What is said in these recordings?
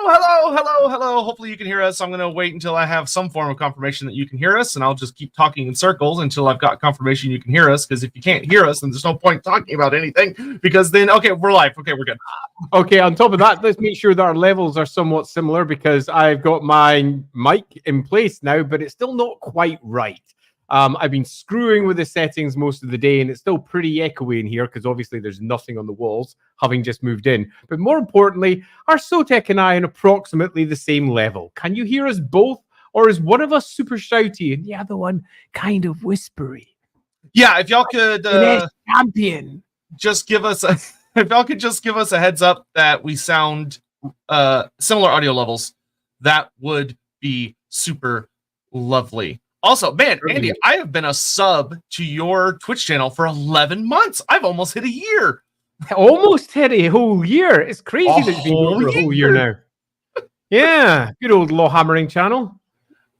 Hello. Hopefully you can hear us. I'm going to wait until I have some form of confirmation that you can hear us, and I'll just keep talking in circles until I've got confirmation you can hear us, because if you can't hear us, then there's no point talking about anything, because then, okay, we're live. Okay, we're good. Okay, on top of that, let's make sure that our levels are somewhat similar, because I've got my mic in place now, but it's still not quite right. I've been screwing with the settings most of the day, and it's still pretty echoey in here because obviously there's nothing on the walls, having just moved in. But more importantly, are Sotek and I on approximately the same level? Can you hear us both, or is one of us super shouty and the other one kind of whispery? Yeah, if y'all could champion, just give us a if y'all could just give us a heads up that we sound similar audio levels, that would be super lovely. Also, man, Andy, I have been a sub to your Twitch channel for 11 months. I've almost hit a year. Almost hit a whole year. It's crazy that you've been going for a whole year now. Yeah, good old LAWhammering channel.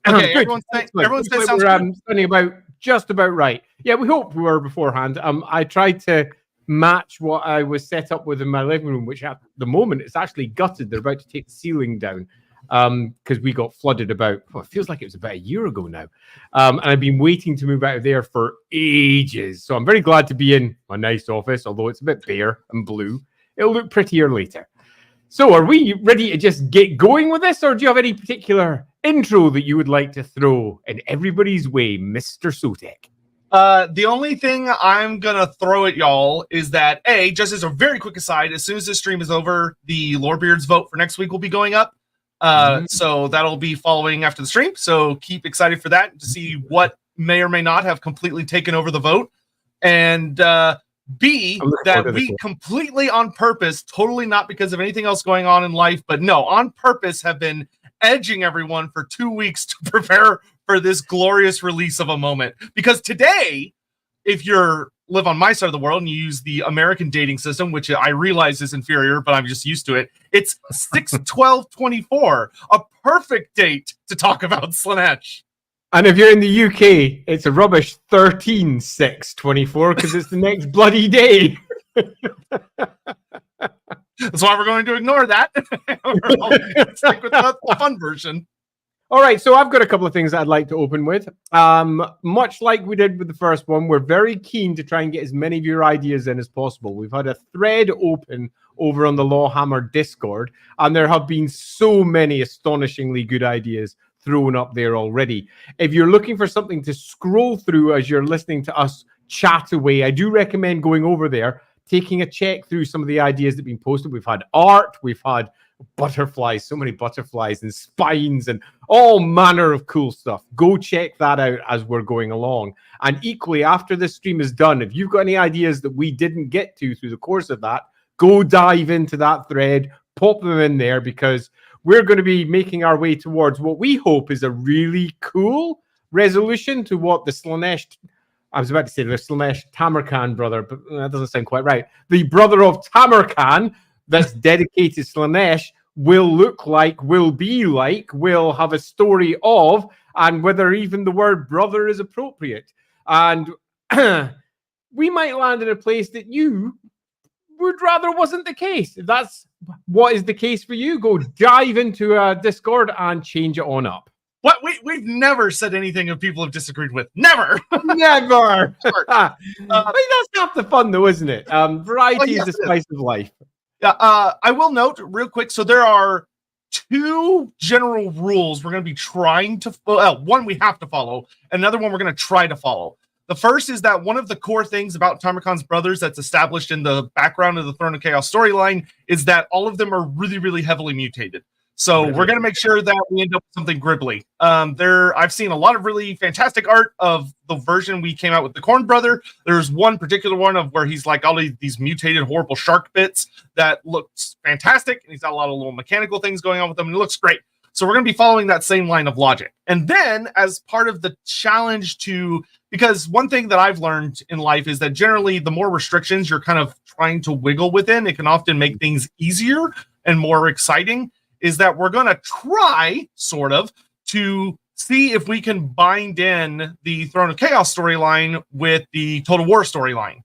Okay, everyone say sounds good. Standing just about right. Yeah, we hope we were beforehand. I tried to match what I was set up with in my living room, which at the moment is actually gutted. They're about to take the ceiling down. Because we got flooded about, well, it feels like it was about a year ago now. And I've been waiting to move out of there for ages. So I'm very glad to be in my nice office, although it's a bit bare and blue. It'll look prettier later. So are we ready to just get going with this, or do you have any particular intro that you would like to throw in everybody's way, Mr. Sotek? The only thing I'm gonna throw at y'all is that, just as a very quick aside, as soon as this stream is over, the Lorebeard's vote for next week will be going up. So that'll be following after the stream. So keep excited for that to see what may or may not have completely taken over the vote. And B, that we completely on purpose, totally not because of anything else going on in life, but no, on purpose have been edging everyone for 2 weeks to prepare for this glorious release of a moment. Because today, if you're live on my side of the world and you use the American dating system, which I realize is inferior, but I'm just used to it. It's 6/12/24, a perfect date to talk about Slaanesh. And if you're in the UK, it's a rubbish 13/6/24 because it's the next bloody day. That's why we're going to ignore that. Stick with the fun version. All right, so I've got a couple of things I'd like to open with. Much like we did with the first one, we're very keen to try and get as many of your ideas in as possible. We've had a thread open over on the LAWhammer Discord, and there have been so many astonishingly good ideas thrown up there already. If you're looking for something to scroll through as you're listening to us chat away, I do recommend going over there, taking a check through some of the ideas that have been posted. We've had art, we've had butterflies, so many butterflies and spines and all manner of cool stuff. Go check that out as we're going along. And equally, after this stream is done, if you've got any ideas that we didn't get to through the course of that, go dive into that thread, pop them in there, because we're going to be making our way towards what we hope is a really cool resolution to what the Slaanesh, I was about to say the Slaanesh TAMURKHAN brother, but that doesn't sound quite right. The brother of TAMURKHAN that's dedicated Slaanesh will look like, will be like, will have a story of, and whether even the word brother is appropriate. And we might land in a place that you would rather wasn't the case. If that's what is the case for you, go dive into Discord and change it on up. What we've never said anything that people have disagreed with. Never. Never. I mean, that's half the fun though, isn't it? Variety is the spice of life. I will note real quick. So there are two general rules we're going to be trying to one we have to follow, another one we're going to try to follow. The first is that one of the core things about TAMURKHAN's brothers that's established in the background of the Throne of Chaos storyline is that all of them are really, really heavily mutated. So we're going to make sure that we end up with something gribbly. I've seen a lot of really fantastic art of the version we came out with the Corn Brother. There's one particular one of where he's like all these mutated, horrible shark bits that looks fantastic. And he's got a lot of little mechanical things going on with them. And it looks great. So we're going to be following that same line of logic. And then as part of the challenge because one thing that I've learned in life is that generally the more restrictions you're kind of trying to wiggle within, it can often make things easier and more exciting, is that we're going to try sort of to see if we can bind in the Throne of Chaos storyline with the Total War storyline.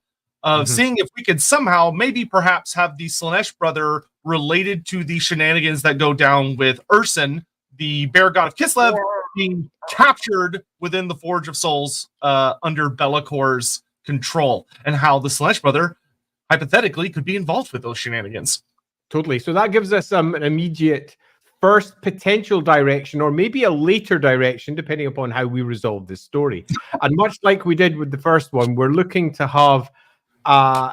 Seeing if we could somehow maybe perhaps have the Slaanesh brother related to the shenanigans that go down with Urson, the bear god of Kislev, being captured within the Forge of Souls under Bellacor's control, and how the Slaanesh brother hypothetically could be involved with those shenanigans. Totally. So that gives us an immediate first potential direction, or maybe a later direction, depending upon how we resolve this story. And much like we did with the first one, we're looking to have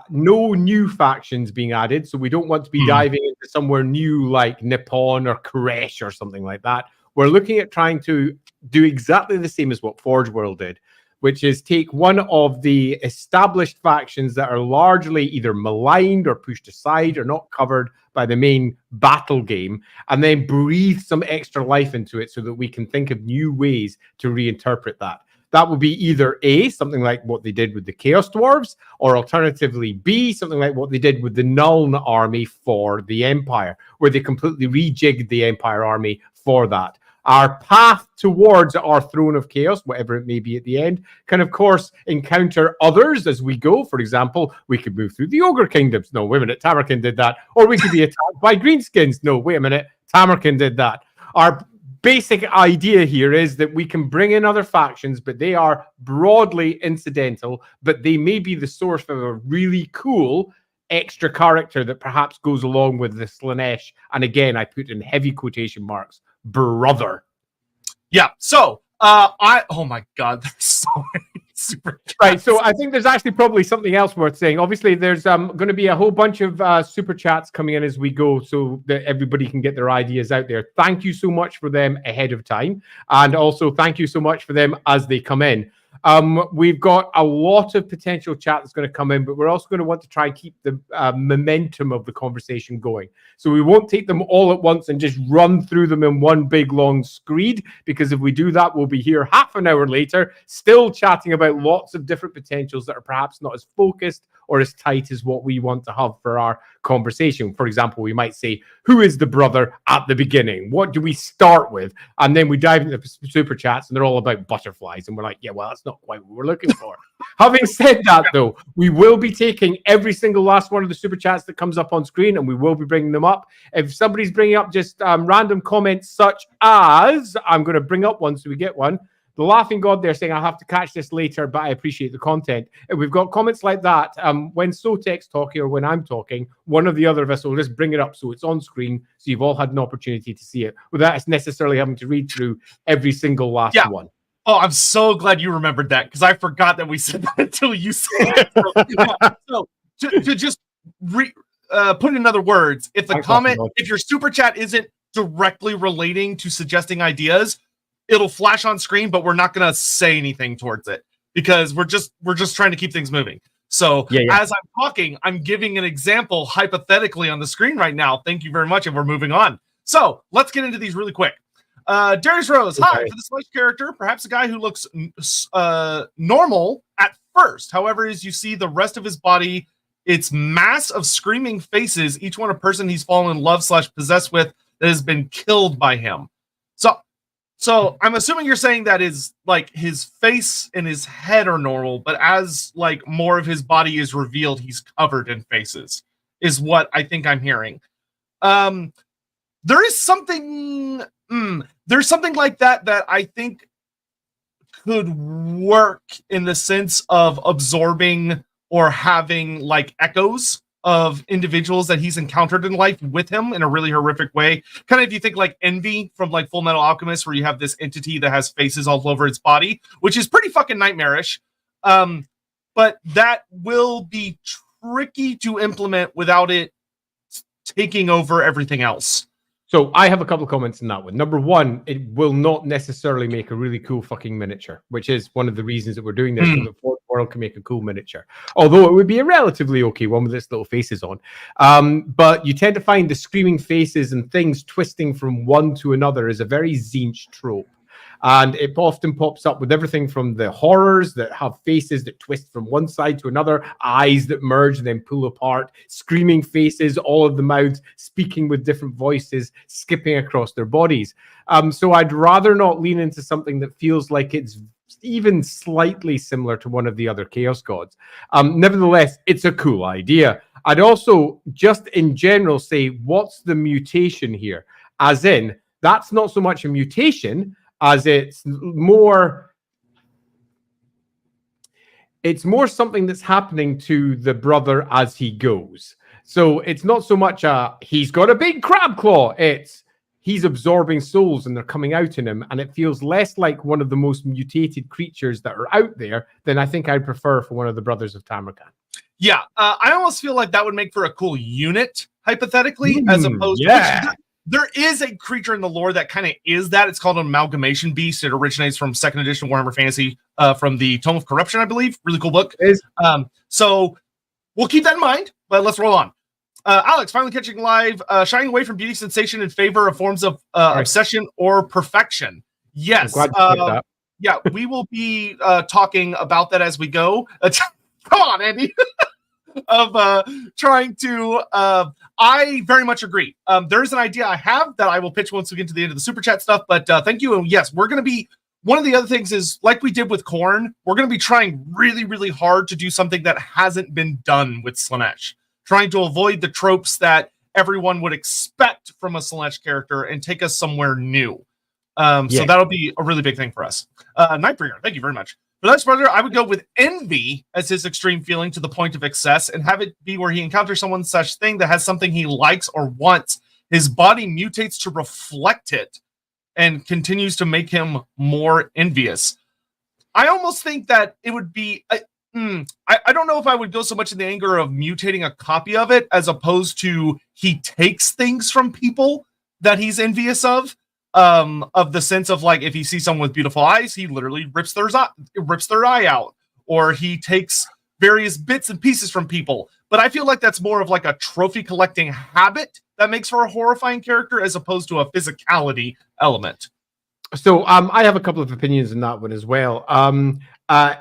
no new factions being added. So we don't want to be diving into somewhere new like Nippon or Koresh or something like that. We're looking at trying to do exactly the same as what Forge World did, which is take one of the established factions that are largely either maligned or pushed aside or not covered by the main battle game, and then breathe some extra life into it so that we can think of new ways to reinterpret that. That would be either A, something like what they did with the Chaos Dwarves, or alternatively B, something like what they did with the Nuln army for the Empire, where they completely rejigged the Empire army for that. Our path towards our throne of chaos, whatever it may be at the end, can of course encounter others as we go. For example, we could move through the Ogre Kingdoms. No, wait a minute, Tamerkhan did that. Or we could be attacked by Greenskins. No, wait a minute, Tamerkhan did that. Our basic idea here is that we can bring in other factions, but they are broadly incidental, but they may be the source of a really cool extra character that perhaps goes along with the Slaanesh. And again, I put in heavy quotation marks, brother. Yeah, so oh my god, there's so many super chats. Right, so I think there's actually probably something else worth saying. Obviously, there's going to be a whole bunch of super chats coming in as we go, so that everybody can get their ideas out there. Thank you so much for them ahead of time, and also thank you so much for them as they come in. We've got a lot of potential chat that's going to come in, but we're also going to want to try and keep the momentum of the conversation going. So we won't take them all at once and just run through them in one big long screed, because if we do that, we'll be here half an hour later, still chatting about lots of different potentials that are perhaps not as focused or as tight as what we want to have for our conversation. For example, we might say, who is the brother at the beginning? What do we start with? And then we dive into the super chats and they're all about butterflies. And we're like, yeah, well, that's not quite what we're looking for. Having said that, though, we will be taking every single last one of the super chats that comes up on screen, and we will be bringing them up. If somebody's bringing up just random comments such as, I'm going to bring up one so we get one. The Laughing God there saying, I'll have to catch this later, but I appreciate the content. If we've got comments like that, when Sotek's talking or when I'm talking, one or the other of us will just bring it up so it's on screen, so you've all had an opportunity to see it, without us necessarily having to read through every single last one. Oh, I'm so glad you remembered that, because I forgot that we said that until you said it. So to just put it in other words, if the if your super chat isn't directly relating to suggesting ideas, it'll flash on screen, but we're not going to say anything towards it, because we're just trying to keep things moving. So as I'm talking, I'm giving an example hypothetically on the screen right now. Thank you very much, and we're moving on. So let's get into these really quick. Darius Rose, hi. For the Slaanesh character, perhaps a guy who looks normal at first. However, as you see the rest of his body, it's mass of screaming faces, each one a person he's fallen in love / possessed with that has been killed by him. So I'm assuming you're saying that is like his face and his head are normal, but as like more of his body is revealed, he's covered in faces, is what I think I'm hearing. There is something there's something like that I think could work in the sense of absorbing or having like echoes of individuals that he's encountered in life with him in a really horrific way. Kind of if you think like Envy from like Full Metal Alchemist, where you have this entity that has faces all over its body, which is pretty fucking nightmarish. But that will be tricky to implement without it taking over everything else. So I have a couple of comments on that one. Number one, it will not necessarily make a really cool fucking miniature, which is one of the reasons that we're doing this, so that Forge World can make a cool miniature. Although it would be a relatively okay one with its little faces on. But you tend to find the screaming faces and things twisting from one to another is a very Tzeentch trope. And it often pops up with everything from the horrors that have faces that twist from one side to another, eyes that merge and then pull apart, screaming faces, all of the mouths speaking with different voices, skipping across their bodies. So I'd rather not lean into something that feels like it's even slightly similar to one of the other Chaos Gods. Nevertheless, it's a cool idea. I'd also, just in general, say, what's the mutation here? As in, that's not so much a mutation as it's more something that's happening to the brother as he goes. So it's not so much he's got a big crab claw. It's he's absorbing souls and they're coming out in him. And it feels less like one of the most mutated creatures that are out there than I think I'd prefer for one of the brothers of TAMURKHAN. Yeah, I almost feel like that would make for a cool unit, hypothetically, as opposed to... There is a creature in the lore that kind of is that. It's called an amalgamation beast. It originates from 2nd edition Warhammer Fantasy, from the Tome of Corruption, I believe. Really cool book. So we'll keep that in mind, but let's roll on. Alex, finally catching live, shying away from beauty sensation in favor of forms of obsession or perfection. Yes. Yeah, we will be talking about that as we go. Come on, Andy. Of trying to I very much agree. There's an idea I have that I will pitch once we get to the end of the super chat stuff, but thank you. And yes, we're going to be, one of the other things is, like we did with Khorne, we're going to be trying really, really hard to do something that hasn't been done with Slaanesh, trying to avoid the tropes that everyone would expect from a Slaanesh character and take us somewhere new. So that'll be a really big thing for us. Nightbringer, thank you very much. For that brother, I would go with envy as his extreme feeling to the point of excess, and have it be where he encounters someone such thing that has something he likes or wants. His body mutates to reflect it and continues to make him more envious. I almost think that it would be... I don't know if I would go so much in the anger of mutating a copy of it as opposed to he takes things from people that he's envious of the sense of, like, if he sees someone with beautiful eyes, he literally rips their eye out, or he takes various bits and pieces from people. But I feel like that's more of like a trophy collecting habit that makes for a horrifying character as opposed to a physicality element. So I have a couple of opinions on that one as well.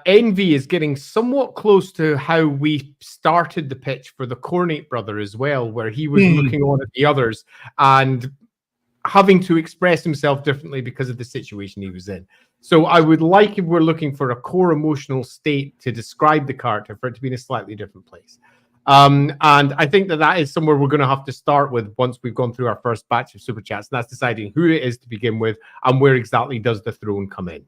Envy is getting somewhat close to how we started the pitch for the Cornate brother as well, where he was looking on at the others and having to express himself differently because of the situation he was in. So I would like, if we're looking for a core emotional state to describe the character, for it to be in a slightly different place. And I think that is somewhere we're going to have to start with once we've gone through our first batch of super chats. And that's deciding who it is to begin with and where exactly does the throne come in.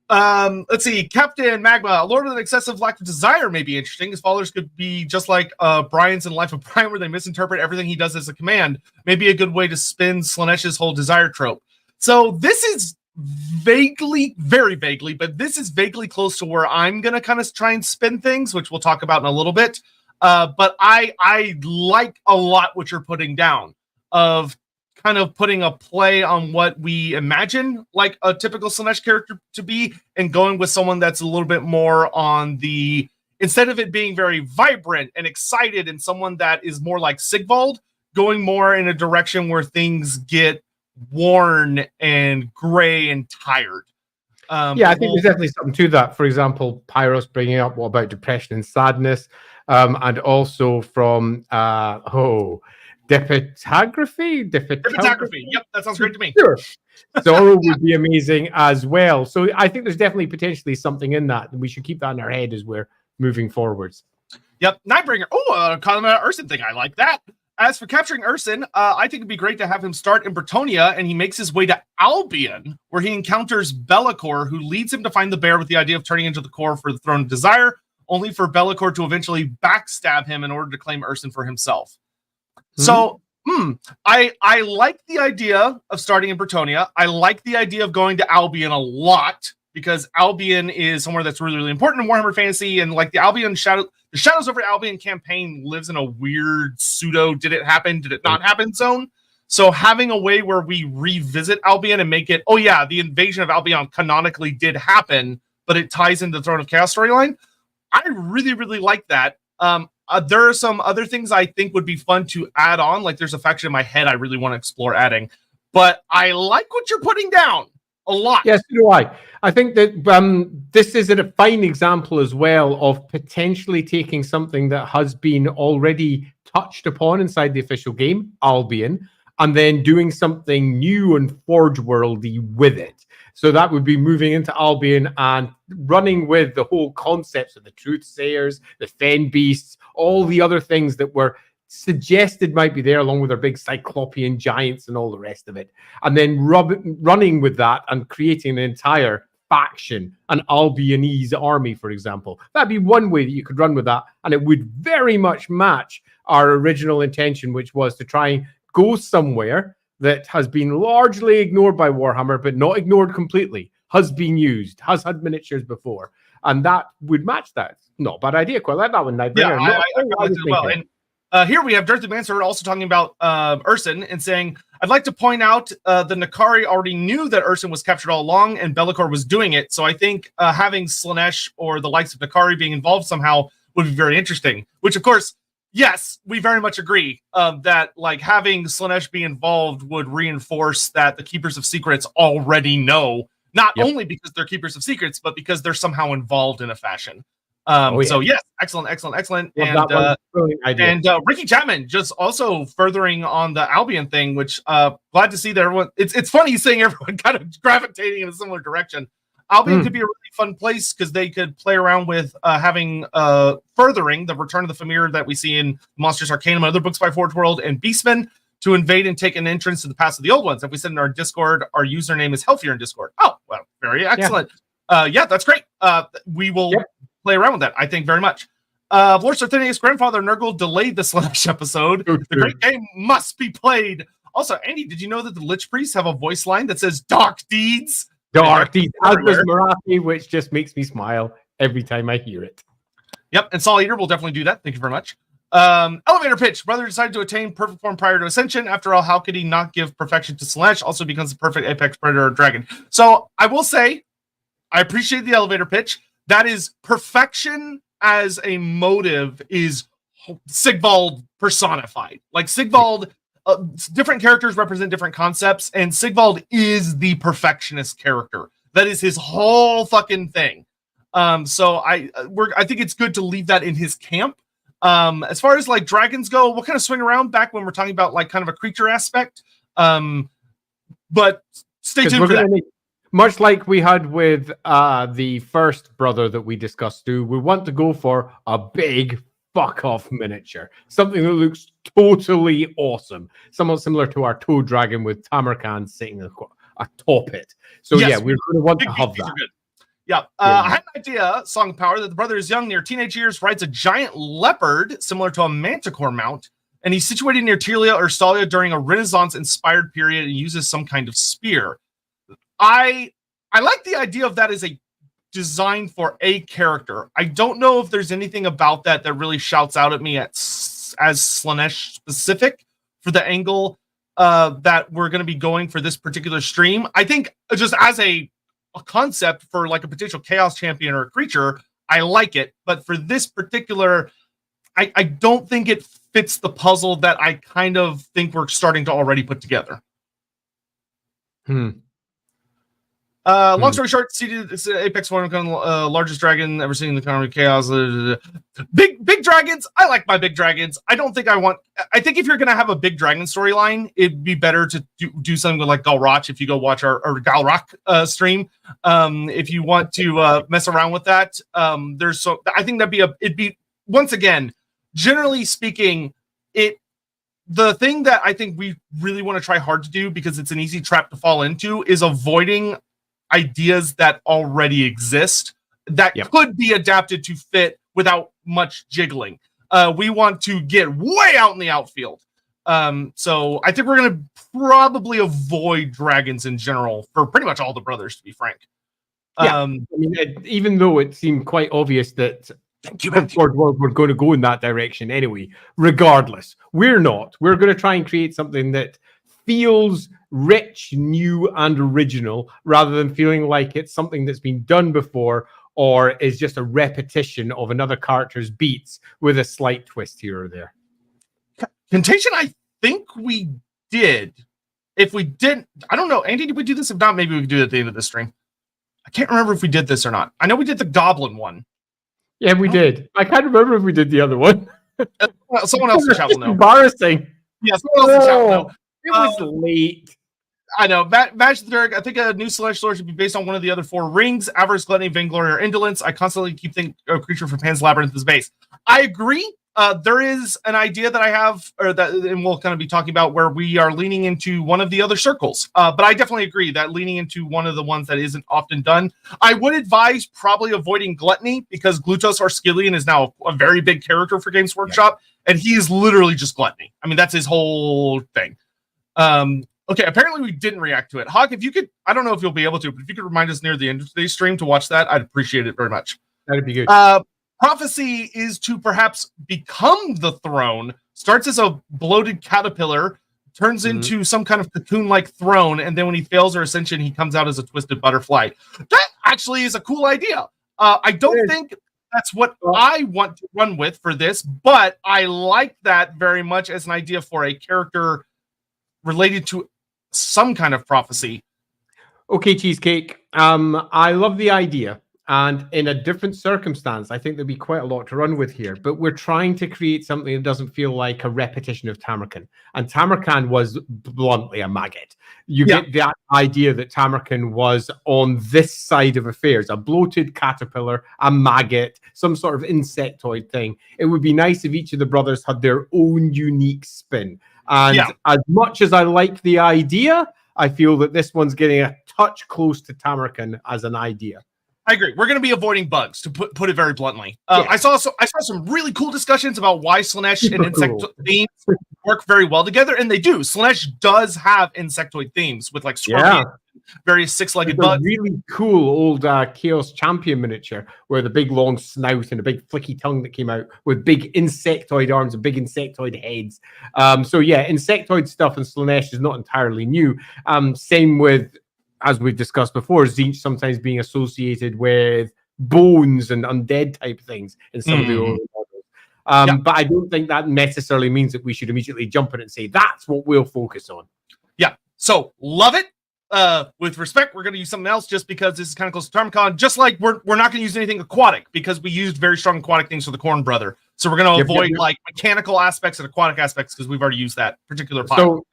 Let's see. Captain Magma, a lord with an excessive lack of desire may be interesting. His followers could be just like Brian's in Life of Brian, where they misinterpret everything he does as a command. Maybe a good way to spin Slaanesh's whole desire trope. So this is vaguely, very vaguely, but this is vaguely close to where I'm going to kind of try and spin things, which we'll talk about in a little bit. But I like a lot what you're putting down of kind of putting a play on what we imagine like a typical Slaanesh character to be, and going with someone that's a little bit more on the, instead of it being very vibrant and excited, and someone that is more like Sigvald, going more in a direction where things get worn and gray and tired. Yeah, I think there's definitely something to that. For example, Pyros bringing up what about depression and sadness, and also from Dipitography? Yep, that sounds great to me. Sure. Sorrow would be amazing as well. So I think there's definitely potentially something in that, and we should keep that in our head as we're moving forwards. Yep, Nightbringer. Oh, Kalima Urson thing. I like that. As for capturing Urson, I think it'd be great to have him start in Bretonnia, and he makes his way to Albion, where he encounters Bellicor, who leads him to find the bear with the idea of turning into the core for the Throne of Desire, only for Bellicor to eventually backstab him in order to claim Urson for himself. So, I like the idea of starting in Bretonnia. I like the idea of going to Albion a lot, because Albion is somewhere that's really, really important in Warhammer Fantasy, and like the Shadows over Albion campaign lives in a weird pseudo did it happen, did it not happen zone. So having a way where we revisit Albion and make it, oh yeah, the invasion of Albion canonically did happen, but it ties into the Throne of Chaos storyline. I really, really like that. There are some other things I think would be fun to add on. Like there's a faction in my head I really want to explore adding, but I like what you're putting down a lot. Yes, so do I. I think that this is a fine example as well of potentially taking something that has been already touched upon inside the official game, Albion, and then doing something new and Forge worldy with it. So that would be moving into Albion and running with the whole concepts of the Truthsayers, the Fen Beasts, all the other things that were suggested might be there, along with our big Cyclopean giants and all the rest of it. And then running with that and creating an entire faction, an Albionese army, for example. That'd be one way that you could run with that. And it would very much match our original intention, which was to try and go somewhere that has been largely ignored by Warhammer, but not ignored completely, has been used, has had miniatures before. And that would match that. Not a bad idea. Quite like that one, Nightbringer. Yeah, I like it well. And here we have Dirty Mancer also talking about Urson and saying, I'd like to point out the Nakari already knew that Urson was captured all along and Be'lakor was doing it. So I think having Slaanesh or the likes of Nakari being involved somehow would be very interesting. Which, of course, yes, we very much agree that like having Slaanesh be involved would reinforce that the Keepers of Secrets already know, not only because they're Keepers of Secrets, but because they're somehow involved in a fashion. So yes, excellent. And Ricky Chapman just also furthering on the Albion thing, which glad to see that everyone. It's funny seeing everyone kind of gravitating in a similar direction. Albion could be a really fun place because they could play around with having furthering the Return of the Familiar that we see in Monsters Arcanum and other books by Forge World and Beastmen to invade and take an entrance to the past of the old ones. If we said in our Discord, our username is Healthier in Discord. Oh, well, very excellent. Yeah, that's great. We will play around with that, I think, very much. Lord Sarthenius' grandfather Nurgle delayed the Slaanesh episode. The great game must be played. Also, Andy, did you know that the Lich Priests have a voice line that says Dark Deeds? Dark Deeds, as does Marathi, which just makes me smile every time I hear it. Yep, and Saul Eater will definitely do that. Thank you very much. Elevator pitch. Brother decided to attain perfect form prior to Ascension. After all, how could he not give perfection to Slaanesh? Also becomes the perfect apex predator or dragon. So I will say, I appreciate the elevator pitch. That is perfection as a motive is Sigvald personified. Like Sigvald, different characters represent different concepts, and Sigvald is the perfectionist character. That is his whole fucking thing. So I think it's good to leave that in his camp. As far as like dragons go, we'll kind of swing around back when we're talking about like kind of a creature aspect. But stay tuned for that. Much like we had with the first brother that we discussed too, we want to go for a big fuck-off miniature. Something that looks totally awesome. Somewhat similar to our Toad Dragon with Tamurkhan sitting atop it. So yes, we're going to want to have that. Yeah. I had an idea, Song of Power, that the brother is young, near teenage years, rides a giant leopard similar to a manticore mount, and he's situated near Telia or Stalia during a Renaissance-inspired period and uses some kind of spear. I like the idea of that as a design for a character. I don't know if there's anything about that that really shouts out at me as Slaanesh specific for the angle that we're going to be going for this particular stream. I think just as a concept for like a potential chaos champion or a creature, I like it. But for this particular, I don't think it fits the puzzle that I kind of think we're starting to already put together. Long story short, seated, it's an Apex one, largest dragon ever seen in the economy chaos. Big dragons. I like my big dragons. I think if you're going to have a big dragon storyline, it'd be better to do something with like Galroch. If you go watch our Galroch stream, if you want to mess around with that, I think it'd be once again, generally speaking, the thing that I think we really want to try hard to do, because it's an easy trap to fall into, is avoiding ideas that already exist that could be adapted to fit without much jiggling. We want to get way out in the outfield. So I think we're going to probably avoid dragons in general for pretty much all the brothers, to be frank. I mean, even though it seemed quite obvious that we're going to go in that direction anyway, regardless, we're not. We're going to try and create something that feels rich, new, and original, rather than feeling like it's something that's been done before or is just a repetition of another character's beats with a slight twist here or there. Contagion, I think we did. If we didn't, I don't know. Andy, did we do this? If not, maybe we could do it at the end of the stream. I can't remember if we did this or not. I know we did the Goblin one. Yeah, we did. I can't remember if we did the other one. Someone else in chat will know. Embarrassing. Yeah, someone else in chat will know. It was late. I know. Match the Derek. I think a new Slaanesh lore should be based on one of the other 4 rings: avarice, gluttony, vainglory, or indolence. I constantly keep thinking a creature from Pan's Labyrinth is base. I agree. There is an idea that I have, or that, and we'll kind of be talking about, where we are leaning into one of the other circles. But I definitely agree that leaning into one of the ones that isn't often done. I would advise probably avoiding gluttony, because Glutos Arskillian is now a very big character for Games Workshop, and he is literally just gluttony. I mean, that's his whole thing. Okay, apparently we didn't react to it. Hawk, if you could, I don't know if you'll be able to, but if you could remind us near the end of today's stream to watch that, I'd appreciate it very much. That'd be good. Prophecy is to perhaps become the throne, starts as a bloated caterpillar, turns into some kind of cocoon-like throne, and then when he fails or ascension, he comes out as a twisted butterfly. That actually is a cool idea. I don't think that's what I want to run with for this, but I like that very much as an idea for a character related to some kind of prophecy. Okay, Cheesecake. I love the idea. And in a different circumstance, I think there'd be quite a lot to run with here. But we're trying to create something that doesn't feel like a repetition of Tamurkhan. And Tamurkhan was bluntly a maggot. You get that idea that Tamurkhan was on this side of affairs, a bloated caterpillar, a maggot, some sort of insectoid thing. It would be nice if each of the brothers had their own unique spin. And as much as I like the idea, I feel that this one's getting a touch close to Tamurkhan as an idea. I agree. We're going to be avoiding bugs, to put it very bluntly. I saw some really cool discussions about why Slaanesh and insect themes work very well together, and they do. Slaanesh does have insectoid themes with like scorpions, various 6-legged bugs. Really cool old Chaos Champion miniature where the big long snout and a big flicky tongue that came out with big insectoid arms and big insectoid heads. So yeah, insectoid stuff in Slaanesh is not entirely new. Same with, as we've discussed before, Tzeentch sometimes being associated with bones and undead type things in some of the older models. But I don't think that necessarily means that we should immediately jump in and say, that's what we'll focus on. Yeah. So, love it. With respect, we're going to use something else just because this is kind of close to TarmCon. Just like we're not going to use anything aquatic because we used very strong aquatic things for the Corn Brother. So we're going to avoid like mechanical aspects and aquatic aspects because we've already used that particular pod. So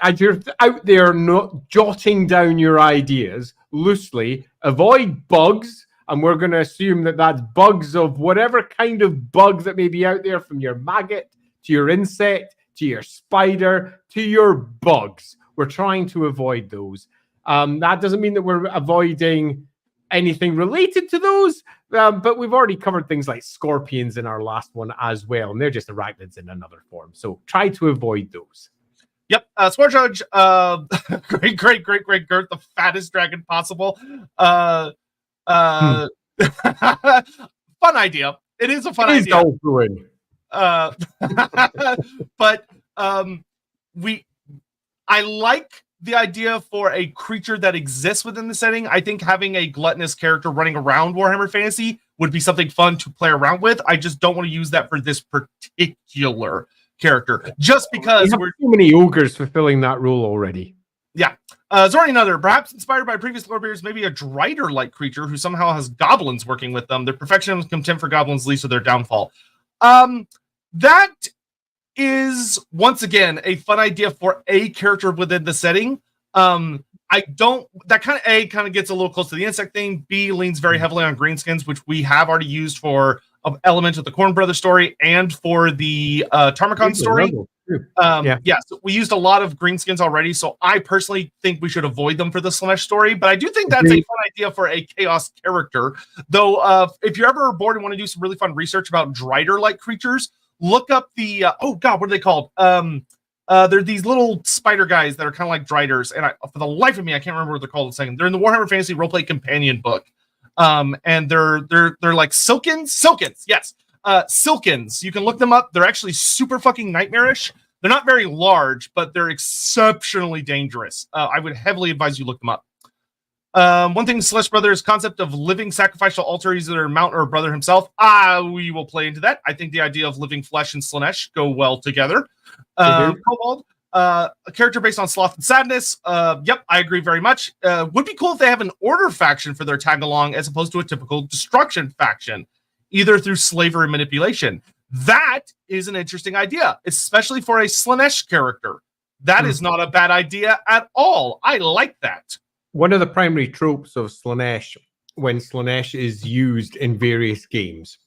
as you're out there not jotting down your ideas loosely, avoid bugs. And we're going to assume that that's bugs of whatever kind of bug that may be out there, from your maggot to your insect to your spider to your bugs. We're trying to avoid those. That doesn't mean that we're avoiding anything related to those, but we've already covered things like scorpions in our last one as well, and they're just arachnids in another form. So try to avoid those. Yep. Spore Judge, great Gert, the fattest dragon possible. Fun idea. It is a fun idea. But I like the idea for a creature that exists within the setting. I think having a gluttonous character running around Warhammer Fantasy would be something fun to play around with. I just don't want to use that for this particular character, just because we're too many ogres fulfilling that role already. Yeah. Zorian Other, perhaps inspired by previous Lorebeards, maybe a Drider-like creature who somehow has goblins working with them. Their perfection and contempt for goblins leads to their downfall. That is once again a fun idea for a character within the setting. That kind of gets a little close to the insect thing. B leans very heavily on greenskins, which we have already used for an element of the Corn Brother story and for the TAMURKHAN'S story. So we used a lot of greenskins already, so I personally think we should avoid them for the Slaanesh story, but I do think that's a fun idea for a chaos character. Though if you're ever bored and want to do some really fun research about Drider-like creatures, look up the what are they called? They're these little spider guys that are kind of like Driders, and for the life of me, I can't remember what they're called in a second. They're in the Warhammer Fantasy Roleplay Companion book. And they're like Silkins, yes. Silkins. You can look them up. They're actually super fucking nightmarish. They're not very large, but they're exceptionally dangerous. I would heavily advise you look them up. One thing, Slaanesh Brothers' concept of living sacrificial altar, either a mount or a brother himself. We will play into that. I think the idea of living flesh and Slaanesh go well together. Kobold, a character based on sloth and sadness. Yep, I agree very much. Would be cool if they have an order faction for their tag along as opposed to a typical destruction faction, either through slavery and manipulation. That is an interesting idea, especially for a Slaanesh character. That is not a bad idea at all. I like that. One of the primary tropes of Slaanesh, when Slaanesh is used in various games,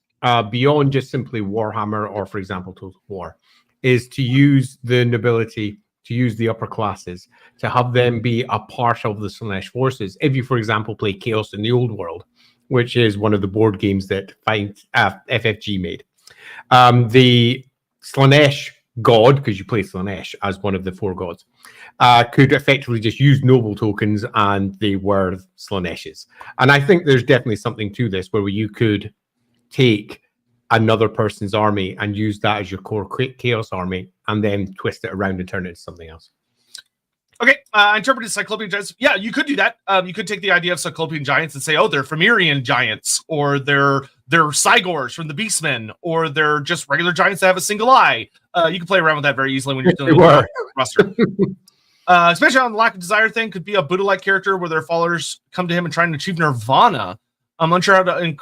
beyond just simply Warhammer or, for example, Total War, is to use the nobility, to use the upper classes, to have them be a part of the Slaanesh forces. If you, for example, play Chaos in the Old World, which is one of the board games that FFG made, the Slaanesh god, because you play Slaanesh as one of the 4 gods, could effectively just use noble tokens, and they were Slaaneshes. And I think there's definitely something to this where you could take another person's army and use that as your core chaos army, and then twist it around and turn it into something else. Okay, interpreted Cyclopean giants. Yeah, you could do that. You could take the idea of Cyclopean giants and say, oh, they're Phoenician giants, or they're Cygors from the Beastmen, or they're just regular giants that have a single eye. You can play around with that very easily when you're doing a roster. Especially on the lack of desire thing, could be a Buddha-like character where their followers come to him and try to achieve nirvana. I'm unsure how to.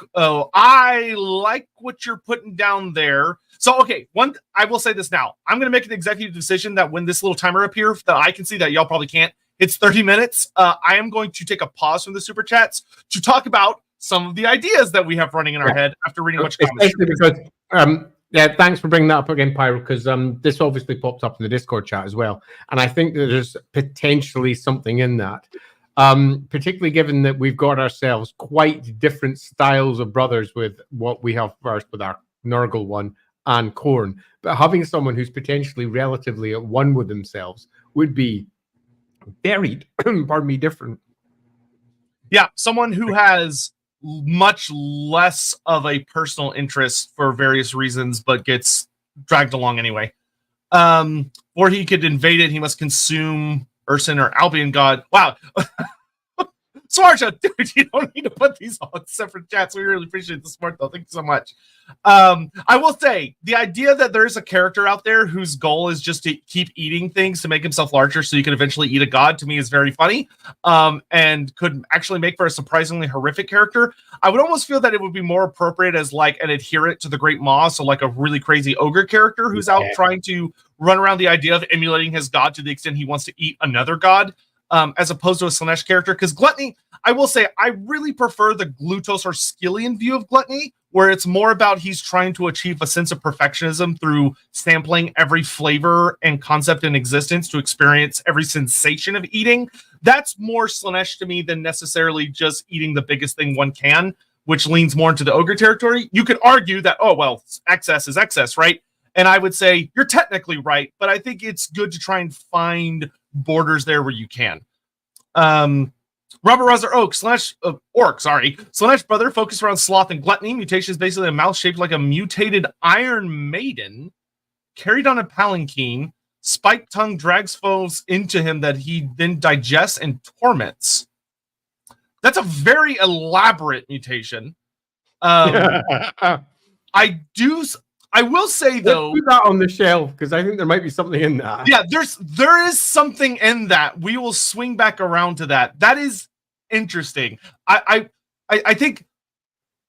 I like what you're putting down there. So, okay, I will say this now. I'm going to make an executive decision that when this little timer appears, that I can see that y'all probably can't. It's 30 minutes. I am going to take a pause from the super chats to talk about some of the ideas that we have running in our head after reading much comments. Because, thanks for bringing that up again, Pyro, because this obviously popped up in the Discord chat as well. And I think that there's potentially something in that. Particularly given that we've got ourselves quite different styles of brothers with what we have first with our Nurgle one and Khorne, but having someone who's potentially relatively at one with themselves would be very, pardon me, different. Yeah, someone who has much less of a personal interest for various reasons, but gets dragged along anyway. Or he could invade it. He must consume Urson or Albion God. Wow. Swarsha, dude, you don't need to put these all in separate chats. We really appreciate the support, though. Thank you so much. I will say, the idea that there's a character out there whose goal is just to keep eating things to make himself larger so you can eventually eat a god, to me is very funny, and could actually make for a surprisingly horrific character. I would almost feel that it would be more appropriate as like an adherent to the Great Maw, so like a really crazy ogre character who's out trying to run around the idea of emulating his god to the extent he wants to eat another god. As opposed to a Slaanesh character, because gluttony, I will say, I really prefer the Glutos or Skillian view of gluttony, where it's more about he's trying to achieve a sense of perfectionism through sampling every flavor and concept in existence to experience every sensation of eating. That's more Slaanesh to me than necessarily just eating the biggest thing one can, which leans more into the ogre territory. You could argue that, oh, well, excess is excess, right? And I would say you're technically right, but I think it's good to try and find borders there where you can. Robert Roser Orc, Slaanesh brother, focused around sloth and gluttony. Mutation is basically a mouse shaped like a mutated Iron Maiden, carried on a palanquin. Spiked tongue drags foes into him that he then digests and torments. That's a very elaborate mutation. I will say, though, let's put that on the shelf because I think there might be something in that. Yeah, there is something in that. We will swing back around to that. That is interesting. I think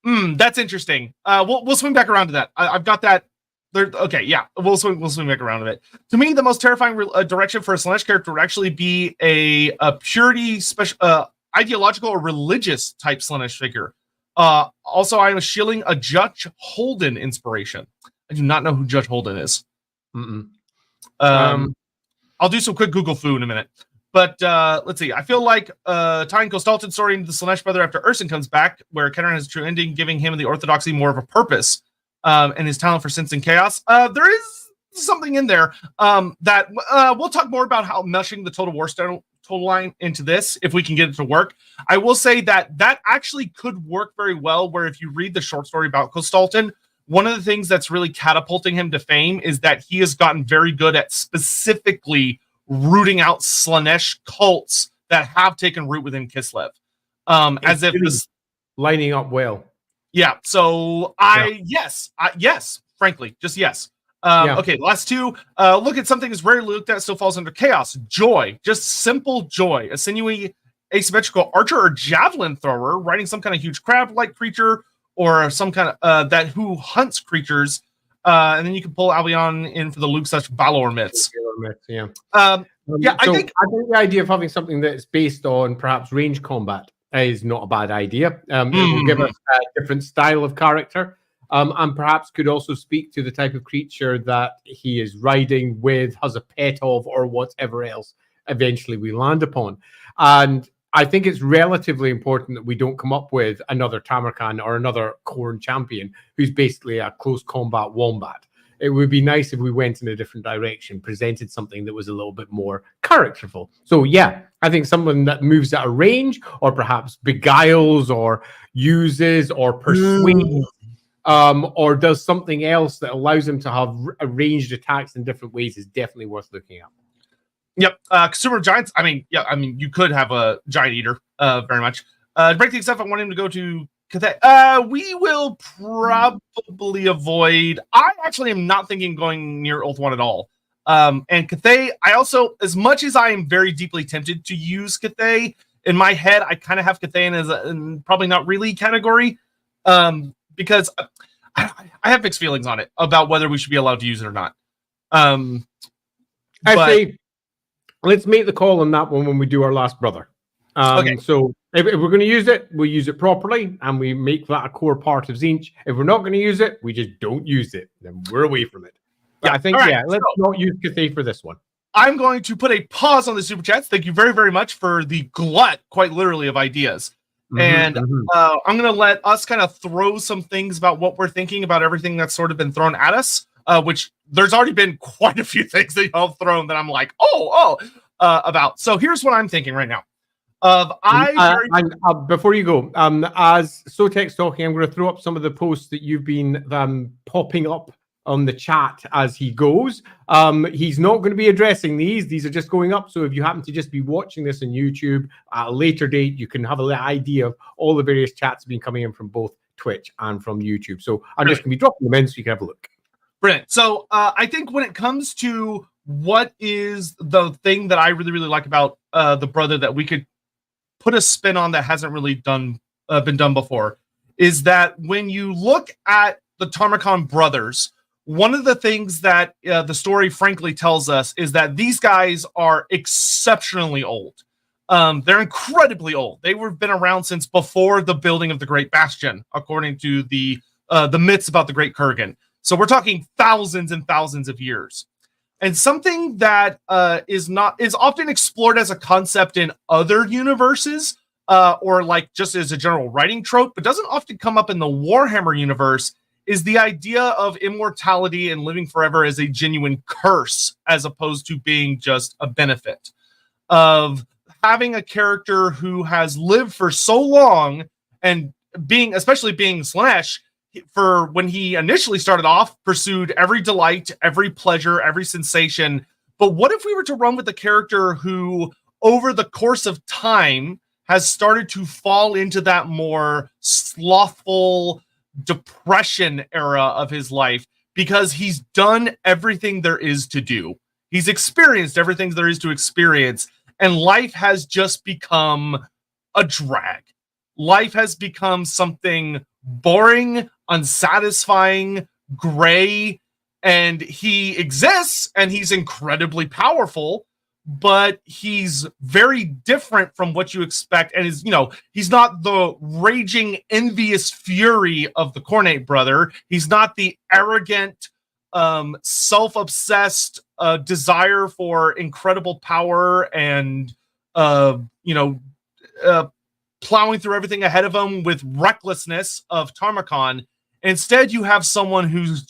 that's interesting. We'll swing back around to that. I've got that. There. Okay, yeah, we'll swing back around to it. To me, the most terrifying direction for a Slaanesh character would actually be a purity special, ideological or religious type Slaanesh figure. Also, I am shilling a Judge Holden inspiration. I do not know who Judge Holden is. I'll do some quick Google foo in a minute. But let's see. I feel like tying Kostalton's story into the Slaanesh brother after Urson comes back, where Kenran has a true ending, giving him and the Orthodoxy more of a purpose, and his talent for sensing chaos. There is something in there that we'll talk more about how meshing the Total War total line into this, if we can get it to work. I will say that actually could work very well, where if you read the short story about Kostalton, one of the things that's really catapulting him to fame is that he has gotten very good at specifically rooting out Slaanesh cults that have taken root within Kislev. As if this lining up well. Yeah. So yes, frankly, just yes. Okay, last two. Look at something that's rarely looked at, still falls under chaos. Joy, just simple joy. A sinewy, asymmetrical archer or javelin thrower, riding some kind of huge crab-like creature, or some kind of that who hunts creatures. And then you can pull Albion in for the Luke such Balor myths. Yeah. Yeah, I think the idea of having something that's based on perhaps range combat is not a bad idea. It will give us a different style of character, and perhaps could also speak to the type of creature that he is riding with, has a pet of, or whatever else eventually we land upon. And I think it's relatively important that we don't come up with another Tamarkhan or another Khorne champion who's basically a close combat wombat. It would be nice if we went in a different direction, presented something that was a little bit more characterful. So yeah, I think someone that moves at a range, or perhaps beguiles, or uses, or persuades, or does something else that allows him to have ranged attacks in different ways is definitely worth looking at. Yep. Consumer giants. I mean, you could have a giant eater. Very much. To break things up, I want him to go to Cathay. We will probably avoid. I actually am not thinking going near Ulthuan at all. And Cathay, I also, as much as I am very deeply tempted to use Cathay, in my head, I kind of have Cathay as a probably not really category, because I have mixed feelings on it about whether we should be allowed to use it or not. I say, let's make the call on that one when we do our last brother. Okay. So if we're going to use it, we use it properly, and we make that a core part of Tzeentch. If we're not going to use it, we just don't use it. Then we're away from it. But Yeah, I think, right, let's not use Cathay for this one. I'm going to put a pause on the super chats. Thank you very, very much for the glut, quite literally, of ideas. And I'm going to let us kind of throw some things about what we're thinking about everything that's sort of been thrown at us, which there's already been quite a few things that y'all have thrown that I'm like, about. So here's what I'm thinking right now. Before you go, as Sotek's talking, I'm going to throw up some of the posts that you've been popping up on the chat as he goes. He's not going to be addressing these. These are just going up. So if you happen to just be watching this on YouTube at a later date, you can have an idea of all the various chats that have been coming in from both Twitch and from YouTube. So I'm just going to be dropping them in so you can have a look. Brilliant. So I think when it comes to what is the thing that I really, really like about the brother that we could put a spin on that hasn't really been done before, is that when you look at the Tamarkhan brothers, one of the things that the story frankly tells us is that these guys are exceptionally old. They're incredibly old. They were been around since before the building of the Great Bastion, according to the myths about the Great Kurgan. So we're talking thousands and thousands of years. And something that is often explored as a concept in other universes, or like just as a general writing trope, but doesn't often come up in the Warhammer universe, is the idea of immortality and living forever as a genuine curse, as opposed to being just a benefit. Of having a character who has lived for so long, and especially being Slaanesh, for when he initially started off, pursued every delight, every pleasure, every sensation. But what if we were to run with a character who, over the course of time, has started to fall into that more slothful depression era of his life, because he's done everything there is to do. He's experienced everything there is to experience, and life has just become a drag. Life has become something boring, unsatisfying, gray, and he exists and he's incredibly powerful, but he's very different from what you expect, and he's not the raging, envious fury of the Khornate brother. He's not the arrogant, self-obsessed desire for incredible power and plowing through everything ahead of him with recklessness of Tamarkhan. Instead, you have someone who's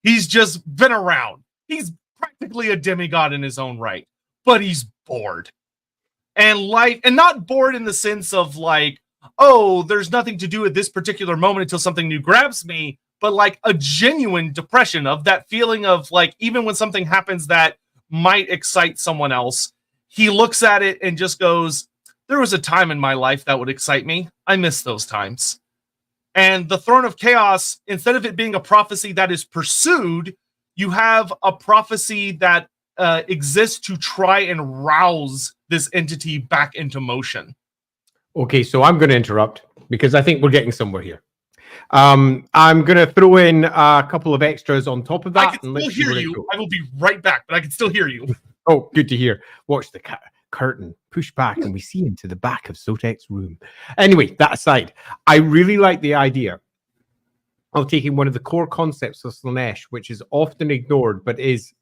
he's just been around. He's practically a demigod in his own right, but he's bored. And not bored in the sense of like, oh, there's nothing to do at this particular moment until something new grabs me, but like a genuine depression, of that feeling of like, even when something happens that might excite someone else, he looks at it and just goes, there was a time in my life that would excite me. I miss those times. And the Throne of Chaos, instead of it being a prophecy that is pursued, you have a prophecy that exists to try and rouse this entity back into motion. Okay, so I'm going to interrupt because I think we're getting somewhere here. I'm going to throw in a couple of extras on top of that. I can and still let's see hear where it you. goes. I will be right back, but I can still hear you. Oh, good to hear. Watch the curtain push back and we see into the back of Sotek's room. Anyway, that aside, I really like the idea of taking one of the core concepts of Slaanesh, which is often ignored, but is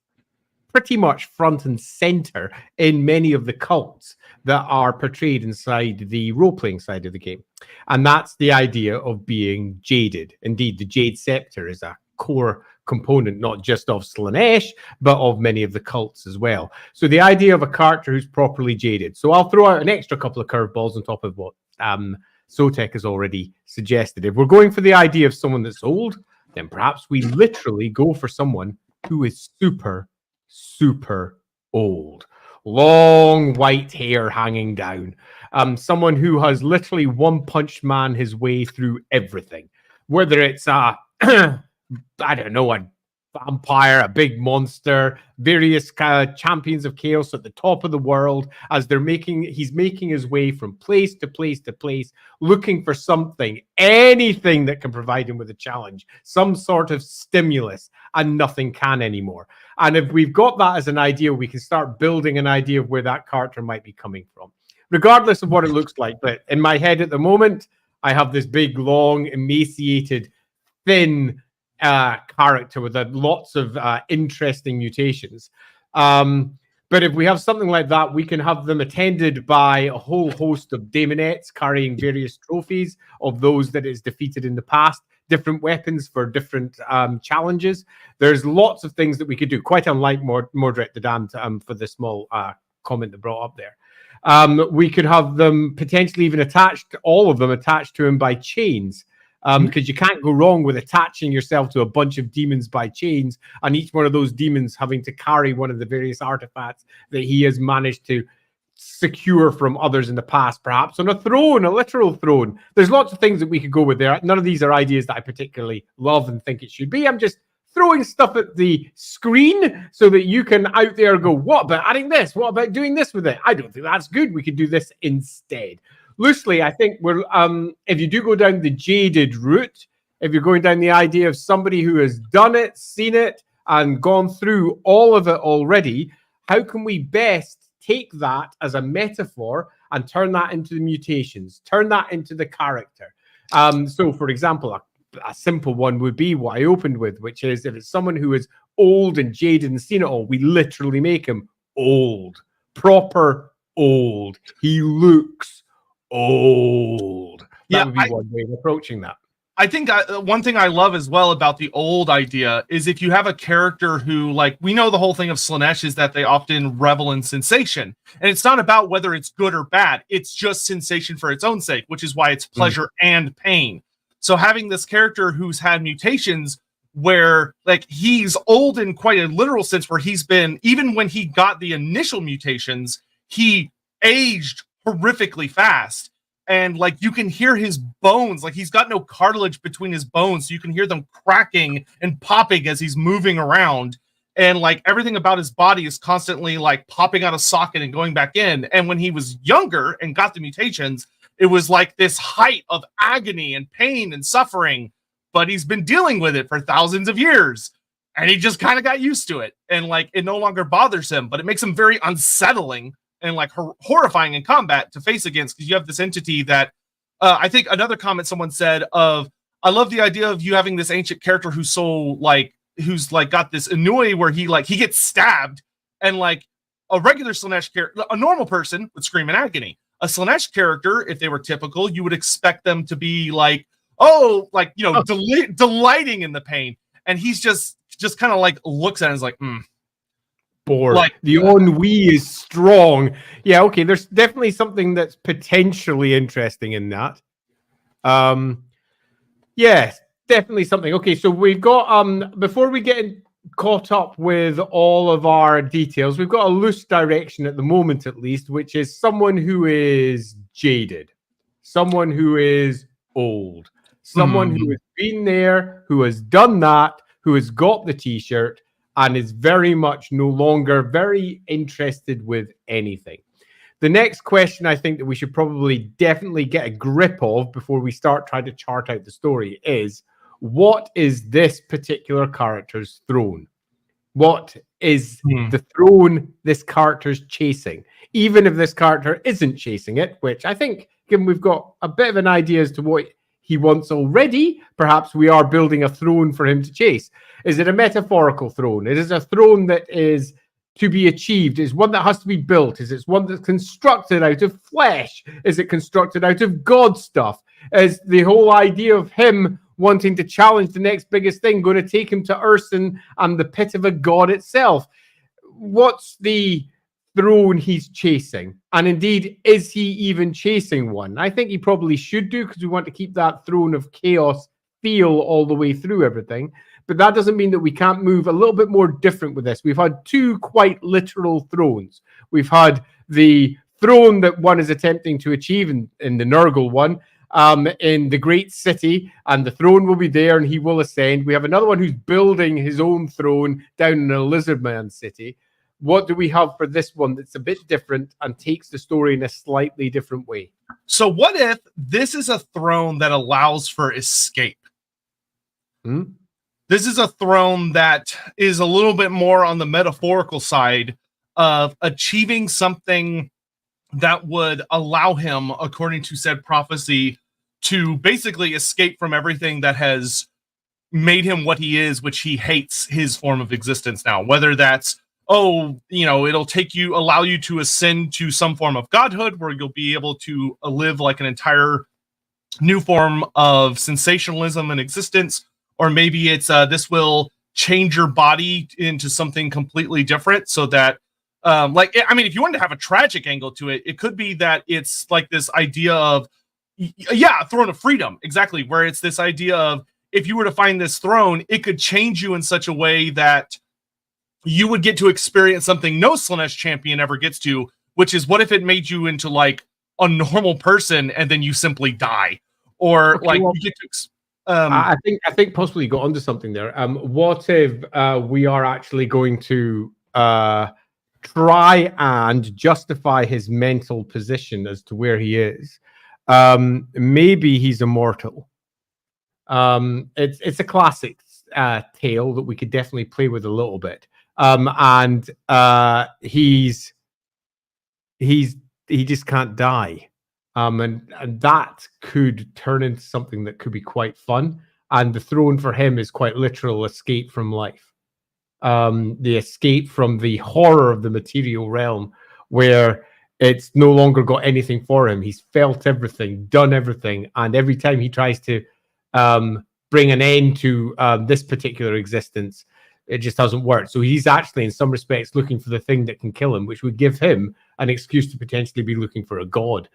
pretty much front and center in many of the cults that are portrayed inside the role-playing side of the game. And that's the idea of being jaded. Indeed, the Jade Scepter is a core component, not just of Slaanesh, but of many of the cults as well. So the idea of a character who's properly jaded. So I'll throw out an extra couple of curveballs on top of what Sotek has already suggested. If we're going for the idea of someone that's old, then perhaps we literally go for someone who is super old. Long white hair hanging down. Someone who has literally one punch man his way through everything. Whether it's a, I don't know, a vampire, a big monster, various kind of champions of chaos at the top of the world as he's making his way from place to place to place, looking for something, anything that can provide him with a challenge, some sort of stimulus, and nothing can anymore. And if we've got that as an idea, we can start building an idea of where that character might be coming from, regardless of what it looks like. But in my head at the moment, I have this big, long, emaciated, thin character with lots of interesting mutations. But if we have something like that, we can have them attended by a whole host of daemonettes carrying various trophies of those that is defeated in the past, different weapons for different challenges. There's lots of things that we could do, quite unlike Mordred the Damned for the small comment that brought up there. We could have them potentially even attached, all of them attached to him by chains. Because you can't go wrong with attaching yourself to a bunch of demons by chains, and each one of those demons having to carry one of the various artifacts that he has managed to secure from others in the past, perhaps on a throne, a literal throne. There's lots of things that we could go with there. None of these are ideas that I particularly love and think it should be. I'm just throwing stuff at the screen so that you can out there go, what about adding this? What about doing this with it? I don't think that's good. We could do this instead. Loosely, I think we're if you do go down the jaded route, if you're going down the idea of somebody who has done it, seen it, and gone through all of it already, how can we best take that as a metaphor and turn that into the mutations, turn that into the character? So, for example, a simple one would be what I opened with, which is if it's someone who is old and jaded and seen it all, we literally make him old, proper old. He looks old. That would be one way of approaching that. I think one thing I love as well about the old idea is if you have a character who, like, we know the whole thing of Slaanesh is that they often revel in sensation. And it's not about whether it's good or bad. It's just sensation for its own sake, which is why it's pleasure and pain. So having this character who's had mutations where, like, he's old in quite a literal sense, where he's been, even when he got the initial mutations, he aged horrifically fast. And, like, you can hear his bones, like, he's got no cartilage between his bones, so you can hear them cracking and popping as he's moving around. And, like, everything about his body is constantly, like, popping out of socket and going back in. And when he was younger and got the mutations, it was like this height of agony and pain and suffering. But he's been dealing with it for thousands of years. And he just kind of got used to it. And, like, it no longer bothers him, but it makes him very unsettling and, like, horrifying in combat to face against, because you have this entity that I think another comment someone said of, I love the idea of you having this ancient character who's so, like, who's, like, got this Inui where he gets stabbed, and, like, a regular Slaanesh character, a normal person would scream in agony. A Slaanesh character, if they were typical, you would expect them to be like, oh, like, you know, delighting in the pain. And he's just kind of, like, looks at it and is like, bored. Like, the ennui is strong. Yeah, okay, there's definitely something that's potentially interesting in that. Yes, definitely something. Okay, so we've got, before we get caught up with all of our details, we've got a loose direction at the moment, at least, which is someone who is jaded, someone who is old, someone who has been there, who has done that, who has got the t-shirt, and is very much no longer very interested with anything. the next question I think that we should probably definitely get a grip of before we start trying to chart out the story is, what is this particular character's throne? What is the throne this character's chasing? Even if this character isn't chasing it, which I think, given we've got a bit of an idea as to what he wants already, perhaps we are building a throne for him to chase. Is it a metaphorical throne? It is a throne that is to be achieved. Is one that has to be built? Is it one that's constructed out of flesh? Is it constructed out of God stuff? Is the whole idea of him wanting to challenge the next biggest thing going to take him to Ursun and the pit of a god itself? What's the throne he's chasing? And indeed, is he even chasing one? I think he probably should do, because we want to keep that throne of chaos feel all the way through everything. But that doesn't mean that we can't move a little bit more different with this. We've had two quite literal thrones. We've had the throne that one is attempting to achieve in the Nurgle one, in the great city, and the throne will be there and he will ascend. We have another one who's building his own throne down in a lizardman city. What do we have for this one that's a bit different and takes the story in a slightly different way? So what if this is a throne that allows for escape? This is a throne that is a little bit more on the metaphorical side of achieving something that would allow him, according to said prophecy, to basically escape from everything that has made him what he is, which he hates his form of existence now. Whether that's, it'll allow you to ascend to some form of godhood where you'll be able to live like an entire new form of sensationalism and existence. Or maybe it's this will change your body into something completely different, so that if you wanted to have a tragic angle to it, it could be that it's like this idea of, a throne of freedom, exactly, where it's this idea of, if you were to find this throne, it could change you in such a way that you would get to experience something no Slaanesh champion ever gets to, which is, what if it made you into like a normal person and then you simply die? Or you get to I think possibly you got onto something there. What if we are actually going to try and justify his mental position as to where he is? Maybe he's immortal. It's a classic tale that we could definitely play with a little bit. And he just can't die. And that could turn into something that could be quite fun. And the throne for him is quite literal escape from life. The escape from the horror of the material realm, where it's no longer got anything for him. He's felt everything, done everything. And every time he tries to bring an end to this particular existence, it just doesn't work. So he's actually, in some respects, looking for the thing that can kill him, which would give him an excuse to potentially be looking for a god.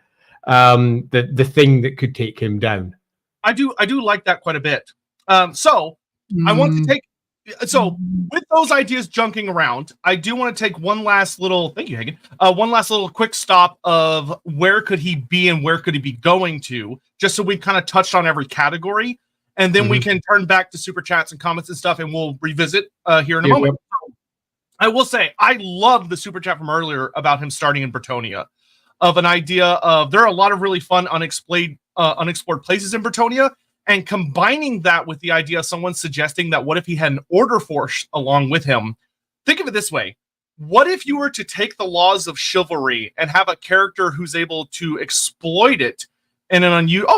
The thing that could take him down. I do like that quite a bit. I want to take, with those ideas junking around, I do want to take one last little, thank you, Hagen, one last little quick stop of where could he be and where could he be going to, just so we've kind of touched on every category, and then we can turn back to super chats and comments and stuff, and we'll revisit here in a moment. I will say, I love the super chat from earlier about him starting in Bretonnia, of an idea of, there are a lot of really fun unexplored places in Bretonnia, and combining that with the idea of someone suggesting that what if he had an order force along with him. Think of it this way. What if you were to take the laws of chivalry and have a character who's able to exploit it in an unusual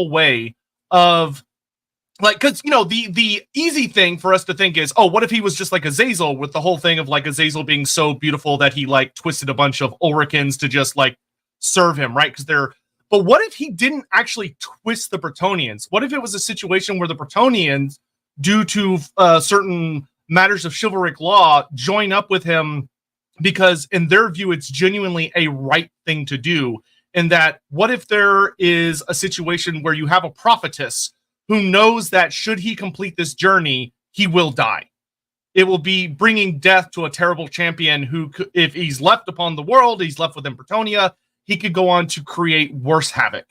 way of, like, because, the easy thing for us to think is, what if he was just like Azazel, with the whole thing of like Azazel being so beautiful that he like twisted a bunch of Ulricans to just like serve him, right? But what if he didn't actually twist the Bretonnians? What if it was a situation where the Bretonnians, due to certain matters of chivalric law, join up with him because in their view, it's genuinely a right thing to do? And that, what if there is a situation where you have a prophetess who knows that should he complete this journey, he will die. It will be bringing death to a terrible champion who, if he's left upon the world, he's left within Bretonnia, he could go on to create worse havoc.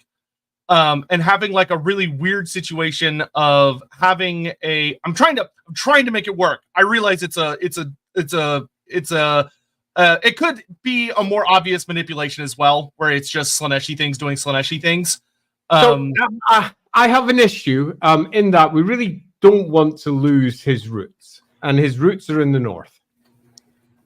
And having like a really weird situation of having I'm trying to make it work. I realize it's a It could be a more obvious manipulation as well, where it's just Slaaneshi things doing Slaaneshi things. I have an issue in that we really don't want to lose his roots, and his roots are in the north.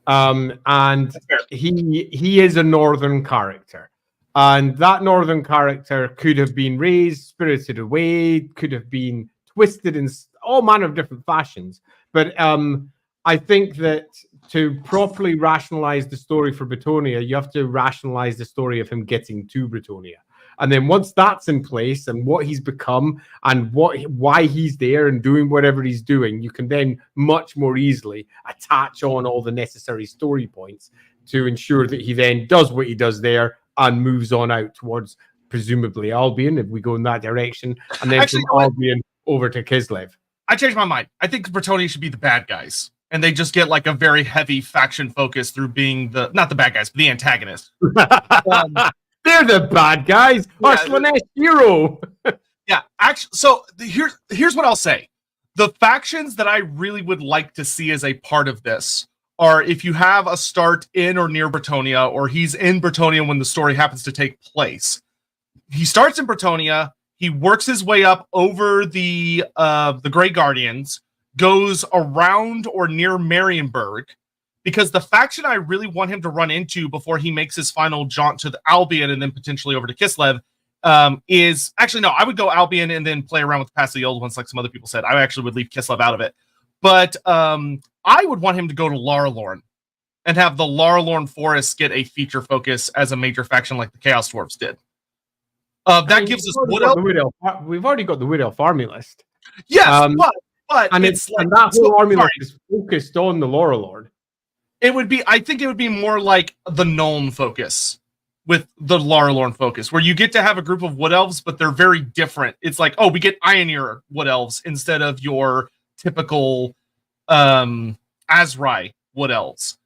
And he is a northern character, and that northern character could have been raised, spirited away, could have been twisted in all manner of different fashions. But I think that to properly rationalize the story for Bretonnia, you have to rationalize the story of him getting to Bretonnia. And then once that's in place and what he's become and why he's there and doing whatever he's doing, you can then much more easily attach on all the necessary story points to ensure that he then does what he does there and moves on out towards presumably Albion, if we go in that direction, and then from Albion over to Kislev. I changed my mind. I think Bretonnia should be the bad guys, and they just get like a very heavy faction focus through being not the bad guys, but the antagonists. They're the bad guys. Our Slaanesh hero. Yeah, actually, so here's what I'll say. The factions that I really would like to see as a part of this are if you have a start in or near Bretonnia, or he's in Bretonnia when the story happens to take place. He starts in Bretonnia, he works his way up over the Grey Guardians, goes around or near Marienburg, because the faction I really want him to run into before he makes his final jaunt to the Albion and then potentially over to Kislev is... Actually, no, I would go Albion and then play around with past the old ones like some other people said. I actually would leave Kislev out of it. But I would want him to go to Laralorn and have the Laralorn Forests get a feature focus as a major faction like the Chaos Dwarves did. That gives us... We've already got the Wood Elf army list. Yes, but and it's like... And that whole army list is focused on the Laralorn. I think it would be more like the Nuln focus with the Laralorn focus, where you get to have a group of Wood Elves, but they're very different. It's like, oh, we get Ioneer Wood Elves instead of your typical Azrai Wood Elves.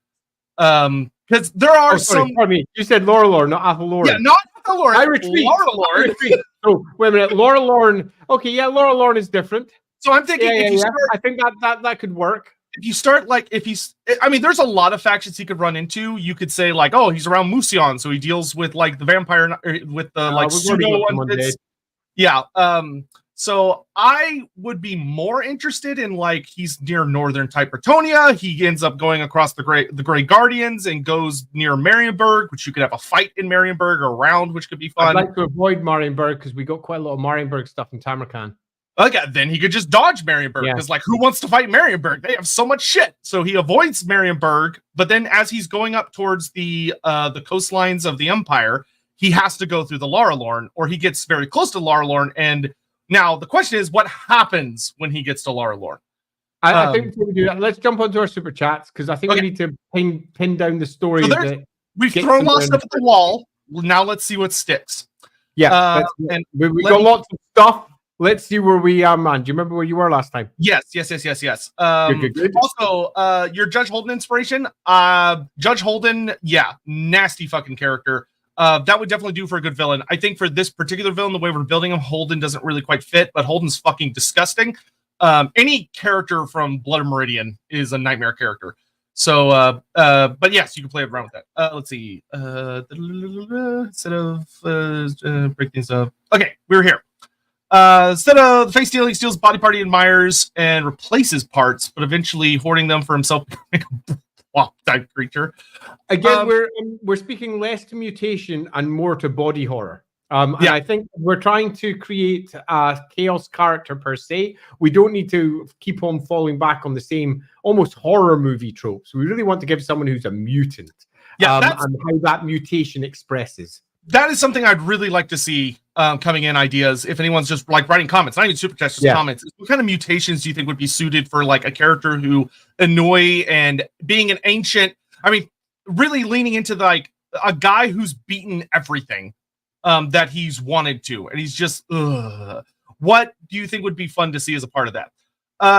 Because there are some... Pardon me, you said Laralorn, not Athalorn. Yeah, not Athalorn. I retreat. Laralorn. Oh, wait a minute, Laralorn. Okay, yeah, Laralorn is different. So I'm thinking, I think that could work. If you start there's a lot of factions he could run into. You could say like, oh, he's around Musion, so he deals with like the vampire, with the like pseudo ones. Yeah. So I would be more interested in like he's near northern type Bretonnia. He ends up going across the Grey Guardians and goes near Marienburg, which you could have a fight in Marienburg or around, which could be fun. I'd like to avoid Marienburg because we got quite a lot of Marienburg stuff in TAMURKHAN. Okay, then he could just dodge Marienburg, because like, who wants to fight Marienburg? They have so much shit. So he avoids Marienburg, but then as he's going up towards the coastlines of the Empire, he has to go through the Laralorn, or he gets very close to Laralorn. And now the question is, what happens when he gets to Laralorn? I think before we do that, let's jump onto our super chats, because I think we need to pin down the story. So we've thrown lots of stuff at the wall. Now let's see what sticks. Yeah, and we got lots of stuff. Let's see where we are, man. Do you remember where you were last time? Yes. Good. Also, your Judge Holden inspiration. Judge Holden, nasty fucking character. That would definitely do for a good villain. I think for this particular villain, the way we're building him, Holden doesn't really quite fit, but Holden's fucking disgusting. Any character from Blood of Meridian is a nightmare character. So, but yes, you can play around with that. Let's see. Instead of break things up. Okay, we're here. Instead of face stealing, steals body part he admires and replaces parts, but eventually hoarding them for himself, type creature. Again, we're speaking less to mutation and more to body horror. And I think we're trying to create a chaos character per se. We don't need to keep on falling back on the same almost horror movie tropes. We really want to give someone who's a mutant, and how that mutation expresses. That is something I'd really like to see coming in ideas. If anyone's just like writing comments, not even super chats, just comments. What kind of mutations do you think would be suited for like a character who annoy and being an ancient? I mean, really leaning into like a guy who's beaten everything that he's wanted to, and he's just. What do you think would be fun to see as a part of that?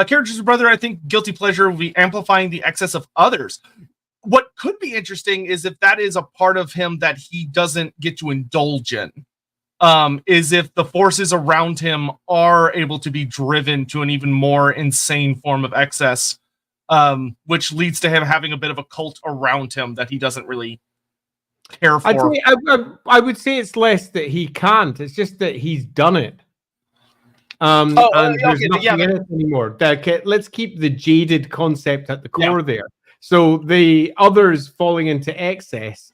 Character's brother, I think guilty pleasure will be amplifying the excess of others. What could be interesting is if that is a part of him that he doesn't get to indulge in, is if the forces around him are able to be driven to an even more insane form of excess which leads to him having a bit of a cult around him that he doesn't really care for. I would say it's less that he can't. It's just that he's done it. And there's nothing in it anymore. Let's keep the jaded concept at the core there. So the others falling into excess,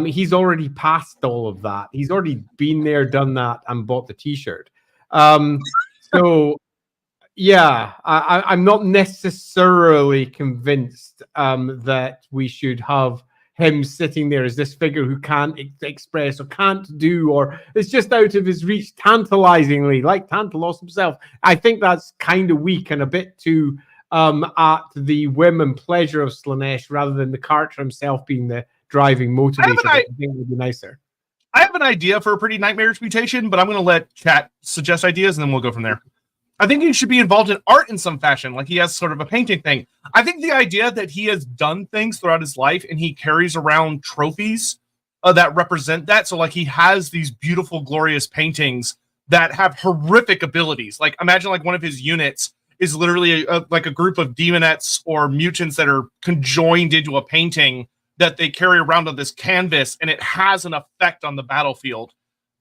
he's already passed all of that. He's already been there, done that, and bought the t-shirt. So yeah, I'm not necessarily convinced that we should have him sitting there as this figure who can't express or can't do, or it's just out of his reach tantalizingly, like Tantalos himself. I think that's kind of weak and a bit too at the whim and pleasure of Slaanesh rather than the character himself being the driving motivator. I think would be nicer. I have an idea for a pretty nightmarish mutation, but I'm going to let chat suggest ideas and then we'll go from there. I think he should be involved in art in some fashion, like he has sort of a painting thing. I think the idea that he has done things throughout his life and he carries around trophies that represent that. So like he has these beautiful, glorious paintings that have horrific abilities. Like imagine like one of his units is literally like a group of demonettes or mutants that are conjoined into a painting that they carry around on this canvas, and it has an effect on the battlefield.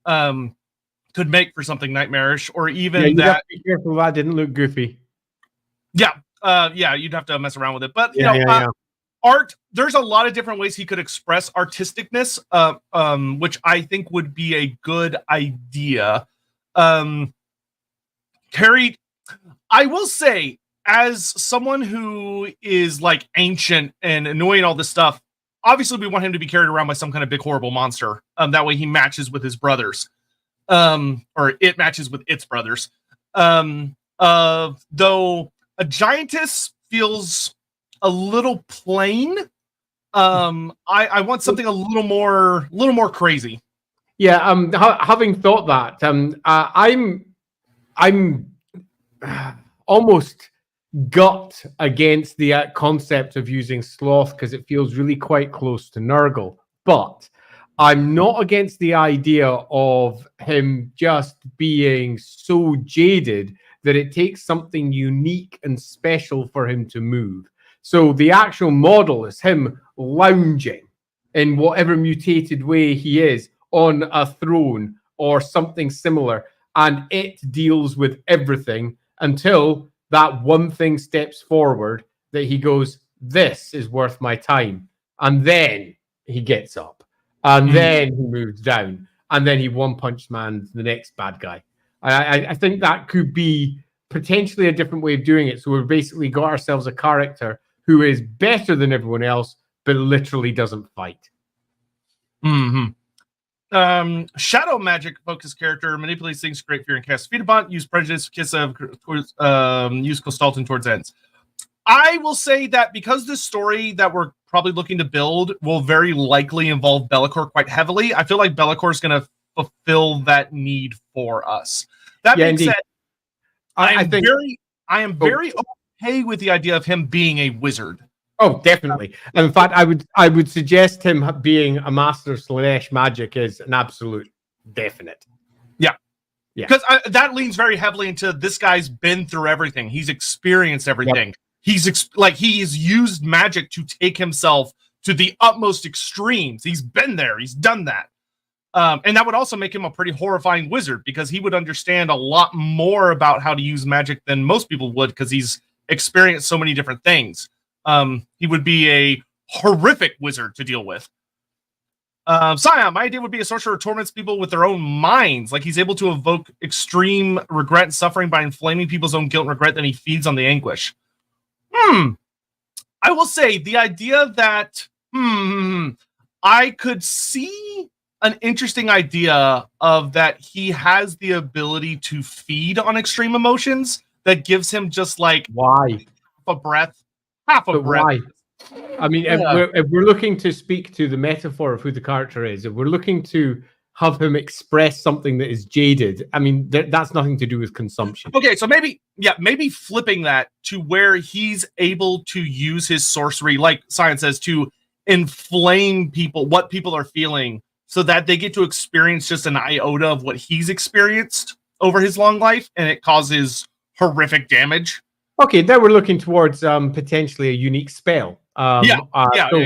Could make for something nightmarish, or even that. Have to be careful that didn't look goofy. Yeah, you'd have to mess around with it. But you know, art. There's a lot of different ways he could express artisticness, which I think would be a good idea. Carried, I will say, as someone who is like ancient and annoying all this stuff, obviously we want him to be carried around by some kind of big horrible monster. That way he matches with his brothers. Or it matches with its brothers. Though a giantess feels a little plain. I want something a little more crazy. Yeah. Having thought that, I'm almost gut against the concept of using sloth because it feels really quite close to Nurgle, but I'm not against the idea of him just being so jaded that it takes something unique and special for him to move. So the actual model is him lounging in whatever mutated way he is on a throne or something similar, and it deals with everything until that one thing steps forward that he goes, this is worth my time. And then he gets up. And then he moves down, and then he one-punch man the next bad guy. I think that could be potentially a different way of doing it. So we've basically got ourselves a character who is better than everyone else, but literally doesn't fight. Shadow magic focused character manipulates things, create fear, and cast feet upon. Use prejudice, Kislev, use Kostalton towards ends. I will say that because this story that we're probably looking to build will very likely involve Be'lakor quite heavily, I feel like Be'lakor is going to fulfill that need for us. That being said, I am very okay with the idea of him being a wizard. Oh, definitely. In fact, I would suggest him being a master of Slaanesh magic is an absolute definite. Yeah. Because that leans very heavily into this guy's been through everything. He's experienced everything. Yep. He's used magic to take himself to the utmost extremes. He's been there. He's done that. And that would also make him a pretty horrifying wizard because he would understand a lot more about how to use magic than most people would because he's experienced so many different things. He would be a horrific wizard to deal with. Scion, my idea would be a sorcerer who torments people with their own minds. Like he's able to evoke extreme regret and suffering by inflaming people's own guilt and regret, then he feeds on the anguish. I will say the idea that I could see an interesting idea of that he has the ability to feed on extreme emotions that gives him just like half a breath. Why? I mean, if we're looking to speak to the metaphor of who the character is, if we're looking to have him express something that is jaded, I mean, that's nothing to do with consumption. Okay, so maybe flipping that to where he's able to use his sorcery, like Science says, to inflame people, what people are feeling, so that they get to experience just an iota of what he's experienced over his long life, and it causes horrific damage. Okay, now we're looking towards potentially a unique spell. So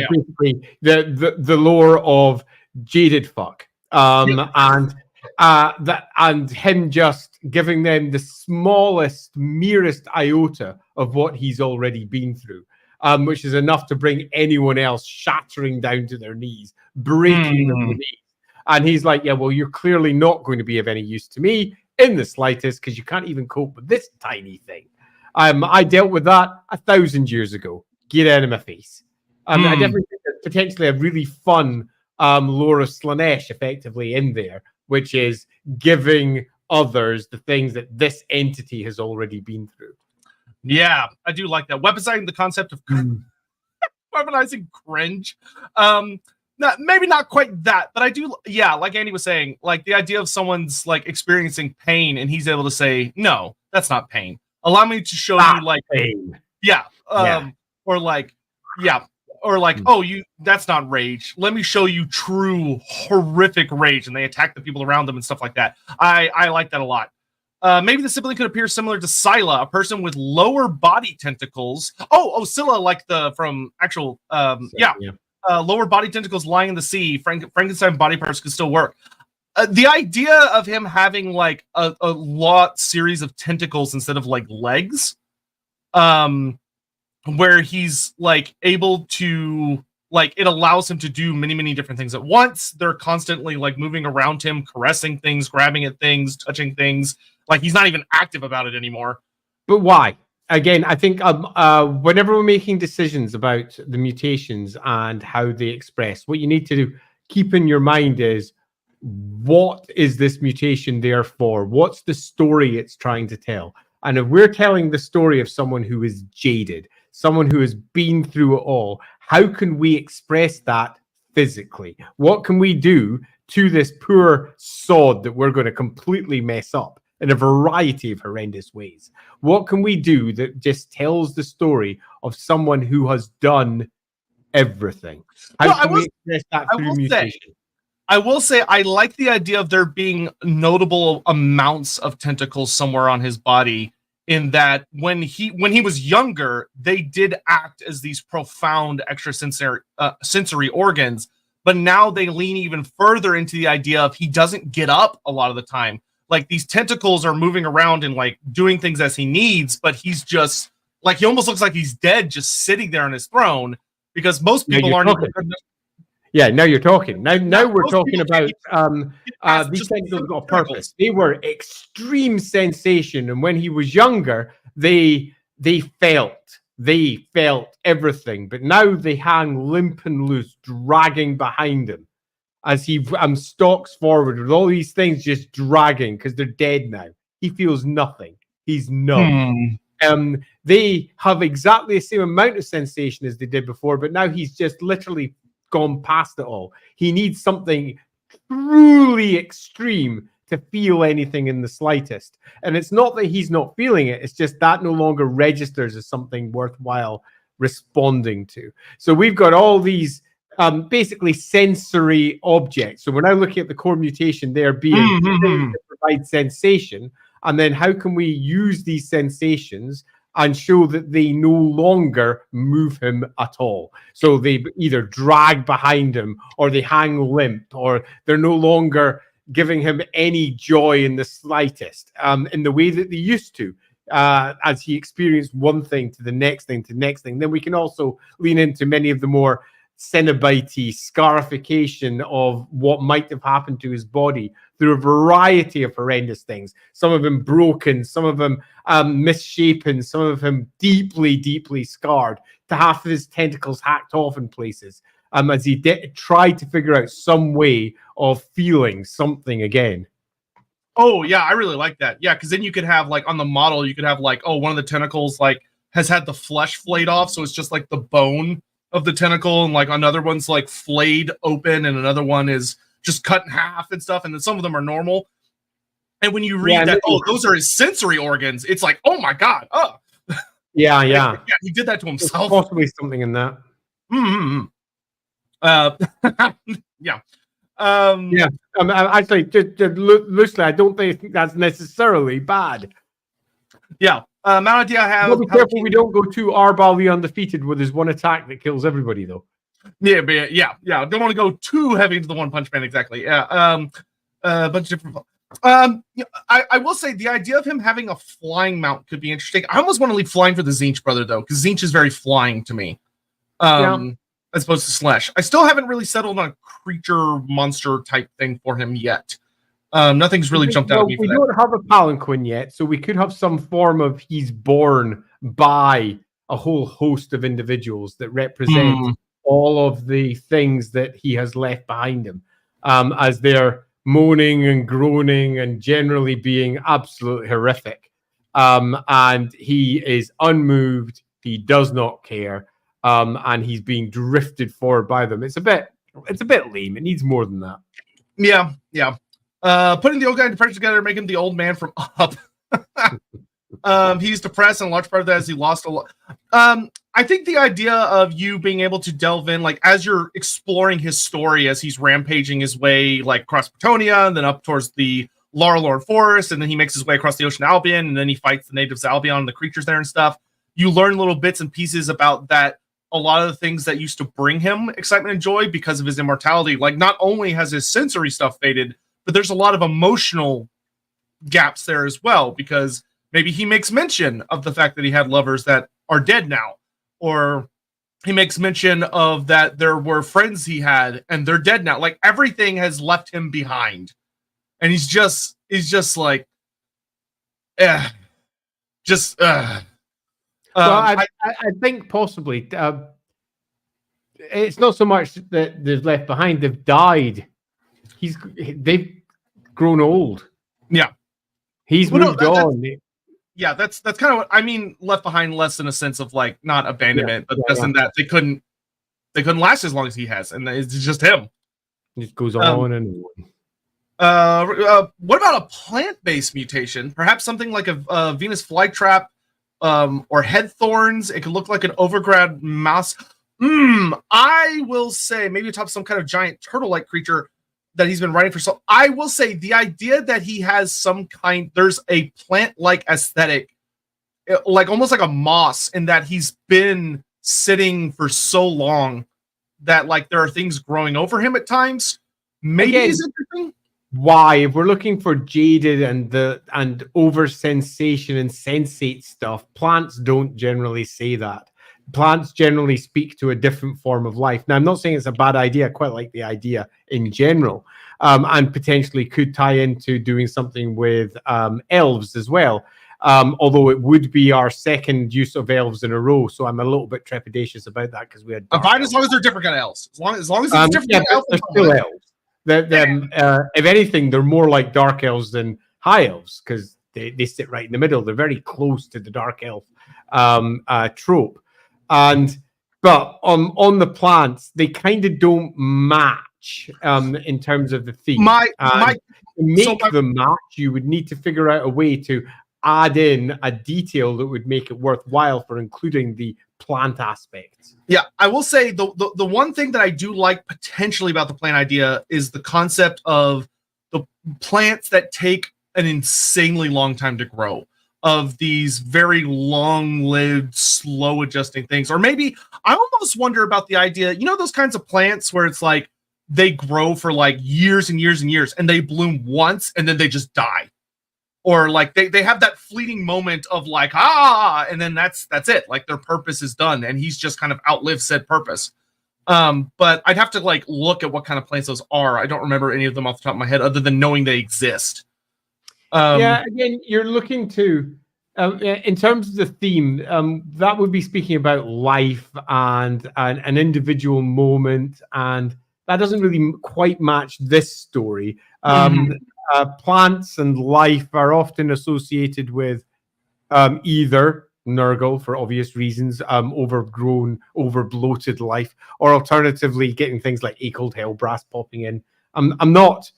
basically the lore of jaded fuck, and him just giving them the smallest, merest iota of what he's already been through, which is enough to bring anyone else shattering down to their knees, breaking their knees. And he's like, yeah, well, you're clearly not going to be of any use to me in the slightest because you can't even cope with this tiny thing. I dealt with that 1,000 years ago. Get out of my face. I definitely think there's potentially a really fun lore of Slaanesh effectively in there, which is giving others the things that this entity has already been through. Yeah, I do like that. Weaponizing the concept of weaponizing cringe. Maybe not quite that, but I do. Yeah, like Andy was saying, like the idea of someone's like experiencing pain and he's able to say, no, that's not pain. Allow me to show you like pain. Or like, oh, that's not rage. Let me show you true horrific rage. And they attack the people around them and stuff like that. I like that a lot. Maybe the sibling could appear similar to Scylla, a person with lower body tentacles. Scylla, like from actual, lower body tentacles lying in the sea. Frankenstein body parts could still work. The idea of him having like a series of tentacles instead of like legs, where he's like able to like it allows him to do many different things at once. They're constantly like moving around him, caressing things, grabbing at things, touching things. Like he's not even active about it anymore. But why? Again, I think whenever we're making decisions about the mutations and how they express, what you need to keep in your mind is, what is this mutation there for? What's the story it's trying to tell? And if we're telling the story of someone who is jaded, someone who has been through it all, how can we express that physically? What can we do to this poor sod that we're going to completely mess up in a variety of horrendous ways? What can we do that just tells the story of someone who has done everything? How can we express that through mutation? I will say I like the idea of there being notable amounts of tentacles somewhere on his body, in that when he was younger, they did act as these profound sensory organs, but now they lean even further into the idea of he doesn't get up a lot of the time. Like these tentacles are moving around and like doing things as he needs, but he's just like, he almost looks like he's dead, just sitting there on his throne, because most people aren't even good enough. Yeah, now you're talking. Now we're talking about these things have got a purpose. They were extreme sensation, and when he was younger, they felt everything. But now they hang limp and loose, dragging behind him as he stalks forward with all these things just dragging because they're dead now. He feels nothing. He's numb. They have exactly the same amount of sensation as they did before, but now he's just literally gone past it all. He needs something truly extreme to feel anything in the slightest. And it's not that he's not feeling it, it's just that no longer registers as something worthwhile responding to. So we've got all these basically sensory objects. So we're now looking at the core mutation there being to provide sensation, and then how can we use these sensations and show that they no longer move him at all. So they either drag behind him, or they hang limp, or they're no longer giving him any joy in the slightest, in the way that they used to, as he experienced one thing to the next thing to the next thing. Then we can also lean into many of the more Cenobite scarification of what might have happened to his body through a variety of horrendous things. Some of them broken, some of them misshapen, some of them deeply scarred, to half of his tentacles hacked off in places, as he tried to figure out some way of feeling something again. Oh yeah, I really like that. Yeah, because then you could have like on the model, you could have like, oh, one of the tentacles like has had the flesh flayed off, so it's just like the bone of the tentacle, and like another one's like flayed open, and another one is just cut in half and stuff, and then some of them are normal. And when you read that, oh, those are his sensory organs, it's like, oh my god, yeah, he did that to himself. There's possibly something in that. Actually, just loosely, I don't think that's necessarily bad. Yeah. Amount idea I have. We'll be careful we don't go too Arbal the Undefeated with his one attack that kills everybody, though. Yeah, but yeah. Don't want to go too heavy into the One Punch Man, exactly. Yeah. A bunch of different. I will say the idea of him having a flying mount could be interesting. I almost want to leave flying for the Zinch brother though, because Zinch is very flying to me. As opposed to Slash. I still haven't really settled on a creature monster type thing for him yet. Nothing's really jumped out at me for we that. don't have a palanquin yet, so we could have some form of he's born by a whole host of individuals that represent all of the things that he has left behind him, as they're moaning and groaning and generally being absolutely horrific. And he is unmoved. He does not care. And he's being drifted forward by them. It's a bit lame. It needs more than that. Yeah. Putting the old guy and depression together, make him the old man from Up. He's depressed, and a large part of that is he lost a lot. I think the idea of you being able to delve in, like as you're exploring his story, as he's rampaging his way, like across Bretonia, and then up towards the Lorelord Forest, and then he makes his way across the ocean to Albion, and then he fights the natives of Albion and the creatures there and stuff. You learn little bits and pieces about that. A lot of the things that used to bring him excitement and joy because of his immortality, like not only has his sensory stuff faded, but there's a lot of emotional gaps there as well, because maybe he makes mention of the fact that he had lovers that are dead now, or he makes mention of that there were friends he had and they're dead now. Like everything has left him behind, and he's just like, Well, I think possibly it's not so much that they've left behind; they've died. They've grown old. Yeah, he's moved on. Yeah, that's kind of what I mean. Left behind, less in a sense of like not abandonment, but just in that they couldn't last as long as he has, and it's just him. It just goes on and on. What about a plant-based mutation? Perhaps something like a Venus flytrap. Or head thorns. It could look like an overgrad mouse. I will say maybe atop some kind of giant turtle-like creature that he's been riding for. So I will say the idea that he has some kind, there's a plant-like aesthetic, like almost like a moss, in that he's been sitting for so long that like there are things growing over him at times. Maybe is interesting. Why, if we're looking for jaded and over sensation and sensate stuff, plants don't generally say that. Plants generally speak to a different form of life. Now, I'm not saying it's a bad idea. I quite like the idea in general, and potentially could tie into doing something with elves as well. Although it would be our second use of elves in a row, so I'm a little bit trepidatious about that because we had. I'm fine as long as they're different kind of elves. As long as it's different kind of elves. Still elves. If anything, they're more like dark elves than high elves because they sit right in the middle. They're very close to the dark elf trope, but on the plants, they kind of don't match in terms of the theme. To make them match, you would need to figure out a way to add in a detail that would make it worthwhile for including the plant aspects. Yeah, I will say the one thing that I do like potentially about the plant idea is the concept of the plants that take an insanely long time to grow, of these very long-lived, slow adjusting things. Or maybe I almost wonder about the idea, those kinds of plants where it's like they grow for like years and years and years and they bloom once and then they just die. Or like they have that fleeting moment of like, and then that's it. Like their purpose is done, and he's just kind of outlived said purpose. But I'd have to like look at what kind of plants those are. I don't remember any of them off the top of my head, other than knowing they exist. Again, you're looking to, in terms of the theme, that would be speaking about life and an individual moment, and that doesn't really quite match this story. Plants and life are often associated with either Nurgle, for obvious reasons, overgrown, over-bloated life, or alternatively getting things like Acold Hellbrass popping in. I'm not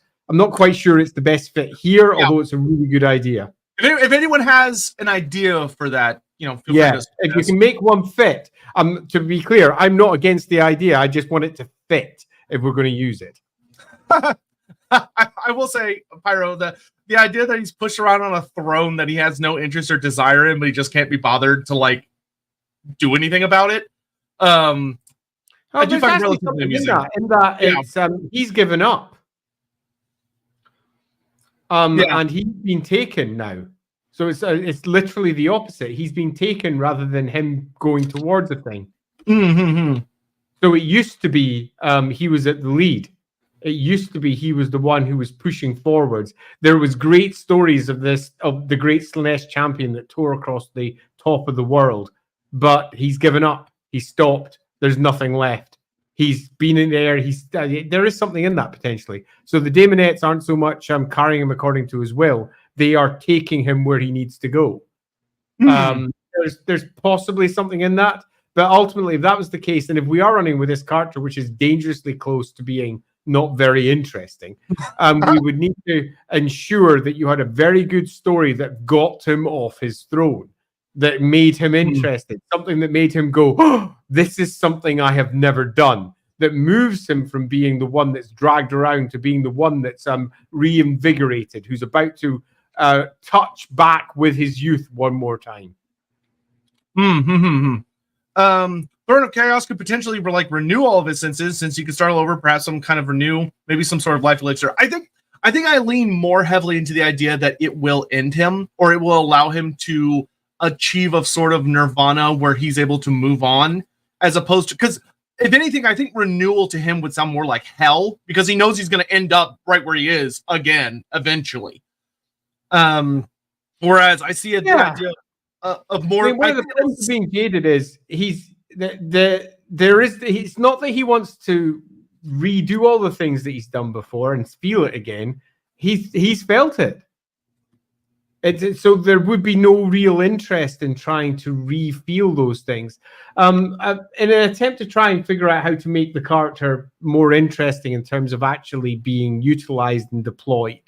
quite sure it's the best fit here, although it's a really good idea. If anyone has an idea for that, feel free to if you can make one fit. To be clear, I'm not against the idea. I just want it to fit if we're going to use it. I I will say, Pyro, the idea that he's pushed around on a throne that he has no interest or desire in, but he just can't be bothered to like do anything about it. I do find relatively amusing. In that it's he's given up. And he's been taken now. So it's literally the opposite. He's been taken rather than him going towards a thing. Mm-hmm. So it used to be he was at the lead. It used to be he was the one who was pushing forwards. There was great stories of the great Slaanesh champion that tore across the top of the world, but he's given up. He stopped. There's nothing left. He's been in there. There is something in that potentially. So the Daemonettes aren't so much carrying him according to his will. They are taking him where he needs to go. There's possibly something in that, but ultimately, if that was the case, and if we are running with this character, which is dangerously close to being not very interesting, we would need to ensure that you had a very good story that got him off his throne, that made him interested, something that made him go, oh, this is something I have never done, that moves him from being the one that's dragged around to being the one that's reinvigorated, who's about to touch back with his youth one more time. Throne of Chaos could potentially renew all of his senses, since you could start all over, perhaps some kind of renew, maybe some sort of life elixir. I think I lean more heavily into the idea that it will end him, or it will allow him to achieve a sort of nirvana where he's able to move on, as opposed to, because if anything, I think renewal to him would sound more like hell, because he knows he's going to end up right where he is again eventually. Whereas I see the idea of more. One of the points of being jaded is it's not that he wants to redo all the things that he's done before and feel it again. He's felt it. So there would be no real interest in trying to re-feel those things. In an attempt to try and figure out how to make the character more interesting in terms of actually being utilized and deployed.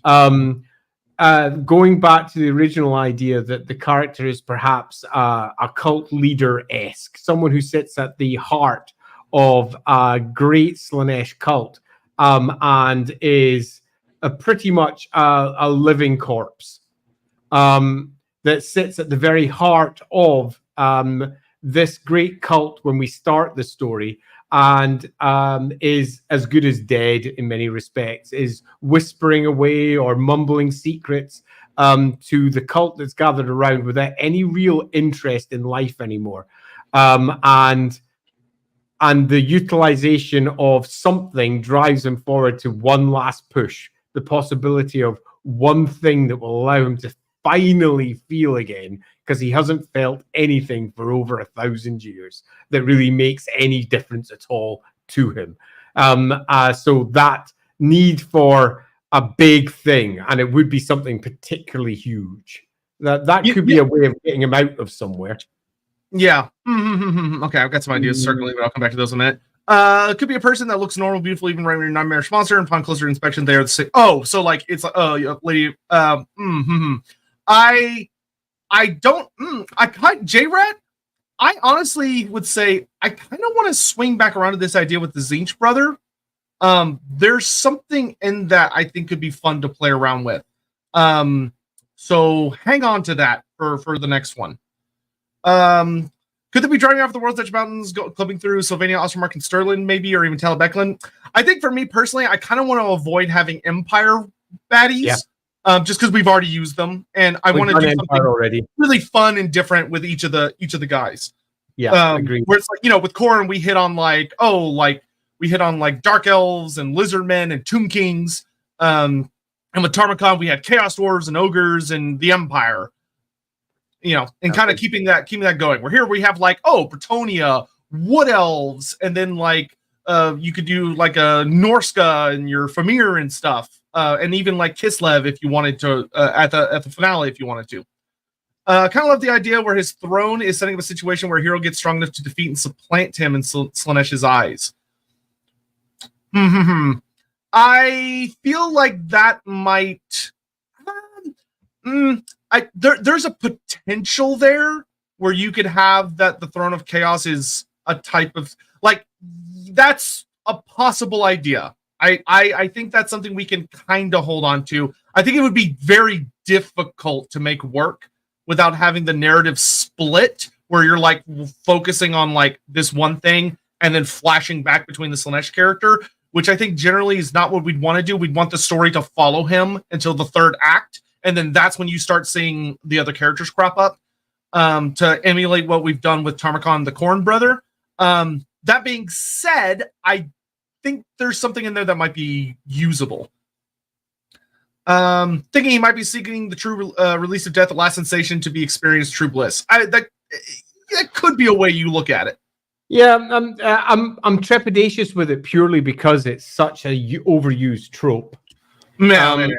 Going back to the original idea that the character is perhaps a cult leader-esque, someone who sits at the heart of a great Slaanesh cult and is pretty much a living corpse that sits at the very heart of this great cult when we start the story, and is as good as dead in many respects, is whispering away or mumbling secrets to the cult that's gathered around without any real interest in life anymore. And the utilization of something drives him forward to one last push, the possibility of one thing that will allow him to finally feel again, because he hasn't felt anything for over 1,000 years that really makes any difference at all to him. So that need for a big thing, and it would be something particularly huge. That could be a way of getting him out of somewhere. Yeah. Okay, I've got some ideas circling, but I'll come back to those in a minute. It could be a person that looks normal, beautiful, even right when you're nightmarish monster, and upon closer inspection, they are the same. Oh, so it's lady. J-Rat, I honestly would say I kind of want to swing back around to this idea with the Zinch brother. There's something in that I think could be fun to play around with. So hang on to that for the next one. Could they be driving off the World's Edge Mountains, clubbing through Sylvania, Ostermark, and Stirland, maybe, or even Talabecklin? I think for me personally, I kind of want to avoid having Empire baddies. Yeah. Just because we've already used them, and I want to do something really fun and different with each of the guys. Yeah, agreed. Where it's with Corrin, we hit on Dark Elves and Lizardmen and Tomb Kings. And with TAMURKHAN, we had Chaos Dwarves and Ogres and the Empire. And kind of keeping that going. We're here. We have Bretonia, Wood Elves, and then you could do a Norska and your Famir and stuff. And even Kislev if you wanted to at the finale if you wanted to. Kind of love the idea where his throne is setting up a situation where a hero gets strong enough to defeat and supplant him in Slaanesh's eyes. I feel like that might. There's a potential there where you could have that the Throne of Chaos is a type of that's a possible idea. I think that's something we can kind of hold on to. I think it would be very difficult to make work without having the narrative split, where you're like focusing on like this one thing and then flashing back between the Slaanesh character, which I think generally is not what we'd want to do. We'd want the story to follow him until the third act, and then that's when you start seeing the other characters crop up, to emulate what we've done with TAMURKHAN the Corn Brother. That being said, I think there's something in there that might be usable. Thinking he might be seeking the true release of death, the last sensation to be experienced true bliss. That could be a way you look at it. Yeah, I'm trepidatious with it purely because it's such a overused trope. Man,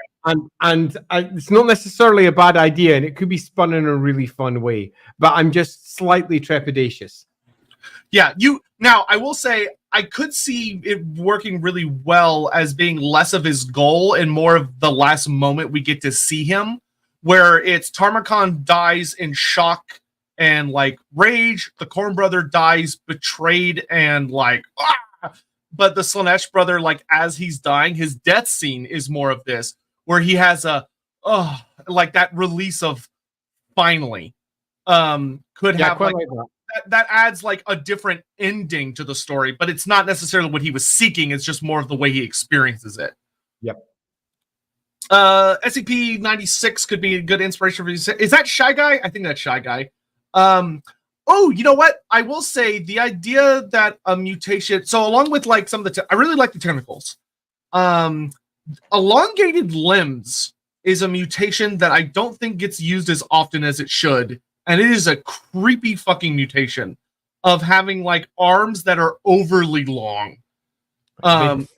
and it's not necessarily a bad idea, and it could be spun in a really fun way. But I'm just slightly trepidatious. Yeah, now I will say I could see it working really well as being less of his goal and more of the last moment we get to see him, where it's TAMURKHAN dies in shock and like rage, the Corn Brother dies betrayed and like, but the Slaanesh brother, like as he's dying, his death scene is more of this, where he has like that release of finally. Could have like that adds like a different ending to the story, but it's not necessarily what he was seeking. It's just more of the way he experiences it. Yep. SCP-96 could be a good inspiration for you. Is that Shy Guy? I think that's Shy Guy. Oh, you know what? I will say the idea that a mutation. So along with like some of the, I really like the tentacles. Elongated limbs is a mutation that I don't think gets used as often as it should. And it is a creepy fucking mutation of having like arms that are overly long. Just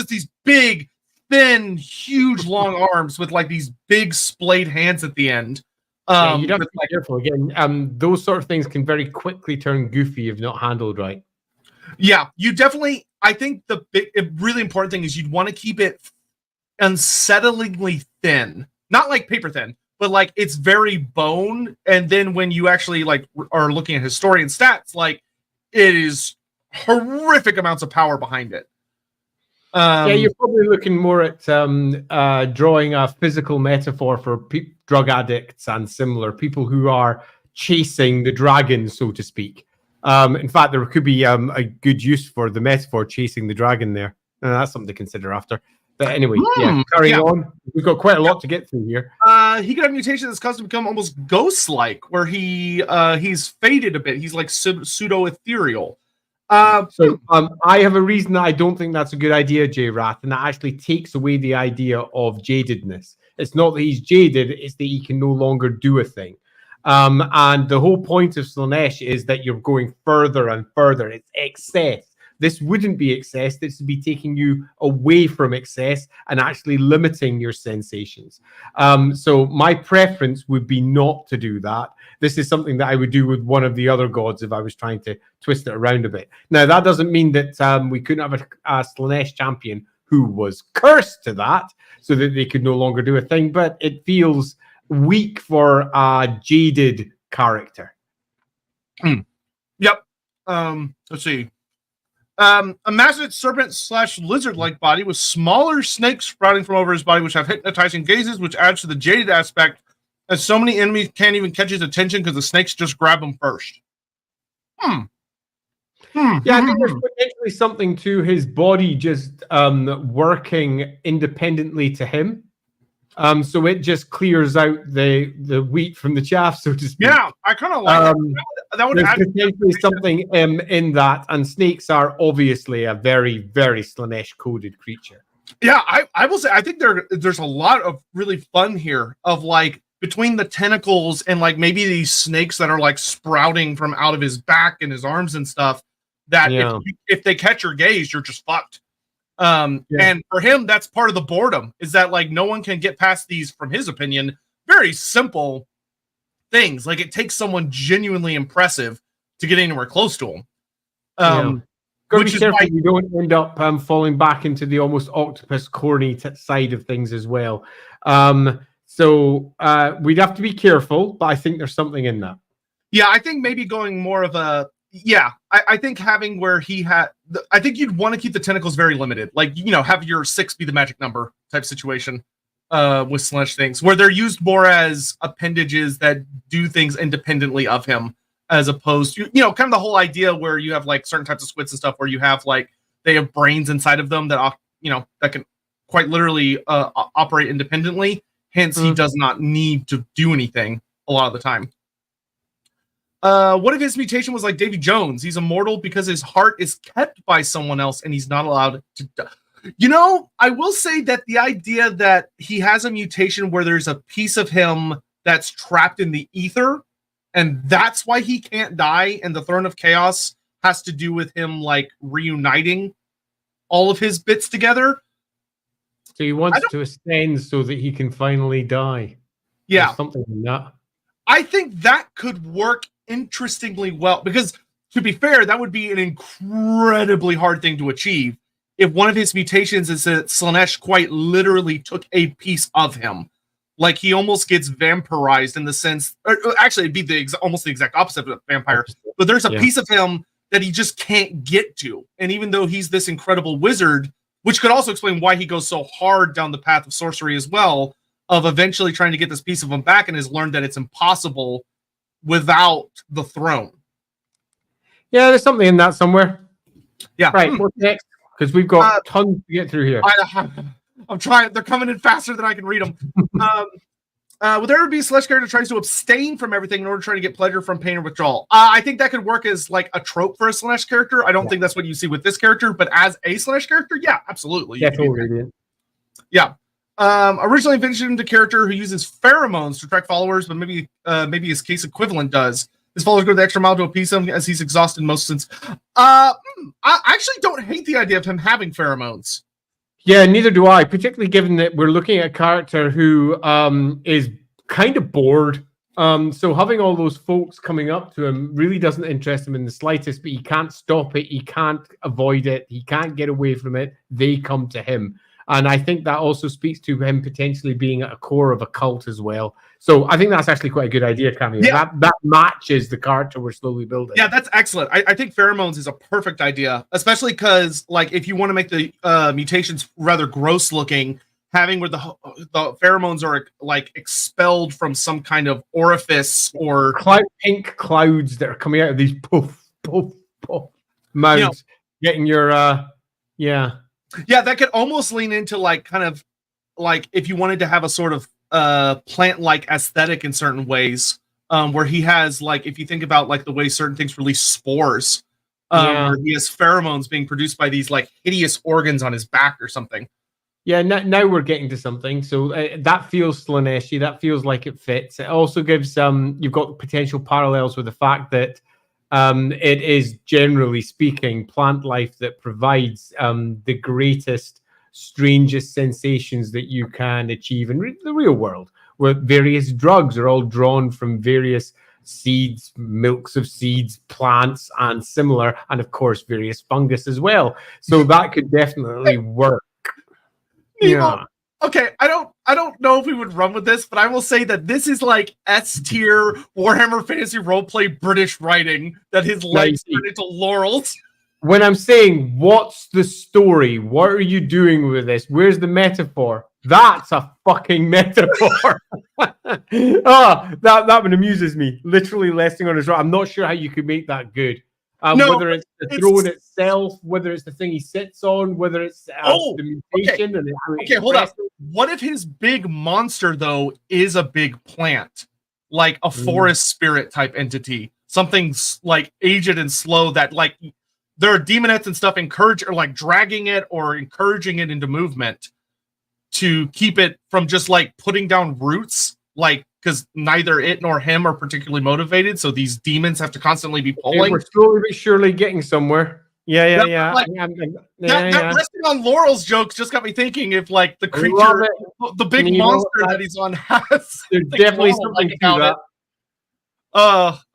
these big, thin, huge, long arms with like these big splayed hands at the end. You'd have to be careful again. Those sort of things can very quickly turn goofy if not handled right. Yeah, you definitely. I think the really important thing is you'd want to keep it unsettlingly thin, not like paper thin, but like it's very bone. And then when you actually like are looking at historian stats, like it is horrific amounts of power behind it. You're probably looking more at drawing a physical metaphor for drug addicts and similar people who are chasing the dragon, so to speak. In fact, there could be a good use for the metaphor chasing the dragon there. And that's something to consider after. But anyway, carrying on. We've got quite a lot to get through here. He could have mutation that's caused him to become almost ghost-like, where he's faded a bit. He's like pseudo-ethereal. I have a reason that I don't think that's a good idea, J. Rath, and that actually takes away the idea of jadedness. It's not that he's jaded, it's that he can no longer do a thing. And the whole point of Slaanesh is that you're going further and further. It's excess. This wouldn't be excess. This would be taking you away from excess and actually limiting your sensations. So my preference would be not to do that. This is something that I would do with one of the other gods if I was trying to twist it around a bit. Now, that doesn't mean that we couldn't have a Slaanesh champion who was cursed to that so that they could no longer do a thing, but it feels weak for a jaded character. Yep. Let's see. A massive serpent/lizard-like body with smaller snakes sprouting from over his body, which have hypnotizing gazes, which adds to the jaded aspect, as so many enemies can't even catch his attention because the snakes just grab him first. Yeah, I think there's potentially something to his body just working independently to him. So it just clears out the wheat from the chaff, so to speak. Yeah, I kind of like that. Would add potentially something in that, and snakes are obviously a very, very Slaanesh-coded creature. Yeah, I will say I think there's a lot of really fun here of like between the tentacles and like maybe these snakes that are like sprouting from out of his back and his arms and stuff. That if they catch your gaze, you're just fucked. And for him, that's part of the boredom, is that like no one can get past these, from his opinion, very simple things. Like it takes someone genuinely impressive to get anywhere close to him. Which is why you don't end up falling back into the almost octopus corny side of things as well. So we'd have to be careful, but I think there's something in that. Yeah, I think maybe going more of a yeah, I think having where he had, I think you'd want to keep the tentacles very limited, like have your 6 be the magic number type situation with Slaanesh things, where they're used more as appendages that do things independently of him, as opposed to kind of the whole idea where you have like certain types of squids and stuff where you have like they have brains inside of them that that can quite literally operate independently. Hence, he does not need to do anything a lot of the time. What if his mutation was like Davy Jones? He's immortal because his heart is kept by someone else and he's not allowed to die. I will say that the idea that he has a mutation where there's a piece of him that's trapped in the ether, and that's why he can't die, and the Throne of Chaos has to do with him like reuniting all of his bits together. So he wants to ascend so that he can finally die. Yeah. Or something like that. I think that could work interestingly well, because to be fair, that would be an incredibly hard thing to achieve if one of his mutations is that Slaanesh quite literally took a piece of him. Like he almost gets vampirized in the sense, or actually it'd be almost the exact opposite of a vampire, but there's a piece of him that he just can't get to. And even though he's this incredible wizard, which could also explain why he goes so hard down the path of sorcery as well, of eventually trying to get this piece of him back, and has learned that it's impossible without the throne. Yeah, there's something in that somewhere. Yeah. Right, what's next? Because we've got tons to get through here. I'm trying. They're coming in faster than I can read them. Would there be a Slaanesh character tries to abstain from everything in order to try to get pleasure from pain or withdrawal? I think that could work as like a trope for a Slaanesh character. I don't think that's what you see with this character, but as a Slaanesh character, yeah, absolutely. Yeah, totally. Yeah. Originally envisioned a character who uses pheromones to attract followers, but maybe his case equivalent does. His followers go the extra mile to appease him as he's exhausted most since. I actually don't hate the idea of him having pheromones. Yeah, neither do I, particularly given that we're looking at a character who is kind of bored. So having all those folks coming up to him really doesn't interest him in the slightest, but he can't stop it. He can't avoid it. He can't get away from it. They come to him. And I think that also speaks to him potentially being at a core of a cult as well. So I think that's actually quite a good idea, Camille. Yeah. That matches the character we're slowly building. Yeah, that's excellent. I think pheromones is a perfect idea, especially because, like, if you want to make the mutations rather gross looking, having where the pheromones are like expelled from some kind of orifice or pink clouds that are coming out of these poof, poof, poof mouths, getting your Yeah, that could almost lean into like kind of like if you wanted to have a sort of plant-like aesthetic in certain ways, where he has like, if you think about like the way certain things release spores, where he has pheromones being produced by these like hideous organs on his back or something. Yeah, now we're getting to something. So that feels Slaanesh-y. That feels like it fits. It also gives you've got potential parallels with the fact that it is, generally speaking, plant life that provides the greatest, strangest sensations that you can achieve in the real world, where various drugs are all drawn from various seeds, milks of seeds, plants, and similar, and of course various fungus as well. So that could definitely work. Yeah. Okay, I don't know if we would run with this, but I will say that this is like S tier Warhammer Fantasy Roleplay British writing, that his legs turn into laurels. When I'm saying, what's the story? What are you doing with this? Where's the metaphor? That's a fucking metaphor. That one amuses me. Literally resting on his right. I'm not sure how you could make that good. Whether it's the throne itself, whether it's the thing he sits on, whether it's the mutation. Okay, hold up. What if his big monster, though, is a big plant? Like a forest spirit type entity? Something like aged and slow that, like, there are demonettes and stuff dragging it or encouraging it into movement to keep it from just, like, putting down roots, like, because neither it nor him are particularly motivated, so these demons have to constantly be pulling. We're slowly but surely getting somewhere. Yeah. Like, that resting on laurels jokes just got me thinking if, like, the creature, the big monster that he's on has... There's definitely something to that.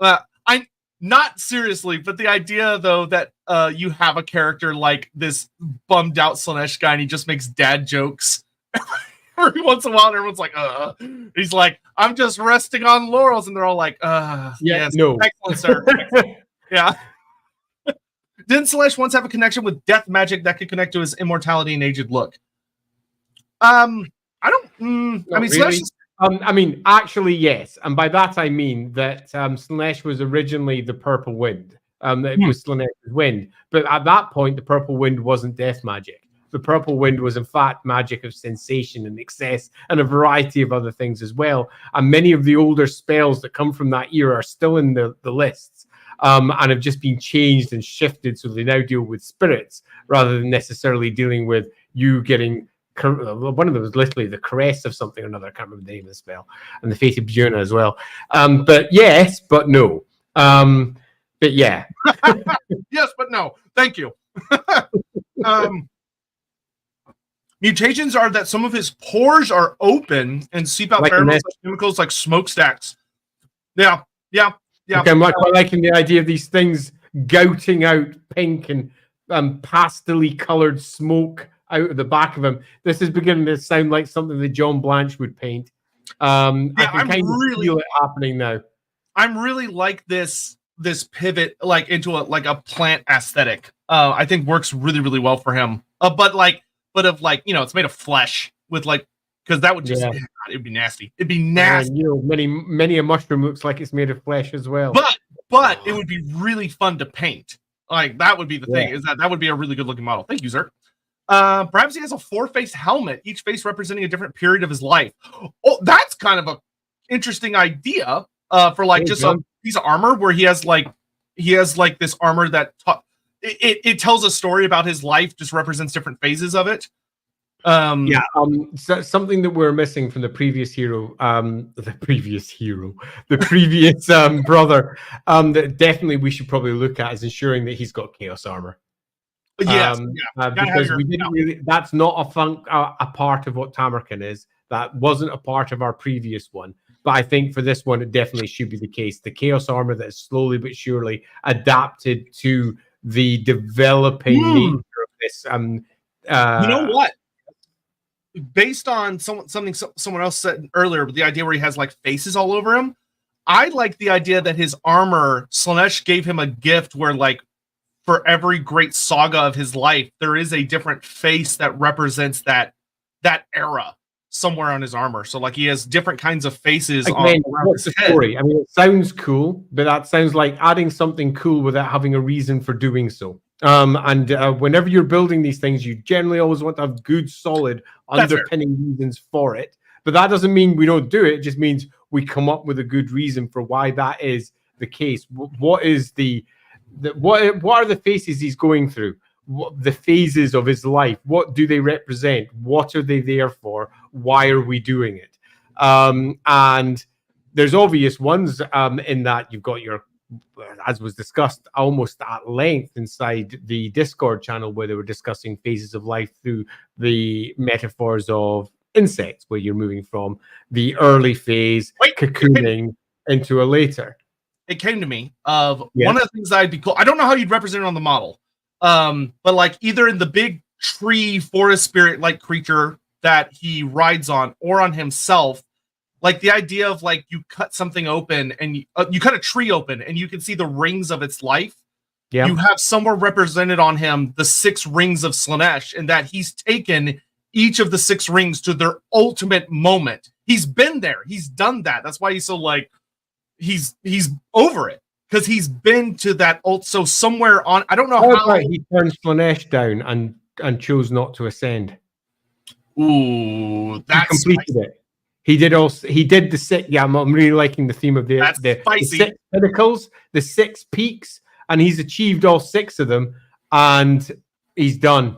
I not seriously, but the idea, though, that you have a character like this bummed out Slaanesh guy and he just makes dad jokes every once in a while, and everyone's like, he's like, I'm just resting on laurels, and they're all like, yes, no. Excellent, sir. Yeah. Didn't Slaanesh once have a connection with death magic that could connect to his immortality and aged look? I don't. I mean, really. Slaanesh. I mean, actually, yes, and by that I mean that Slaanesh was originally the purple wind. It was Slaanesh's wind, but at that point, the purple wind wasn't death magic. The purple wind was, in fact, magic of sensation and excess and a variety of other things as well. And many of the older spells that come from that era are still in the lists and have just been changed and shifted, so they now deal with spirits rather than necessarily dealing with you getting. One of them was literally the caress of something or another. I can't remember the name of the spell, and the fate of Bjorna as well. But yes, but no. But yeah. Yes, but no. Thank you. Mutations are that some of his pores are open and seep out pheromones like chemicals like smokestacks. Yeah. Okay, I'm quite liking the idea of these things gouting out pink and pastel-y coloured smoke out of the back of him. This is beginning to sound like something that John Blanche would paint. I can kind of feel it happening now. I'm really like this pivot like into a plant aesthetic. I think works really well for him. But it's made of flesh with because that would just it'd be nasty. It'd be nasty. Many a mushroom looks like it's made of flesh as well. But it would be really fun to paint. Like that would be the thing, is that would be a really good looking model. Thank you, sir. Perhaps he has a 4-face helmet, each face representing a different period of his life. Oh, that's kind of a interesting idea for just a piece of armor where he has this armor that it tells a story about his life, just represents different phases of it. So something that we're missing from the previous hero, the previous brother, that definitely we should probably look at is ensuring that he's got chaos armor. Yes, because we didn't really. That's not a part of what Tamurkhan is. That wasn't a part of our previous one. But I think for this one, it definitely should be the case. The chaos armor that is slowly but surely adapted to the developing nature of this. You know what? Based on something someone else said earlier, with the idea where he has like faces all over him, I like the idea that his armor, Slaanesh gave him a gift where for every great saga of his life, there is a different face that represents that era somewhere on his armor. So he has different kinds of faces. Again, what's the story? I mean, it sounds cool, but that sounds like adding something cool without having a reason for doing so. Whenever you're building these things, you generally always want to have good, solid underpinning reasons for it. But that doesn't mean we don't do it. It just means we come up with a good reason for why that is the case. What is what are the phases he's going through? The phases of his life? What do they represent? What are they there for? Why are we doing it? And there's obvious ones in that you've got your, as was discussed almost at length inside the Discord channel, where they were discussing phases of life through the metaphors of insects, where you're moving from the early phase, cocooning, into a later. It came to me of one of the things that I'd be cool. I don't know how you'd represent it on the model. But either in the big tree forest spirit creature that he rides on, or on himself, the idea of you cut something open and you cut a tree open and you can see the rings of its life. Yeah. You have somewhere represented on him the 6 rings of Slaanesh, and that he's taken each of the 6 rings to their ultimate moment. He's been there. He's done that. That's why he's so he's over it. Because he's been to that so somewhere on, I don't know how. Right. He turned Slaanesh down and chose not to ascend. Ooh, that's he completed it. He did the 6. Yeah, I'm really liking the theme of the 6 pinnacles, the 6 peaks, and he's achieved all 6 of them, and he's done.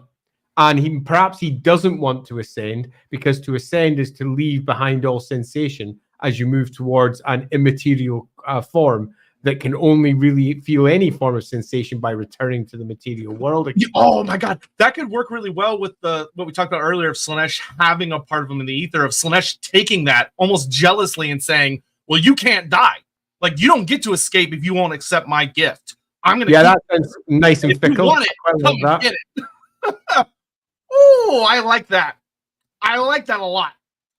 And perhaps he doesn't want to ascend, because to ascend is to leave behind all sensation as you move towards an immaterial form that can only really feel any form of sensation by returning to the material world again. Oh my god, that could work really well with what we talked about earlier of Slaanesh having a part of him in the ether, of Slaanesh taking that almost jealously and saying, well, you can't die. You don't get to escape if you won't accept my gift. I'm gonna that sounds nice and fickle. You want it, come and get it. Oh, I like that. I like that a lot.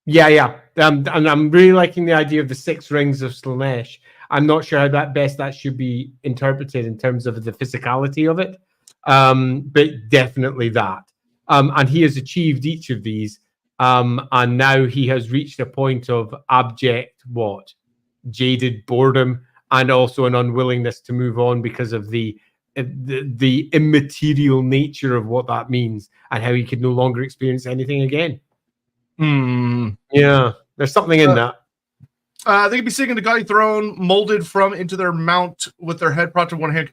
Yeah. And I'm really liking the idea of the 6 rings of Slaanesh. I'm not sure how that should be interpreted in terms of the physicality of it. But definitely that. And he has achieved each of these. And now he has reached a point of abject, jaded boredom, and also an unwillingness to move on because of the immaterial nature of what that means and how he could no longer experience anything again. Yeah, there's something in that. They could be sitting in the gaudy throne, molded from into their mount with their head propped in one hand.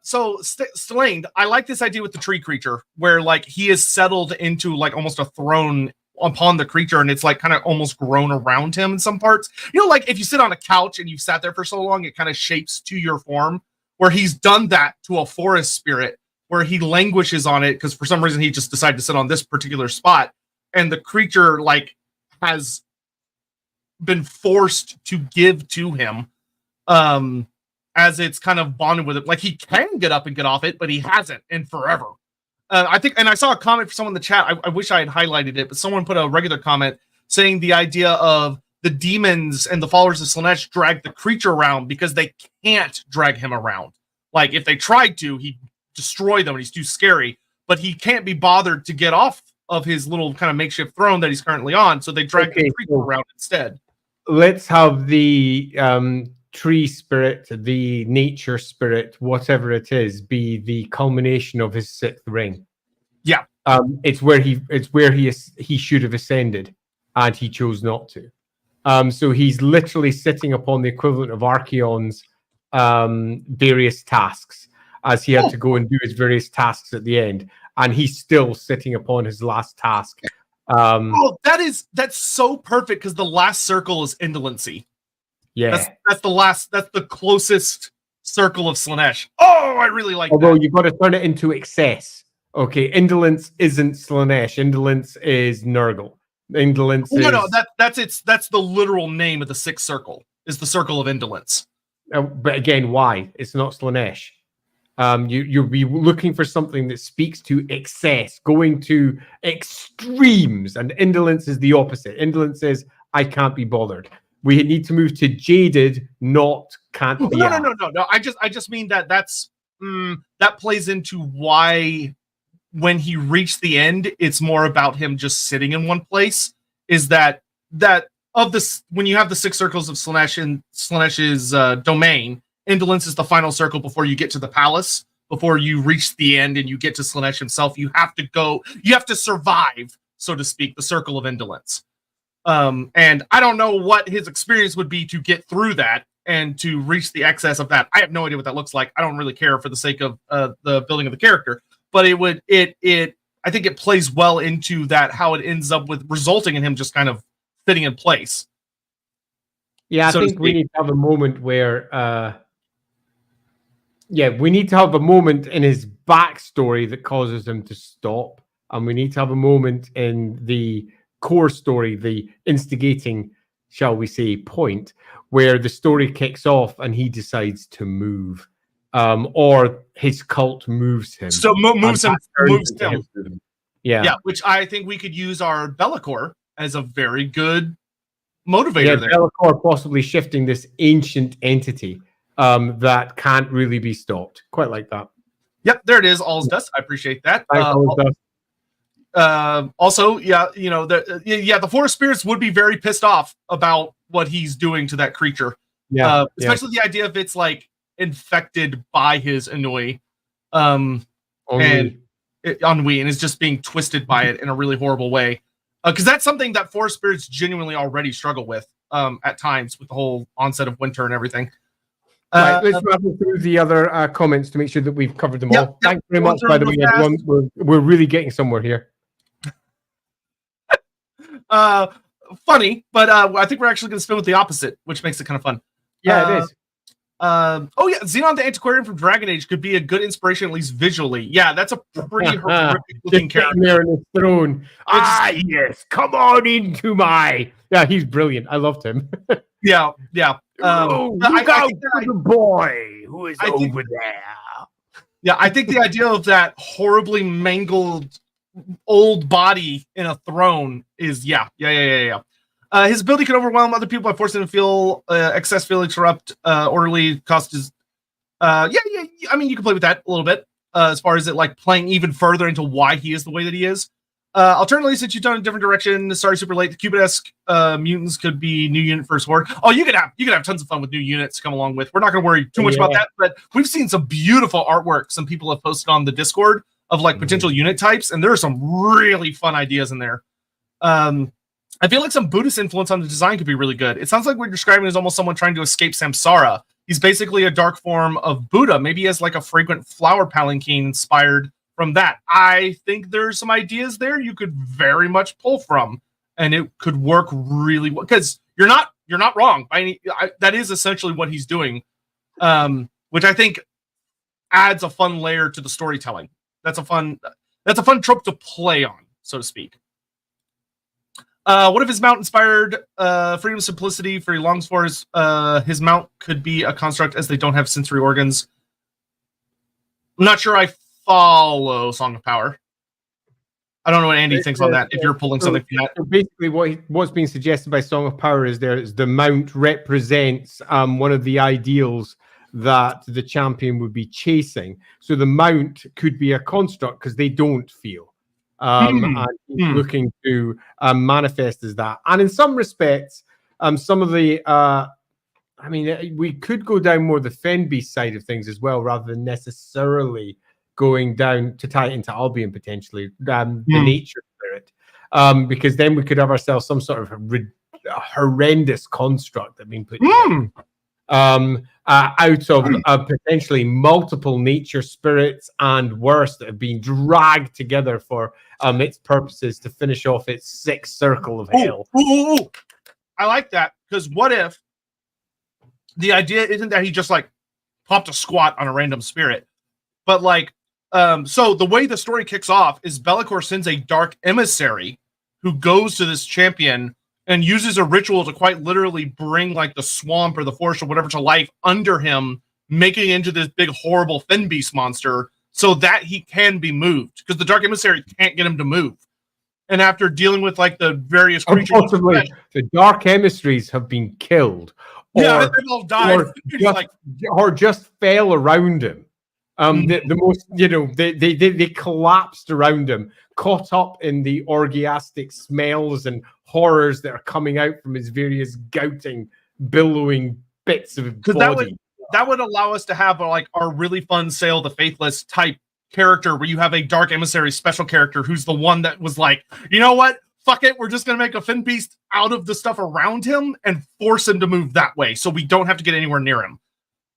Slaned, I like this idea with the tree creature, where like he is settled into like almost a throne upon the creature, and it's like kind of almost grown around him in some parts. You know, like if you sit on a couch and you've sat there for so long, it kind of shapes to your form. Where he's done that to a forest spirit, where he languishes on it because for some reason he just decided to sit on this particular spot, and the creature like has been forced to give to him as it's kind of bonded with it. Like he can get up and get off it, but he hasn't in forever. I think, and I saw a comment for someone in the chat. I wish I had highlighted it, but someone put a regular comment saying the idea of the demons and the followers of Slaanesh drag the creature around because they can't drag him around. Like if they tried to, he'd destroy them and he's too scary, but he can't be bothered to get off of his little kind of makeshift throne that he's currently on. So they drag the creature around instead. Let's have the tree spirit, the nature spirit, whatever it is, be the culmination of his sixth ring. Yeah. It's where he should have ascended, and he chose not to. So he's literally sitting upon the equivalent of Archeon's various tasks, as he had to go and do his various tasks at the end, and he's still sitting upon his last task. That's so perfect because the last circle is indolency. Yeah, that's the closest circle of Slaanesh. Oh, I really like Although that. You've got to turn it into excess. Okay, indolence isn't Slaanesh. Indolence is Nurgle. Indolence is... No, that's the literal name of the sixth circle, is the circle of indolence. But again, why? It's not Slaanesh. You'll be looking for something that speaks to excess, going to extremes, and indolence is the opposite. Indolence is, I can't be bothered. We need to move to jaded, not can't be. No. I just mean that plays into why when he reached the end, it's more about him just sitting in one place. Is that of this, when you have the six circles of Slaanesh in Slaanesh's domain, indolence is the final circle before you get to the palace. Before you reach the end and you get to Slaanesh himself, you have to survive, so to speak, the circle of indolence. And I don't know what his experience would be to get through that and to reach the excess of that. I have no idea what that looks like. I don't really care for the sake of the building of the character, but I think it plays well into that, how it ends up with resulting in him just kind of fitting in place. Yeah, I think we need to have a moment where, we need to have a moment in his backstory that causes him to stop. And we need to have a moment in the core story, the instigating, shall we say, point, where the story kicks off and he decides to move. Or his cult moves him. So moves him. Yeah, which I think we could use our Be'lakor as a very good motivator there. Be'lakor possibly shifting this ancient entity that can't really be stopped. Quite like that. Yep, there it is. All's dust. I appreciate that. Also, the forest spirits would be very pissed off about what he's doing to that creature. Especially the idea of it's like infected by his ennui, and is just being twisted by it in a really horrible way. Because that's something that forest spirits genuinely already struggle with at times, with the whole onset of winter and everything. Let's rattle through the other comments to make sure that we've covered them all. Thanks very much, by the way, everyone. We're really getting somewhere here. Funny, but I think we're actually going to spin with the opposite, which makes it kind of fun. Yeah, it is. Xenon the Antiquarian from Dragon Age could be a good inspiration, at least visually. Yeah, that's a pretty horrific looking character. There in his throne. Yes, come on into my... Yeah, he's brilliant. I loved him. Yeah. Look out for the boy who is over there. Yeah, I think the idea of that horribly mangled old body in a throne is his ability can overwhelm other people by forcing them to feel excess feelings, corrupt, orderly, cost is I mean, you can play with that a little bit. as far as it like playing even further into why he is the way that he is. Alternately, since you've done a different direction, sorry, super late. The Cupid-esque mutants could be new unit first horde. Oh, you could have tons of fun with new units to come along with. We're not going to worry too much about that, but we've seen some beautiful artwork some people have posted on the Discord of like potential unit types, and there are some really fun ideas in there. I feel like some Buddhist influence on the design could be really good. It sounds like what you're describing is almost someone trying to escape samsara. He's basically a dark form of Buddha. Maybe he has like a fragrant flower palanquin inspired from that. I think there's some ideas there you could very much pull from, and it could work really well because you're not wrong. That is essentially what he's doing, which I think adds a fun layer to the storytelling. That's a fun trope to play on, so to speak. What if his mount inspired freedom, simplicity for he longs for? His mount could be a construct as they don't have sensory organs. I'm not sure I follow Song of Power. I don't know what Andy thinks on that. If you're pulling something from that, so basically, what's being suggested by Song of Power is the mount represents one of the ideals that the champion would be chasing. So the mount could be a construct because they don't feel. And looking to manifest as that. And in some respects, some of the we could go down more the Fen Beast side of things as well, rather than necessarily going down to tie it into Albion potentially, the nature spirit. Because then we could have ourselves some sort of horrendous construct that being put together. Out of potentially multiple nature spirits and worse that have been dragged together for its purposes to finish off its sixth circle of hell. I like that, because what if the idea isn't that he just like popped a squat on a random spirit, but like so the way the story kicks off is Be'lakor sends a dark emissary who goes to this champion and uses a ritual to quite literally bring like the swamp or the forest or whatever to life under him, making it into this big horrible Fen Beast monster so that he can be moved, because the dark emissary can't get him to move. And after dealing with like the various creatures, possibly the dark emissaries have been killed, they've all died, or just fell around him. The most, they collapsed around him, caught up in the orgiastic smells and horrors that are coming out from his various gouting, billowing bits of body. That would allow us to have like our really fun Sail the Faithless type character, where you have a dark emissary special character who's the one that was like, you know what? Fuck it, we're just gonna make a Fen Beast out of the stuff around him and force him to move that way, so we don't have to get anywhere near him,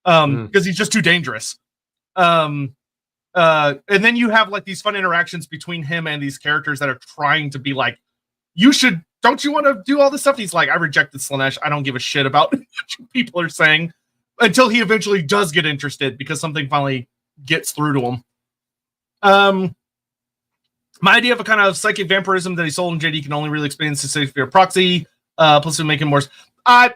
because he's just too dangerous. And then you have like these fun interactions between him and these characters that are trying to be like, don't you want to do all this stuff? He's like, I rejected Slaanesh. I don't give a shit about what people are saying, until he eventually does get interested because something finally gets through to him. My idea of a kind of psychic vampirism that he sold in JD can only really experience the Sphere proxy, plus to make him worse. I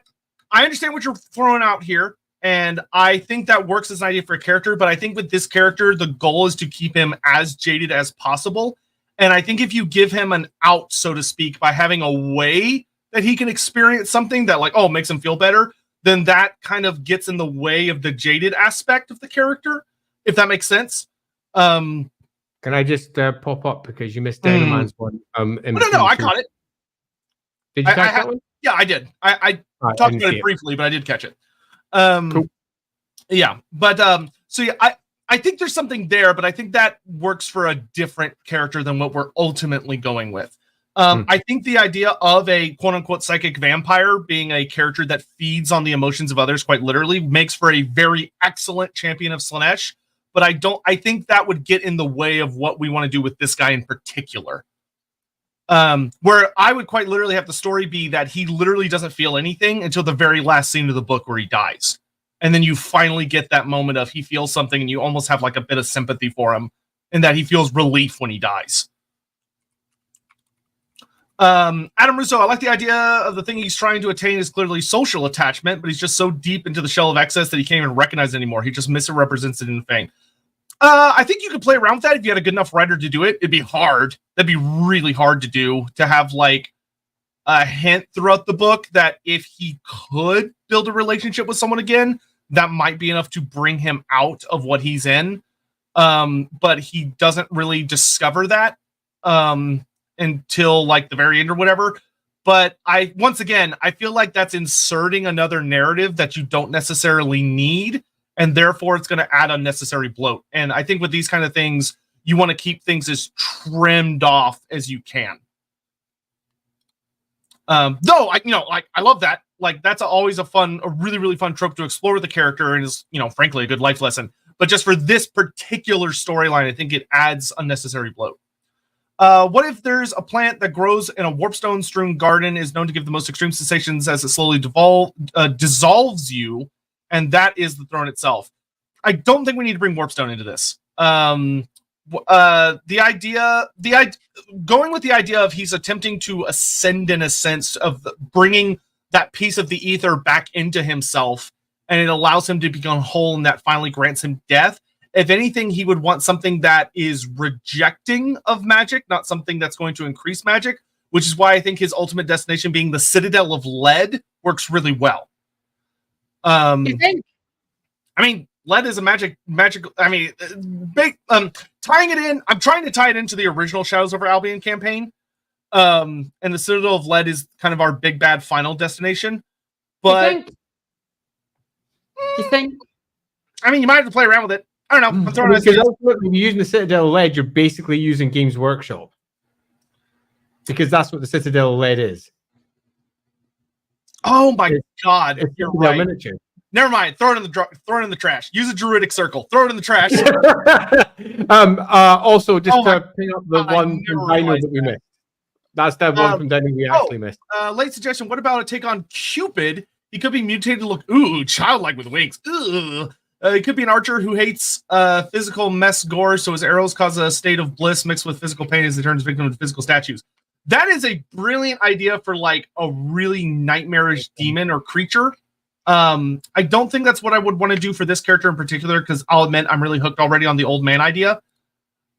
understand what you're throwing out here, and I think that works as an idea for a character, but I think with this character, the goal is to keep him as jaded as possible. And I think if you give him an out, so to speak, by having a way that he can experience something that like, makes him feel better, then that kind of gets in the way of the jaded aspect of the character, if that makes sense. Can I just pop up because you missed Dynamite's one? No, I caught it. Did you catch that one? Yeah, I did. I talked about it briefly, but I did catch it. Cool. Yeah, but so yeah, I think there's something there, but I think that works for a different character than what we're ultimately going with. I think the idea of a quote-unquote psychic vampire being a character that feeds on the emotions of others, quite literally, makes for a very excellent champion of Slaanesh, but I think that would get in the way of what we want to do with this guy in particular. Where I would quite literally have the story be that he literally doesn't feel anything until the very last scene of the book where he dies. And then you finally get that moment of he feels something and you almost have like a bit of sympathy for him, and that he feels relief when he dies. Adam Russo, I like the idea of the thing he's trying to attain is clearly social attachment, but he's just so deep into the shell of excess that he can't even recognize it anymore. He just misrepresents it in Fang. I think you could play around with that if you had a good enough writer to do it. It'd be hard. That'd be really hard to do, to have like a hint throughout the book that if he could build a relationship with someone again, that might be enough to bring him out of what he's in. but he doesn't really discover that until like the very end or whatever. But once again, I feel like that's inserting another narrative that you don't necessarily need, and therefore it's going to add unnecessary bloat. And I think with these kind of things, you want to keep things as trimmed off as you can. Though I love that. Like that's always a really, really fun trope to explore with the character, and is, frankly, a good life lesson. But just for this particular storyline, I think it adds unnecessary bloat. What if there's a plant that grows in a warpstone-strewn garden, is known to give the most extreme sensations as it slowly dissolves you, and that is the throne itself? I don't think we need to bring warpstone into this. Going with the idea of he's attempting to ascend in a sense of bringing that piece of the ether back into himself, and it allows him to become whole, and that finally grants him death. If anything, he would want something that is rejecting of magic, not something that's going to increase magic, which is why I think his ultimate destination being the Citadel of Lead works really well. You think? I mean, lead is a magical. I mean, tying it in. I'm trying to tie it into the original Shadows over Albion campaign, and the Citadel of Lead is kind of our big bad final destination. But you think? I mean, you might have to play around with it. I don't know. I'm throwing because ultimately, when you're using the Citadel of Lead, you're basically using Games Workshop, because that's what the Citadel of Lead is. Oh my god! You're right. Miniature. Never mind. Throw it in the trash. Use a druidic circle. Throw it in the trash. Also, just to pick up the one from Dino that we missed. That's the one from Dino we actually missed. Late suggestion. What about a take on Cupid? He could be mutated to look childlike with wings. He could be an archer who hates physical mess gore, so his arrows cause a state of bliss mixed with physical pain as he turns victim to physical statues. That is a brilliant idea for like a really nightmarish demon or creature. I don't think that's what I would want to do for this character in particular, because I'll admit I'm really hooked already on the old man idea.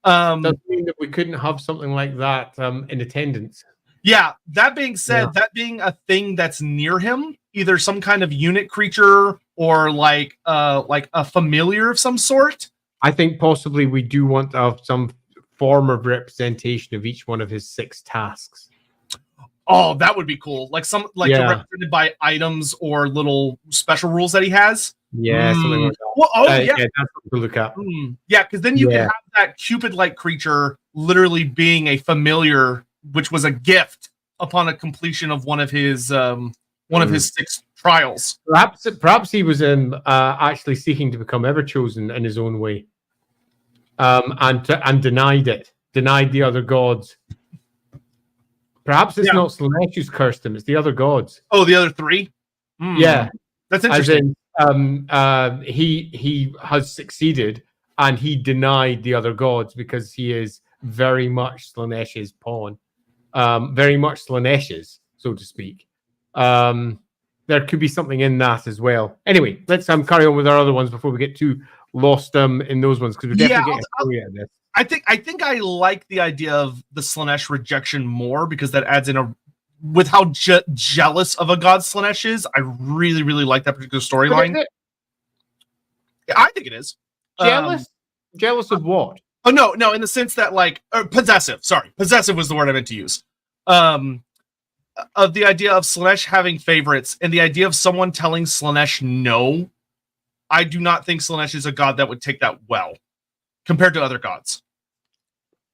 Doesn't mean that we couldn't have something like that in attendance. Yeah, that being said, that being a thing that's near him, either some kind of unit creature or like a familiar of some sort. I think possibly we do want to have some form of representation of each one of his 6 tasks. Oh, that would be cool. Like represented by items or little special rules that he has. Yeah, something like that. Well, that's something to look at. Yeah, because then you can have that Cupid-like creature literally being a familiar, which was a gift upon a completion of one of his 6 trials. Perhaps he was actually seeking to become Everchosen in his own way, and denied the other gods. Perhaps it's not Slaanesh who's cursed him; it's the other gods. Oh, the other 3. Yeah, that's interesting. As in, he has succeeded, and he denied the other gods because he is very much Slaanesh's pawn, very much Slaanesh's, so to speak. There could be something in that as well. Anyway, let's carry on with our other ones before we get too lost in those ones, because we're definitely getting a story out of this. I think I like the idea of the Slaanesh rejection more, because that adds in with how jealous of a god Slaanesh is. I really, really like that particular storyline. Yeah, I think it is. Jealous? Jealous of what? Oh, no, in the sense that possessive. Sorry, possessive was the word I meant to use. Of the idea of Slaanesh having favorites, and the idea of someone telling Slaanesh no. I do not think Slaanesh is a god that would take that well compared to other gods.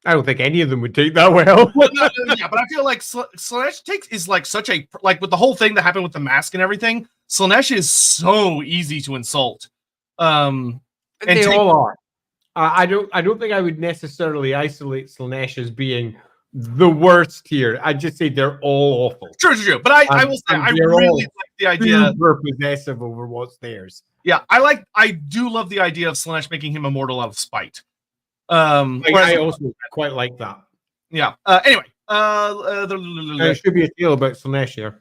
I don't think any of them would take that well. Yeah, but I feel like Slaanesh is like such a, like with the whole thing that happened with the mask and everything, Slaanesh is so easy to insult. And they all are. I don't think I would necessarily isolate Slaanesh as being the worst here. I'd just say they're all awful. True. But I will say I really like the idea. Super possessive over what's theirs. Yeah, I do love the idea of Slaanesh making him immortal out of spite. I also quite like that. Yeah. Anyway, there should be a deal about Slaanesh here.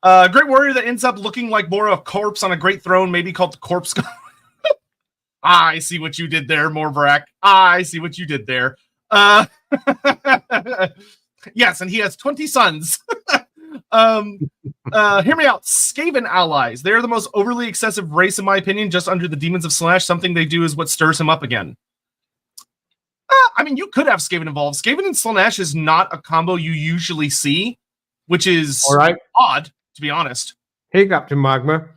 Great warrior that ends up looking like more of a corpse on a great throne, maybe called the corpse. I see what you did there, Morvarak. I see what you did there. Yes, and he has 20 sons. Hear me out. Skaven allies. They're the most overly excessive race, in my opinion, just under the demons of Slaanesh. Something they do is what stirs him up again. I mean, you could have Skaven involved. Skaven and Slaanesh is not a combo you usually see, which is All right. odd, to be honest. Hey, Captain Magma.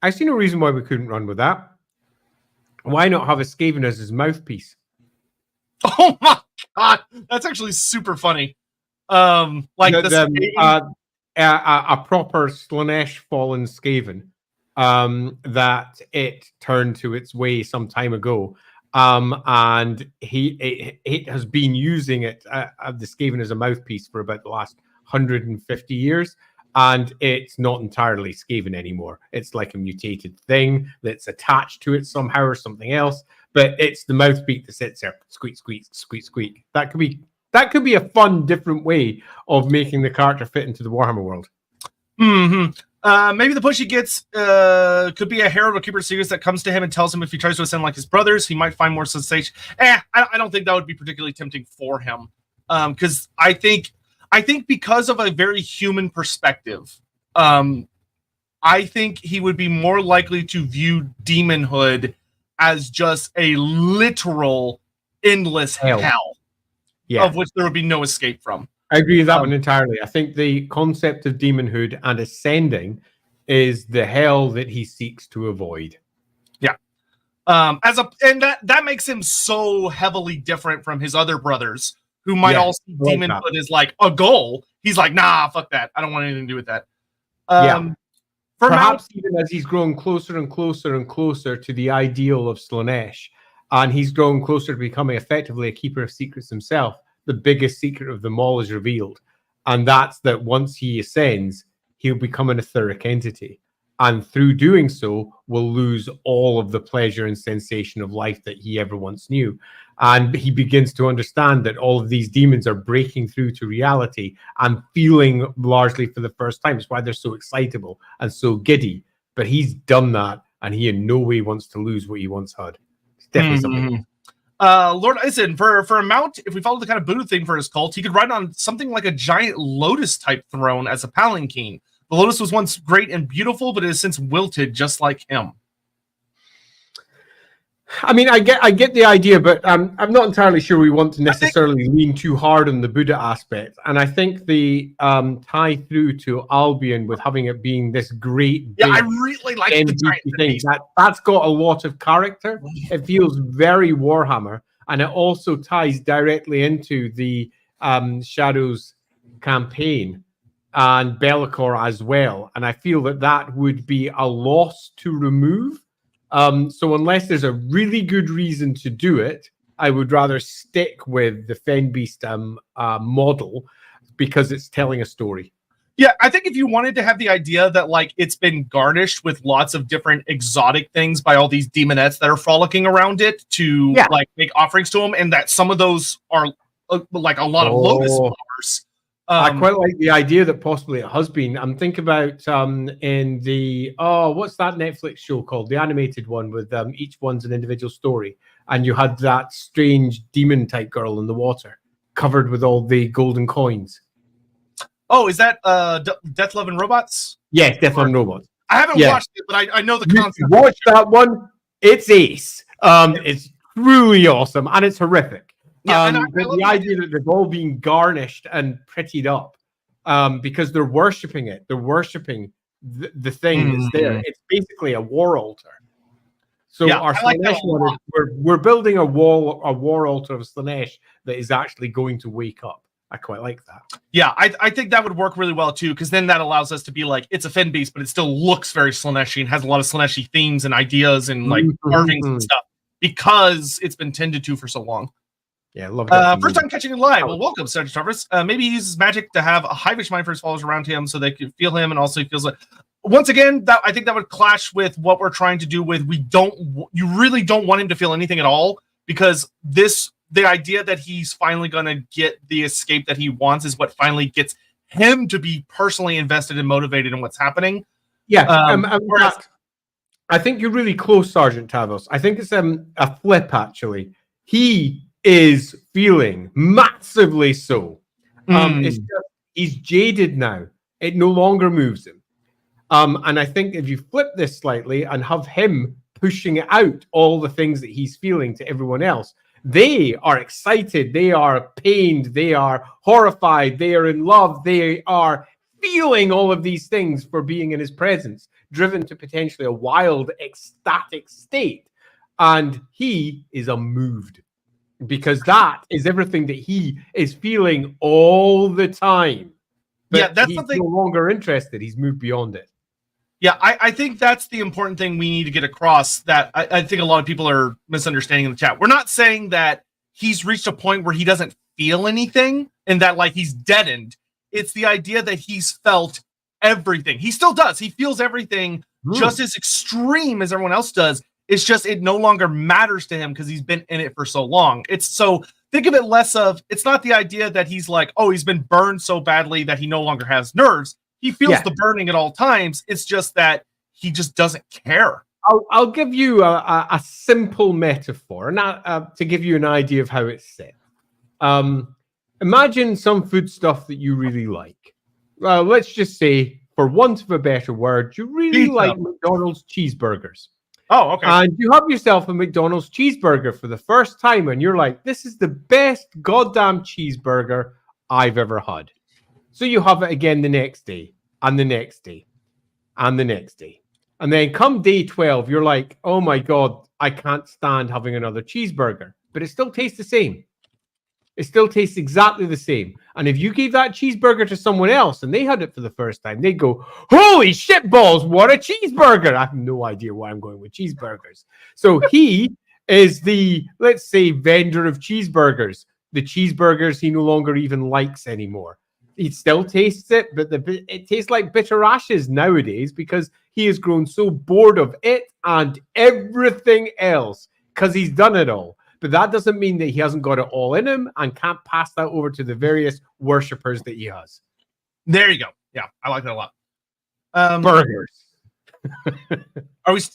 I see no reason why we couldn't run with that. Why not have a Skaven as his mouthpiece? Oh my god, that's actually super funny. A proper Slaanesh fallen Skaven that it turned to its way some time ago. And it has been using it, the Skaven as a mouthpiece for about the last 150 years. And it's not entirely Skaven anymore. It's like a mutated thing that's attached to it somehow or something else. But it's the mouthpiece that sits there, squeak, squeak, squeak, squeak. That could be a fun, different way of making the character fit into the Warhammer world. Maybe the push he gets could be a herald or keeper of secrets that comes to him and tells him if he tries to ascend like his brothers, he might find more sensation. I don't think that would be particularly tempting for him. Because I think because of a very human perspective, I think he would be more likely to view demonhood as just a literal endless hell. Yeah. Of which there would be no escape from. I agree with that one entirely. I think the concept of demonhood and ascending is the hell that he seeks to avoid. Yeah. That makes him so heavily different from his other brothers who might all see demonhood as like a goal. He's like, nah, fuck that. I don't want anything to do with that. Perhaps even as he's grown closer and closer and closer to the ideal of Slaanesh, and he's grown closer to becoming effectively a keeper of secrets himself, the biggest secret of them all is revealed. And that's that once he ascends, he'll become an etheric entity. And through doing so, will lose all of the pleasure and sensation of life that he ever once knew. And he begins to understand that all of these demons are breaking through to reality and feeling largely for the first time. It's why they're so excitable and so giddy. But he's done that, and he in no way wants to lose what he once had. It's definitely something. Lord Ison, for a mount, if we follow the kind of Buddha thing for his cult, he could ride on something like a giant lotus type throne as a palanquin. The lotus was once great and beautiful, but it has since wilted just like him. I mean, I get the idea, but I'm not entirely sure we want to necessarily lean too hard on the Buddha aspect. And I think the tie through to Albion with having it being this great, I really like the giant thing. That's got a lot of character. It feels very Warhammer, and it also ties directly into the Shadows campaign and Be'lakor as well. And I feel that would be a loss to remove. So unless there's a really good reason to do it, I would rather stick with the Fenbeast model because it's telling a story. Yeah, I think if you wanted to have the idea that like it's been garnished with lots of different exotic things by all these demonettes that are frolicking around it to like make offerings to them, and that some of those are like a lot of lotus flowers. I quite like the idea that possibly it has been. I'm thinking about in the what's that Netflix show called? The animated one with each one's an individual story, and you had that strange demon type girl in the water, covered with all the golden coins. Oh, is that Death, Love, and Robots? Yes, Death, Love, and Robots. I haven't watched it, but I know the concept. Watch that one. It's ace. It's truly awesome, and it's horrific. Yeah, the idea that they've all been garnished and prettied up because they're worshipping it. They're worshipping the thing that's there. It's basically a war altar. So our Slaanesh one, we're building a war altar of Slaanesh that is actually going to wake up. I quite like that. Yeah, I think that would work really well too, because then that allows us to be like, it's a Fenbeast, but it still looks very Slaanesh and has a lot of Slaanesh themes and ideas and like carvings and stuff because it's been tended to for so long. Yeah, love that. First time catching it live. Well, welcome, Sergeant Tarvis. Maybe he uses magic to have a hivish mind for his followers around him so they can feel him, and also he feels like. Once again, I think that would clash with what we're trying to do with you really don't want him to feel anything at all, because the idea that he's finally going to get the escape that he wants is what finally gets him to be personally invested and motivated in what's happening. Yeah, I think you're really close, Sergeant Tavos. I think it's a flip, actually. He is feeling massively so. It's just, he's jaded now. It no longer moves him. And I think if you flip this slightly and have him pushing out all the things that he's feeling to everyone else, They are excited. They are pained. They are horrified. They are in love. They are feeling all of these things for being in his presence, driven to potentially a wild, ecstatic state. And he is unmoved because that is everything that he is feeling all the time. But yeah, that's he's something. no longer interested. He's moved beyond it. Yeah, I think that's the important thing we need to get across that I think a lot of people are misunderstanding in the chat. We're not saying that he's reached a point where he doesn't feel anything and that like he's deadened. It's the idea that he's felt everything. He still does. He feels everything just as extreme as everyone else does. It's just it no longer matters to him because he's been in it for so long. It's so think of it less of it's not the idea that he's like, oh, he's been burned so badly that he no longer has nerves. He feels the burning at all times. It's just that he just doesn't care. I'll give you a simple metaphor, and to give you an idea of how it's set. Imagine some food stuff that you really like. Let's just say, for want of a better word, you really like McDonald's cheeseburgers. Oh, okay. And you have yourself a McDonald's cheeseburger for the first time, and you're like, this is the best goddamn cheeseburger I've ever had. So you have it again the next day, and the next day, and the next day. And then come day 12, you're like, oh my God, I can't stand having another cheeseburger. But it still tastes the same. It still tastes exactly the same. And if you gave that cheeseburger to someone else and they had it for the first time, they'd go, holy shit balls, what a cheeseburger. I have no idea why I'm going with cheeseburgers. So he is the, let's say, vendor of cheeseburgers. The cheeseburgers he no longer even likes anymore. He still tastes it, but it tastes like bitter ashes nowadays because he has grown so bored of it and everything else because he's done it all. But that doesn't mean that he hasn't got it all in him and can't pass that over to the various worshippers that he has. There you go. Yeah, I like that a lot. Burgers.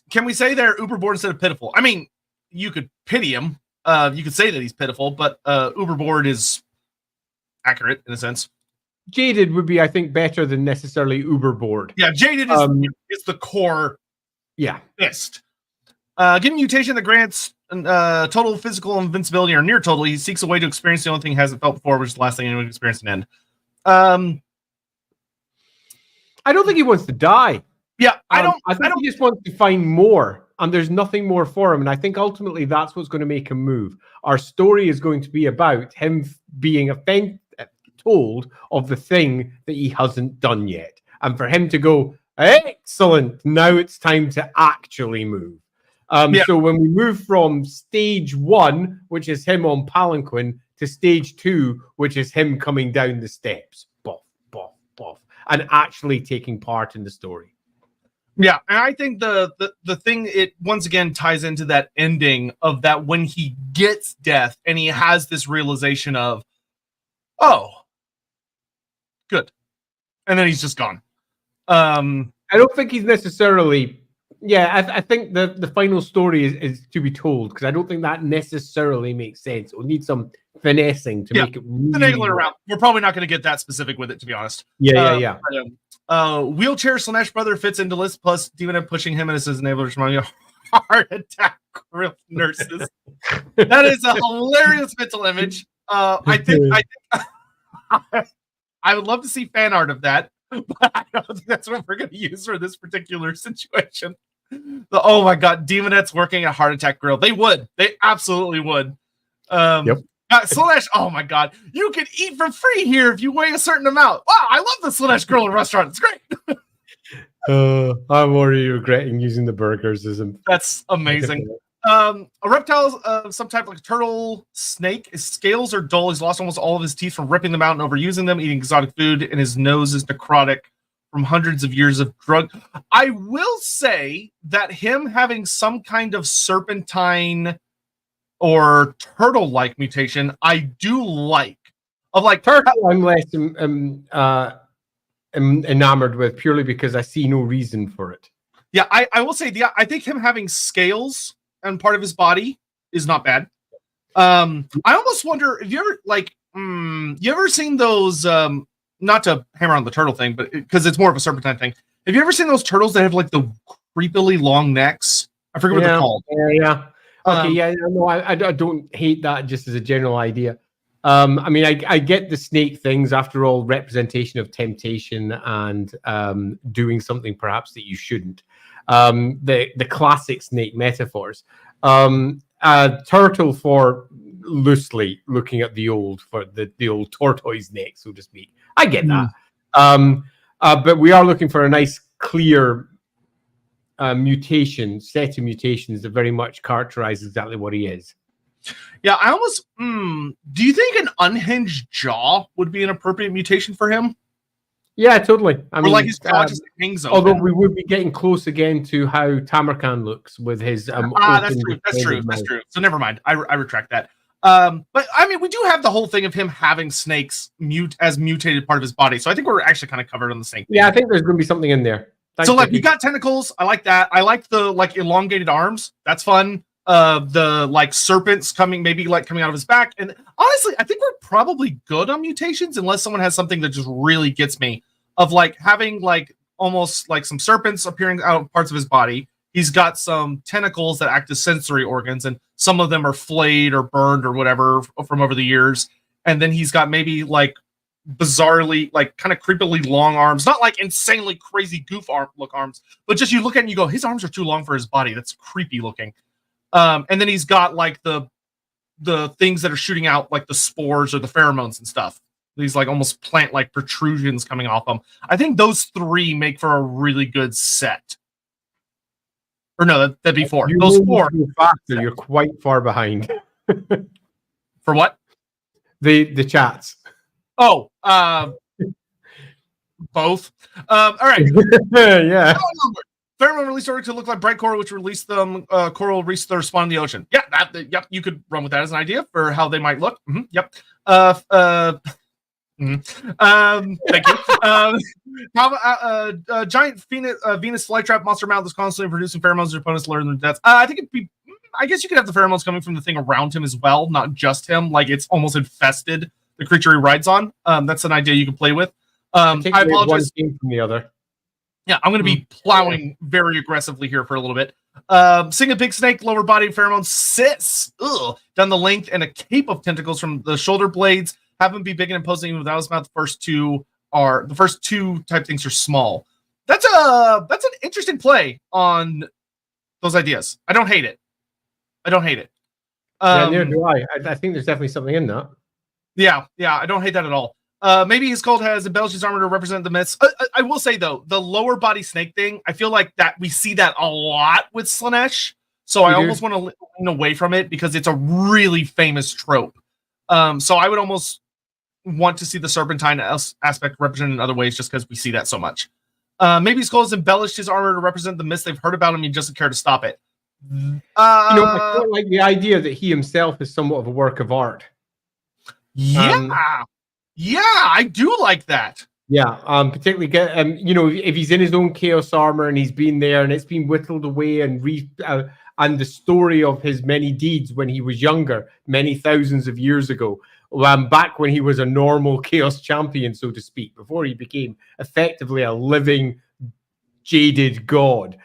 Can we say they're uber bored instead of pitiful? I mean, you could pity him. You could say that he's pitiful, but uber bored is accurate in a sense. Jaded would be, I think, better than necessarily uber bored. Yeah, jaded is the core. Yeah. List. Given mutation that grants total physical invincibility or near total, he seeks a way to experience the only thing he hasn't felt before, which is the last thing anyone can experience an end. I don't think he wants to die. Yeah, I think he just wants to find more, and there's nothing more for him. And I think ultimately that's what's going to make him move. Our story is going to be about him being told of the thing that he hasn't done yet, and for him to go, excellent, now it's time to actually move. So when we move from stage 1, which is him on palanquin, to stage 2, which is him coming down the steps, boff, boff, boff, and actually taking part in the story. Yeah, and I think the thing, it once again ties into that ending of that when he gets death and he has this realization of, oh, good. And then he's just gone. I don't think he's necessarily... Yeah, I think the final story is to be told, because I don't think that necessarily makes sense. We'll need some finessing to make it really around. We're probably not going to get that specific with it, to be honest. Yeah. Wheelchair Slaanesh brother fits into list, plus Demonet pushing him as his enabler to remind heart attack grill nurses. That is a hilarious mental image. I think I would love to see fan art of that, but I don't think that's what we're going to use for this particular situation. Oh my God, Demonet's working at Heart Attack Grill. They absolutely would. Yep. Slaanesh, oh my God, you can eat for free here if you weigh a certain amount. Wow, I love the Slaanesh Grill and Restaurant. It's great. I'm already regretting using the burgers as a... That's amazing. A reptile of some type, like a turtle, snake. His scales are dull. He's lost almost all of his teeth from ripping them out and overusing them, eating exotic food, and his nose is necrotic from hundreds of years of drug. I will say that him having some kind of serpentine or turtle-like mutation, I do like. Of like turtle, I'm less enamored with, purely because I see no reason for it. Yeah, I will say I think him having scales and part of his body is not bad. I almost wonder if you ever you ever seen those not to hammer on the turtle thing, but because it's more of a serpentine thing. Have you ever seen those turtles that have like the creepily long necks? I forget what they're called. Yeah. Okay, yeah, no, I don't hate that just as a general idea. I mean, I get the snake things. After all, representation of temptation and doing something perhaps that you shouldn't. The classic snake metaphors. Turtle for loosely looking at the old tortoise neck, so to speak. I get that. But we are looking for a nice, clear mutation, set of mutations that very much characterize exactly what he is. Yeah, I almost. Do you think an unhinged jaw would be an appropriate mutation for him? Yeah, totally. I mean, like his jaw just hangs open. Although we would be getting close again to how TAMURKHAN looks with his. That's true. So never mind. I retract that. But I mean, we do have the whole thing of him having snakes as mutated part of his body. So I think we're actually kind of covered on the snake. Yeah, I think there's going to be something in there. So like you got tentacles. I like that. I like the like elongated arms. That's fun. The like serpents coming out of his back. And honestly, I think we're probably good on mutations unless someone has something that just really gets me. Of like having like almost like some serpents appearing out of parts of his body. He's got some tentacles that act as sensory organs, and some of them are flayed or burned or whatever from over the years. And then he's got maybe like bizarrely, like kind of creepily long arms, not like insanely crazy look arms, but just you look at it and you go, his arms are too long for his body. That's creepy looking. And then he's got like the things that are shooting out like the spores or the pheromones and stuff. These like almost plant-like protrusions coming off them. I think those three make for a really good set. Or no, that'd be four. Those four. Faster, you're quite far behind. For what? The chats. Oh, both. All right. Yeah. Pheromone released order to look like bright coral, which released them. Coral released their spawn in the ocean. Yeah, yep. You could run with that as an idea for how they might look. Yep. Thank you. Giant Venus flytrap monster mouth is constantly producing pheromones. Your opponents learn their deaths. I think it'd be. I guess you could have the pheromones coming from the thing around him as well, not just him. Like it's almost infested the creature he rides on. That's an idea you can play with. I apologize. One from the other. Yeah, I'm going to be plowing very aggressively here for a little bit. Sing a big snake, lower body pheromone sits down the length and a cape of tentacles from the shoulder blades. Have them be big and imposing even without his mouth. The first two type things are small. That's an interesting play on those ideas. I don't hate it. Yeah, neither do I. I think there's definitely something in that. Yeah, I don't hate that at all. Maybe his cult has embellished his armor to represent the myths. I will say though, the lower body snake thing, I feel like that we see that a lot with Slaanesh. So I almost want to lean away from it because it's a really famous trope. So I would almost want to see the serpentine aspect represented in other ways just because we see that so much. Maybe Skull has embellished his armor to represent the myths they've heard about him. He doesn't care to stop it. I quite like the idea that he himself is somewhat of a work of art. Yeah, I do like that. Yeah, particularly if he's in his own chaos armor and he's been there and it's been whittled away and the story of his many deeds when he was younger, many thousands of years ago, back when he was a normal chaos champion, so to speak, before he became effectively a living, jaded god.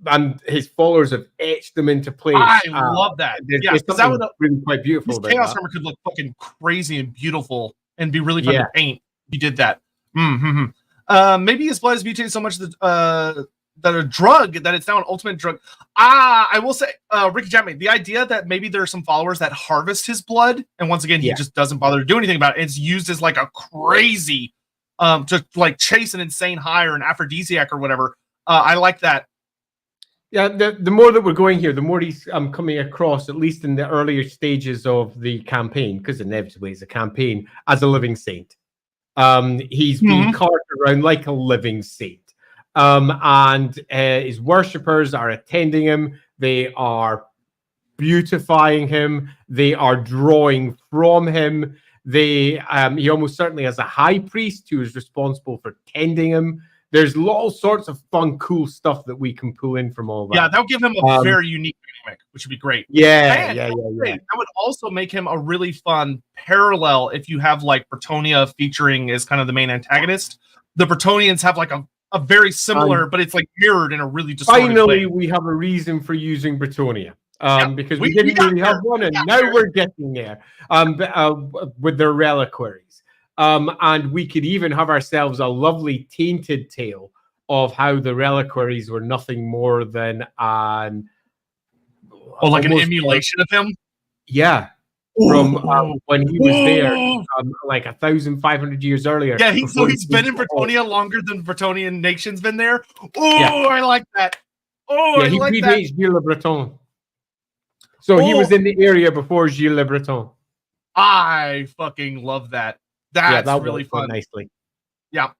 And his followers have etched them into place. I love that. There's that would really quite beautiful. His chaos armor could look fucking crazy and beautiful and be really fun to paint. He did that. Maybe his blood is mutated so much that a drug that it's now an ultimate drug. I will say, Ricky Jamie, the idea that maybe there are some followers that harvest his blood, and once again he just doesn't bother to do anything about it. It's used as like a crazy to like chase an insane high or an aphrodisiac or whatever. I like that. Yeah, the more that we're going here, the more he's coming across, at least in the earlier stages of the campaign, because inevitably it's a campaign, as a living saint. He's being carted around like a living saint. And his worshippers are attending him. They are beautifying him. They are drawing from him. He almost certainly has a high priest who is responsible for tending him. There's all sorts of fun, cool stuff that we can pull in from all that. Yeah, that'll give him a very unique dynamic, which would be great. Yeah. That would also make him a really fun parallel if you have like Bretonnia featuring as kind of the main antagonist. The Bretonnians have like a very similar, but it's like mirrored in a really distorted finally way. We have a reason for using Bretonnia. because we didn't really have one, and now we're getting there with their reliquaries. And we could even have ourselves a lovely tainted tale of how the reliquaries were nothing more than an emulation of him. Yeah, from when he was there, like 1,500 years earlier. Yeah, he's been in Bretonnia longer than Bretonnian nation's been there. Oh, I like that. Oh, yeah, I like that. He predates Gilles Le Breton. So he was in the area before Gilles Le Breton. I fucking love that. That's really fun. Nicely. Yeah.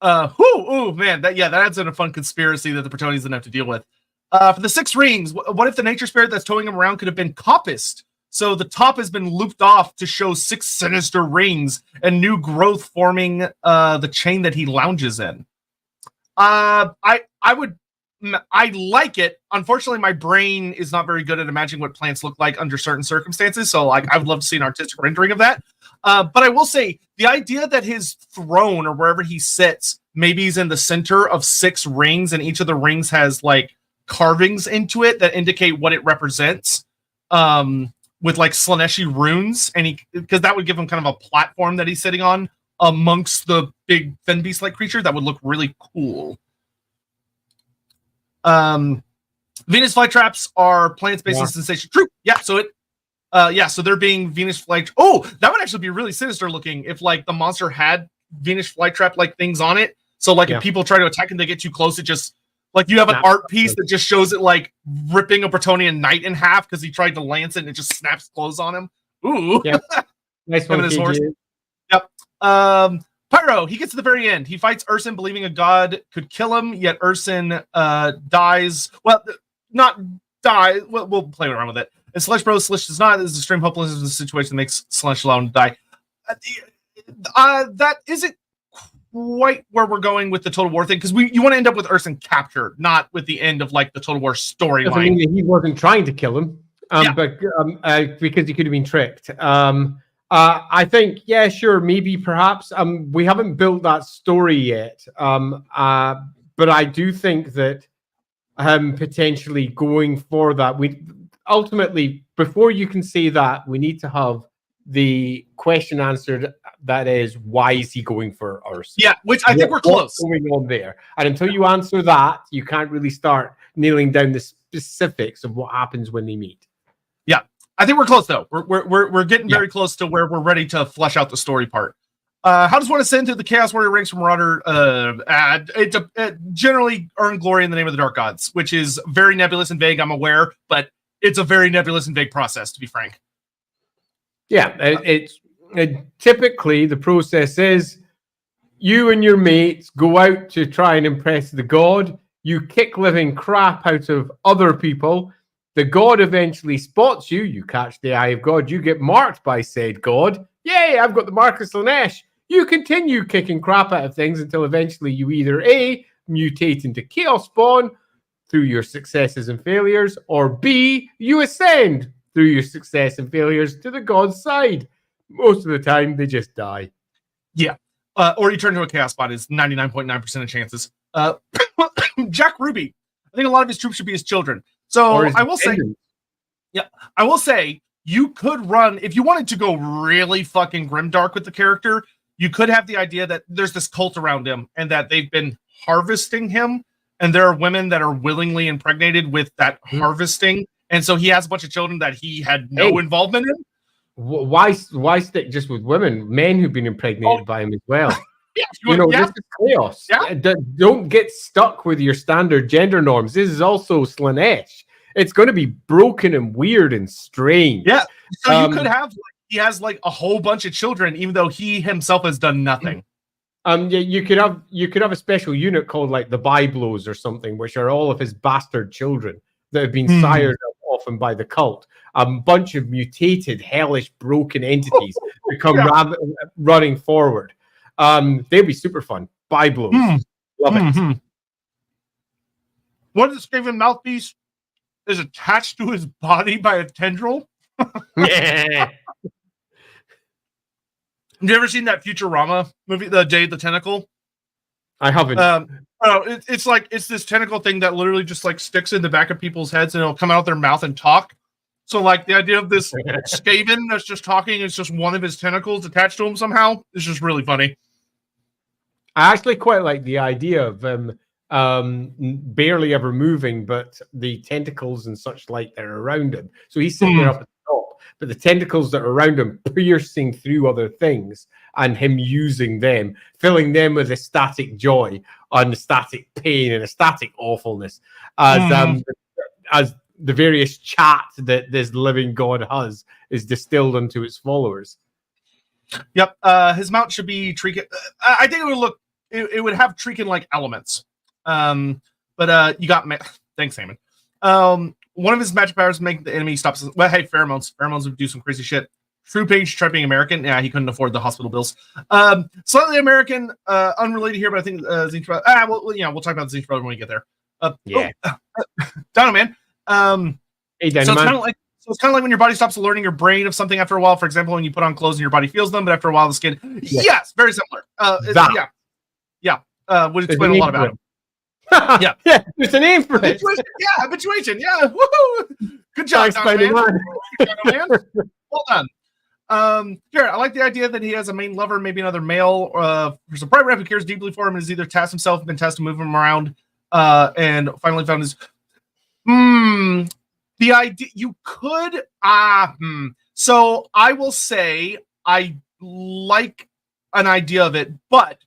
Man, that adds in a fun conspiracy that the Bretonnians didn't have to deal with. For the 6 rings, what if the nature spirit that's towing him around could have been coppiced? So the top has been looped off to show 6 sinister rings and new growth forming the chain that he lounges in. I like it. Unfortunately, my brain is not very good at imagining what plants look like under certain circumstances. So, I would love to see an artistic rendering of that. But I will say the idea that his throne or wherever he sits, maybe he's in the center of 6 rings, and each of the rings has carvings into it that indicate what it represents. With Slaaneshi runes, and because that would give him kind of a platform that he's sitting on amongst the big fen beast like creature. That would look really cool. Venus flytraps are plants based on sensation. True. Yeah. So so they're being Venus flight. Oh, that would actually be really sinister looking if the monster had Venus flytrap things on it. So if people try to attack and they get too close, it just you have an art piece that just shows it ripping a Bretonnian knight in half because he tried to lance it and it just snaps clothes on him. Ooh. Yep. Nice one, his horse. Yep. Pyro, he gets to the very end. He fights Urson, believing a god could kill him, yet Urson dies. Well, not die. We'll play around with it. And Slush Bros, Slush does not. This is extreme hopelessness of the situation that makes Slush allow him to die. That isn't quite where we're going with the Total War thing, because you want to end up with Urson captured, not with the end of the Total War storyline. I mean, he wasn't trying to kill him, but because he could have been tricked. I think, sure, maybe, perhaps. We haven't built that story yet, but I do think that potentially going for that, we ultimately, before you can say that, we need to have the question answered. That is, why is he going for Urson? Yeah, which I think we're close. What's going on there? And until you answer that, you can't really start nailing down the specifics of what happens when they meet. Yeah, I think we're close though. We're getting very close to where we're ready to flesh out the story part. How does one ascend to the Chaos Warrior ranks from Marauder? Generally earn glory in the name of the Dark Gods, which is very nebulous and vague, I'm aware, but it's a very nebulous and vague process, to be frank. Yeah, typically the process is you and your mates go out to try and impress the god. You kick living crap out of other people. The god eventually spots you. You catch the eye of God. You get marked by said god. Yay, I've got the mark of Slaanesh. You continue kicking crap out of things until eventually you either A, mutate into Chaos Spawn through your successes and failures, or B, you ascend through your success and failures to the god's side. Most of the time, they just die. Yeah. Or you turn into a Chaos Bot is 99.9% of chances. Jack Ruby. I think a lot of his troops should be his children. So I will say, you could run, if you wanted to go really fucking grimdark with the character, you could have the idea that there's this cult around him and that they've been harvesting him. And there are women that are willingly impregnated with that harvesting. And so he has a bunch of children that he had no involvement in. Why stick just with women? Men who've been impregnated by him as well. This is chaos. Yeah. Don't get stuck with your standard gender norms. This is also Slaanesh. It's going to be broken and weird and strange. Yeah. So you could have he has a whole bunch of children, even though he himself has done nothing. You could have a special unit called the Byblos or something, which are all of his bastard children that have been sired often by the cult. A bunch of mutated, hellish, broken entities become running forward. They'd be super fun. Byblos. Love it. What is Skaven mouthpiece is attached to his body by a tendril? Yeah. Have you ever seen that Futurama movie, The Day of the Tentacle? I haven't. It's this tentacle thing that literally just sticks in the back of people's heads and it'll come out their mouth and talk. So like the idea of this Skaven that's just talking, it's just one of his tentacles attached to him somehow. It's just really funny. I actually quite like the idea of barely ever moving, but the tentacles and such like that are around him. So he's sitting there up at the top, but the tentacles that are around him piercing through other things and him using them, filling them with ecstatic joy and ecstatic pain and ecstatic awfulness as the various chat that this living god has is distilled into its followers. Yep. His mount should be Treekin. I think it would look. It would have Treekin-like elements. But you got. Thanks, Simon. One of his magic powers make the enemy stop. Well, hey, pheromones. Pheromones would do some crazy shit. True page try being American. Yeah, he couldn't afford the hospital bills. Slightly American, unrelated here, but I think Zinch brother. Well, yeah, we'll talk about Zinch brother when we get there. Yeah. Dino Man. Hey, Dino so it's Man. kind of like. So it's kind of like when your body stops alerting your brain of something after a while. For example, when you put on clothes and your body feels them, but after a while the skin. Yes, very similar. Yeah. Would explain a lot about it. Yeah, there's a name for it. Yeah, habituation. Yeah, woohoo! Good job, man. Well done. Here, I like the idea that he has a main lover, maybe another male. There's a bright rep who cares deeply for him and has either tasked himself, been tasked to move him around, and finally found his. The idea you could So I will say I like an idea of it, but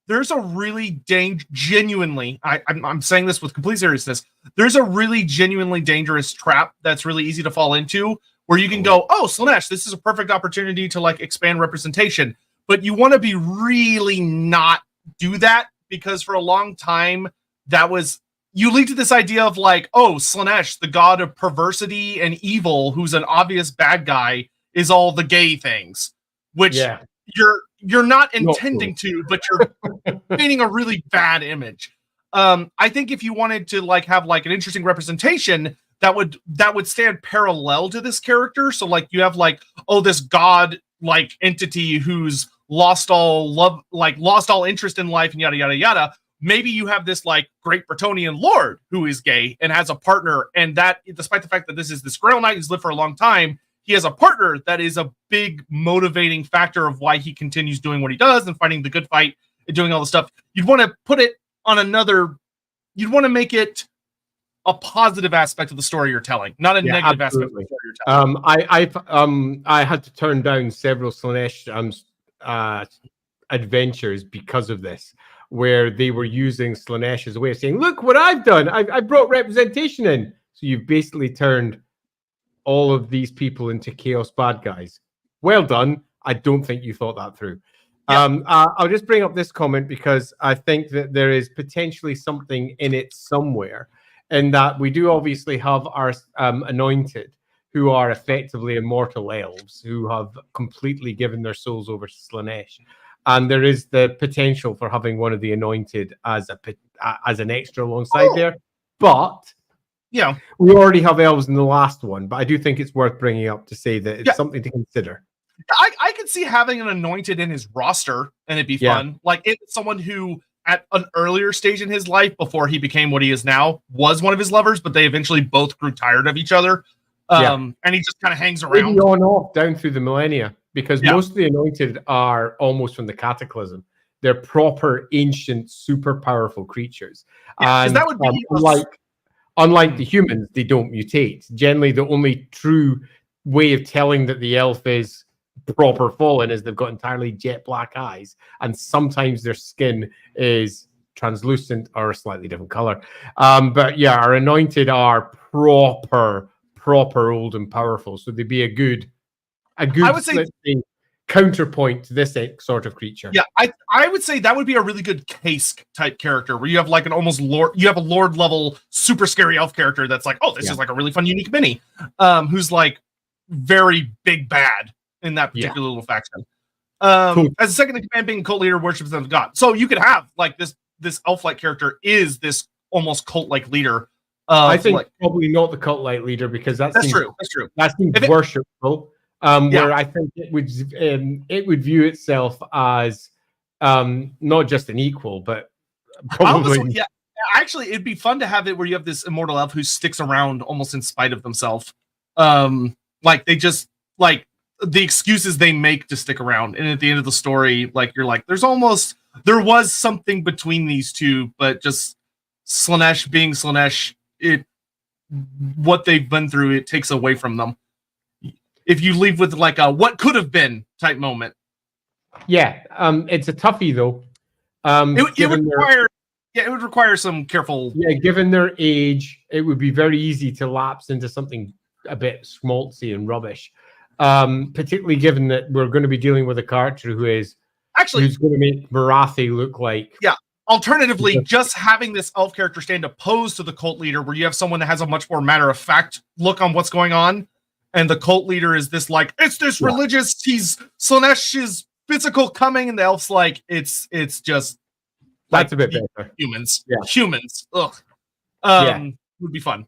there's a really genuinely I'm saying this with complete seriousness. There's a really genuinely dangerous trap that's really easy to fall into where you can go, oh, Slaanesh, this is a perfect opportunity to like expand representation, but you want to be really not do that because for a long time that was. You lead to this idea of like, oh, Slaanesh, the god of perversity and evil, who's an obvious bad guy, is all the gay things, which you're not intending to, but you're painting a really bad image. I think if you wanted to like have like an interesting representation, that would stand parallel to this character. So like you have like, oh, this god like entity who's lost all love, like lost all interest in life and yada yada yada. Maybe you have this like great Bretonnian lord who is gay and has a partner, and that despite the fact that this is this Grail Knight who's lived for a long time, he has a partner that is a big motivating factor of why he continues doing what he does and fighting the good fight and doing all the stuff. You'd want to put it on another. You'd want to make it a positive aspect of the story you're telling, not a negative aspect of the story you're telling. I had to turn down several Slaanesh adventures because of this, where they were using Slaanesh as a way of saying, look what I've done. I brought representation in. So you've basically turned all of these people into chaos bad guys. Well done. I don't think you thought that through. Yeah. I'll just bring up this comment because I think that there is potentially something in it somewhere, in that we do obviously have our anointed, who are effectively immortal elves, who have completely given their souls over to Slaanesh. And there is the potential for having one of the anointed as an extra alongside there. But yeah, we already have elves in the last one. But I do think it's worth bringing up to say that it's something to consider. I could see having an anointed in his roster, and it'd be fun. Like it's someone who, at an earlier stage in his life, before he became what he is now, was one of his lovers, but they eventually both grew tired of each other. And he just kind of hangs around. Maybe on off down through the millennia. Because most of the anointed are almost from the Cataclysm. They're proper, ancient, super powerful creatures. And that would be unlike the humans, they don't mutate. Generally, the only true way of telling that the elf is proper fallen is they've got entirely jet black eyes, and sometimes their skin is translucent or a slightly different color. But yeah, our anointed are proper old and powerful. So they'd be a good I would say counterpoint to this sort of creature. Yeah, I would say that would be a really good case type character where you have like an almost lord, you have a lord level super scary elf character that's like, oh, this is like a really fun unique mini, who's like very big bad in that particular little faction. Cool. As a second in command, being cult leader, worships of God. So you could have like this elf-like character is this almost cult-like leader. I think probably not the cult-like leader because that's true. That seems worshipful. Where I think it would view itself as not just an equal, but probably actually it'd be fun to have it where you have this immortal elf who sticks around almost in spite of themselves. Like they just like the excuses they make to stick around, and at the end of the story, like you're like, there was something between these two, but just Slaanesh being Slaanesh, what they've been through, it takes away from them. If you leave with like a what could have been type moment. Yeah, it's a toughie though. It would require some careful. Yeah, given their age, it would be very easy to lapse into something a bit schmaltzy and rubbish. Particularly given that we're going to be dealing with a character who's going to make Marathi look like. Yeah. Alternatively, just having this elf character stand opposed to the cult leader, where you have someone that has a much more matter of fact look on what's going on, and the cult leader is this like, it's this religious, he's Slaanesh's physical coming, and the elf's like, it's just that's a bit better. Humans. Yeah. Humans. Ugh. Would be fun.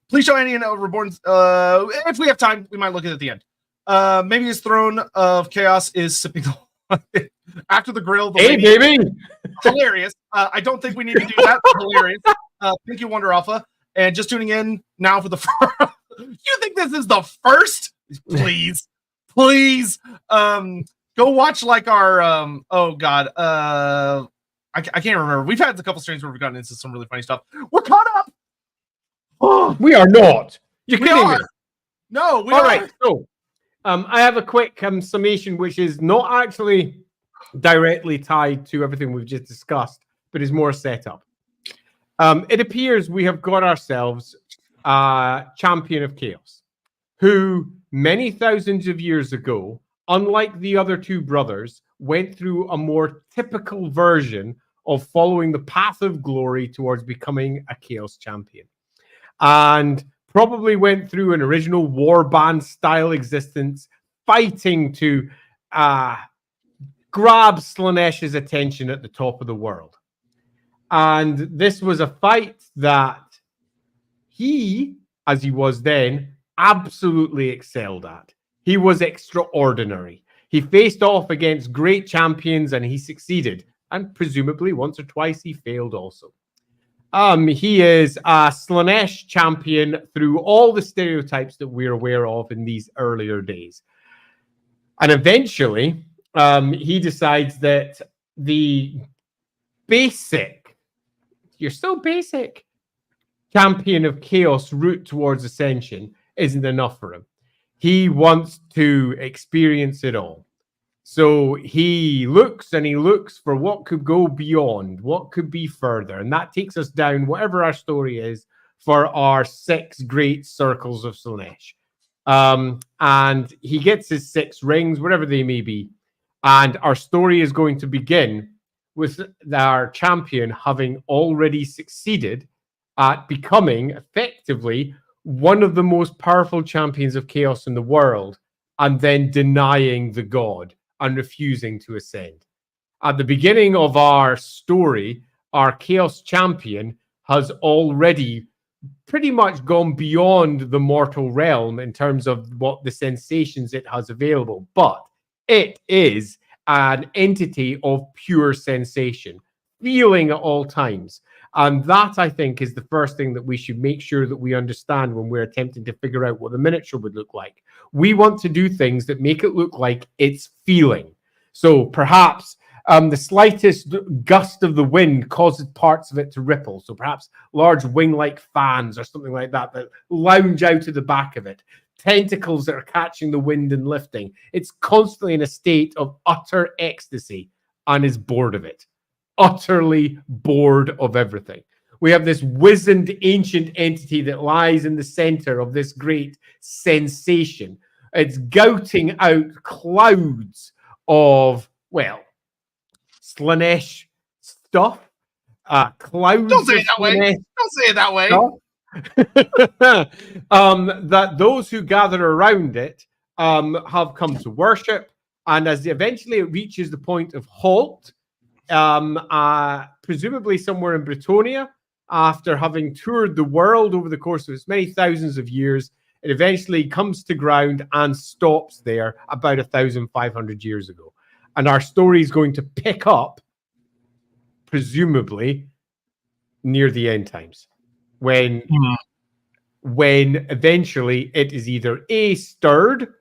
Please show Annie and Reborn. If we have time, we might look at it at the end. Maybe his throne of chaos is sipping after the grill. Hey, baby! Hilarious. I don't think we need to do that. Hilarious. Thank you, Wonder Alpha. And just tuning in now for the first. You think this is the first? Please. Go watch like our oh god. I can't remember. We've had a couple streams where we've gotten into some really funny stuff. We're caught up. Oh, we are not. You're kidding me. No, we All are. Right. So, I have a quick summation, which is not actually directly tied to everything we've just discussed, but is more set up. It appears we have got ourselves a champion of chaos, who many thousands of years ago, unlike the other two brothers, went through a more typical version of following the path of glory towards becoming a chaos champion. And probably went through an original warband style existence, fighting to grab Slaanesh's attention at the top of the world. And this was a fight that he, as he was then, absolutely excelled at. He was extraordinary. He faced off against great champions and he succeeded. And presumably once or twice he failed also. He is a Slaanesh champion through all the stereotypes that we're aware of in these earlier days. And eventually, he decides that the basic, you're so basic, champion of chaos route towards ascension isn't enough for him. He wants to experience it all. So he looks and he looks for what could go beyond, what could be further. And that takes us down, whatever our story is, for our 6 great circles of Slaanesh. And he gets his 6 rings, whatever they may be. And our story is going to begin with our champion having already succeeded at becoming effectively one of the most powerful champions of chaos in the world, and then denying the god and refusing to ascend. At the beginning of our story, our chaos champion has already pretty much gone beyond the mortal realm in terms of what the sensations it has available, but it is an entity of pure sensation, feeling at all times. And that, I think, is the first thing that we should make sure that we understand when we're attempting to figure out what the miniature would look like. We want to do things that make it look like it's feeling. So perhaps the slightest gust of the wind causes parts of it to ripple. So perhaps large wing-like fans or something like that that lounge out of the back of it. Tentacles that are catching the wind and lifting. It's constantly in a state of utter ecstasy and is bored of it. Utterly bored of everything. We have this wizened ancient entity that lies in the center of this great sensation. It's gouting out clouds of, well, Slaanesh stuff. Clouds. Don't say it that way. Don't say it that way. That those who gather around it have come to worship, and as eventually it reaches the point of halt, presumably somewhere in Bretonnia, after having toured the world over the course of its many thousands of years, it eventually comes to ground and stops there about 1,500 years ago. And our story is going to pick up, presumably, near the end times, when when eventually it is either stirred,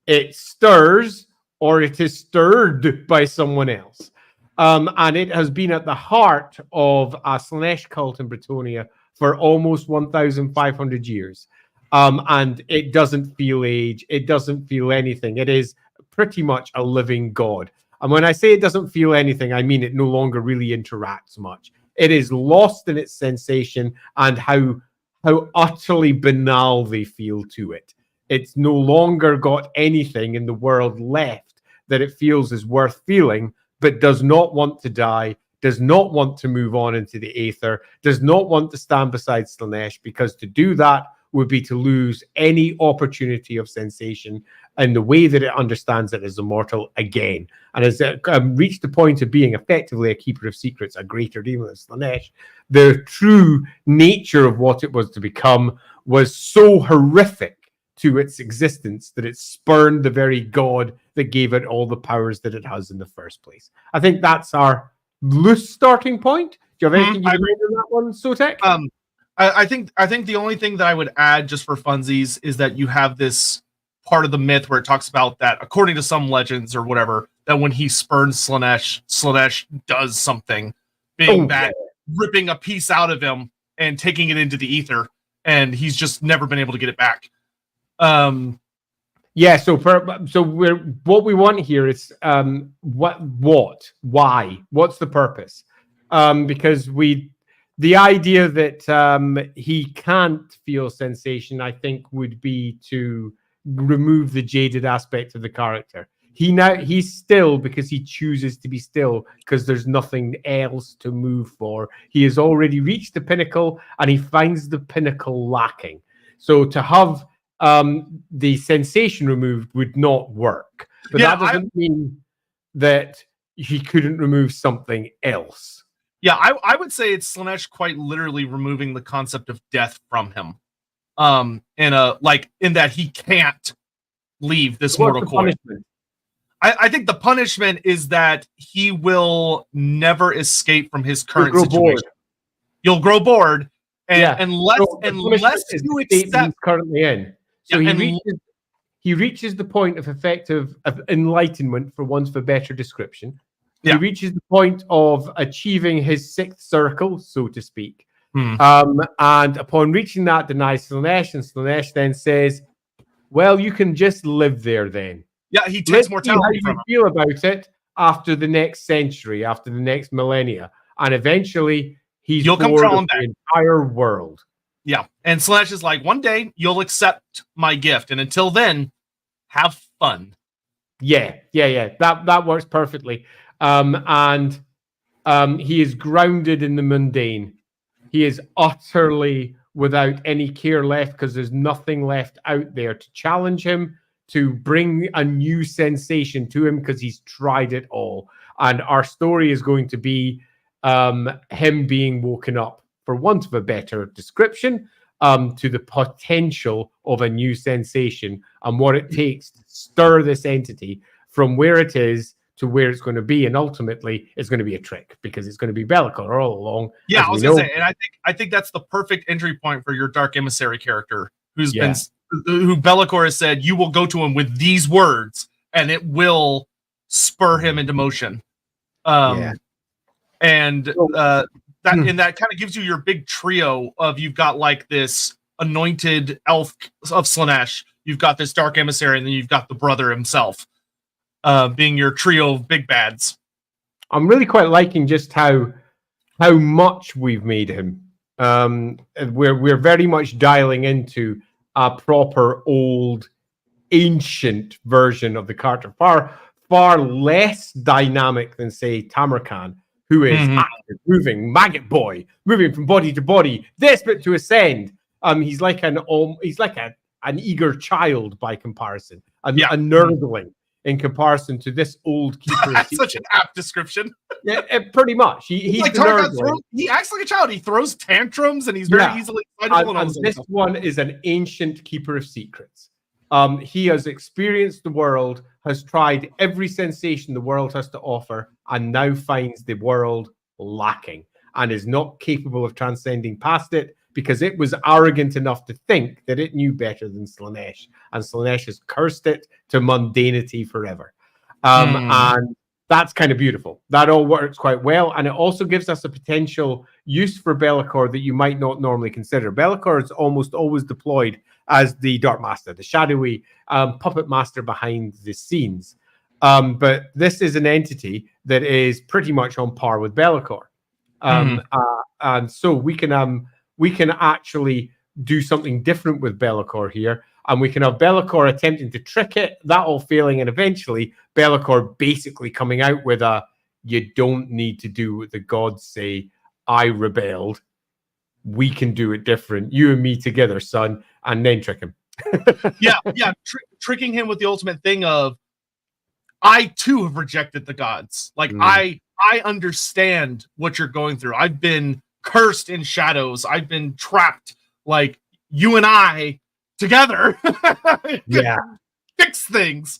it stirs, or it is stirred by someone else. And it has been at the heart of a Slaanesh cult in Bretonnia for almost 1,500 years. And it doesn't feel age. It doesn't feel anything. It is pretty much a living god. And when I say it doesn't feel anything, I mean it no longer really interacts much. It is lost in its sensation and how utterly banal they feel to it. It's no longer got anything in the world left that it feels is worth feeling, but does not want to die, does not want to move on into the aether, does not want to stand beside Slaanesh, because to do that would be to lose any opportunity of sensation in the way that it understands it as immortal again. And as it reached the point of being effectively a keeper of secrets, a greater demon than Slaanesh, the true nature of what it was to become was so horrific to its existence that it spurned the very god that gave it all the powers that it has in the first place. I think that's our loose starting point. Do you have anything you agree on that one, Sotek? I think the only thing that I would add, just for funsies, is that you have this part of the myth where it talks about that, according to some legends or whatever, that when he spurns Slaanesh, Slaanesh does something, being that ripping a piece out of him and taking it into the ether, and he's just never been able to get it back. Yeah, so what we want here is why, what's the purpose? Because the idea that he can't feel sensation, I think, would be to remove the jaded aspect of the character. He's still because he chooses to be still, because there's nothing else to move for. He has already reached the pinnacle, and he finds the pinnacle lacking. So to have the sensation removed would not work. But that doesn't mean that he couldn't remove something else. Yeah, I would say it's Slaanesh quite literally removing the concept of death from him. In that he can't leave this mortal coil. I think the punishment is that he will never escape from his current situation. Bored. You'll grow bored, and unless you accept he's currently in. So he reaches the point of effective enlightenment, for want of a better description. He reaches the point of achieving his sixth circle, so to speak. And upon reaching that, denies Slaanesh, and Slaanesh then says, well, you can just live there then. Yeah, he takes mortality from him. How you feel about it after the next century, after the next millennia. And eventually, you'll come crawling back. The entire world. Yeah, and Slaanesh is like, one day, you'll accept my gift. And until then, have fun. Yeah. That works perfectly. And he is grounded in the mundane. He is utterly without any care left, because there's nothing left out there to challenge him, to bring a new sensation to him, because he's tried it all. And our story is going to be him being woken up, for want of a better description, to the potential of a new sensation and what it takes to stir this entity from where it is to where it's going to be, and ultimately it's going to be a trick, because it's going to be Be'lakor all along. Yeah, I was going to say, and I think that's the perfect entry point for your Dark Emissary character, who Be'lakor has said you will go to him with these words, and it will spur him into motion. And that kind of gives you your big trio of, you've got like this anointed elf of Slaanesh, you've got this Dark Emissary, and then you've got the brother himself. Being your trio of big bads. I'm really quite liking just how much we've made him. We're very much dialing into a proper old ancient version of the character, far less dynamic than, say, TAMURKHAN, who is active, moving, maggot boy, moving from body to body, desperate to ascend. He's like an eager child by comparison, a nerdling. In comparison to this old keeper. That's such an apt description. Yeah, pretty much. He acts like a child. He throws tantrums, and he's very easily excitable. And this one is an ancient keeper of secrets. He has experienced the world, has tried every sensation the world has to offer, and now finds the world lacking, and is not capable of transcending past it, because it was arrogant enough to think that it knew better than Slaanesh, and Slaanesh has cursed it to mundanity forever. And that's kind of beautiful. That all works quite well, and it also gives us a potential use for Be'lakor that you might not normally consider. Be'lakor is almost always deployed as the Dark Master, the shadowy puppet master behind the scenes. But this is an entity that is pretty much on par with Be'lakor. And so we can actually do something different with Be'lakor here, and we can have Be'lakor attempting to trick it, that all failing, and eventually Be'lakor basically coming out with a, you don't need to do what the gods say, I rebelled, we can do it different, you and me together, son, and then trick him. Tricking him with the ultimate thing of, I too have rejected the gods. Like, I understand what you're going through. I've been cursed in shadows. I've been trapped. Like, you and I together fix things.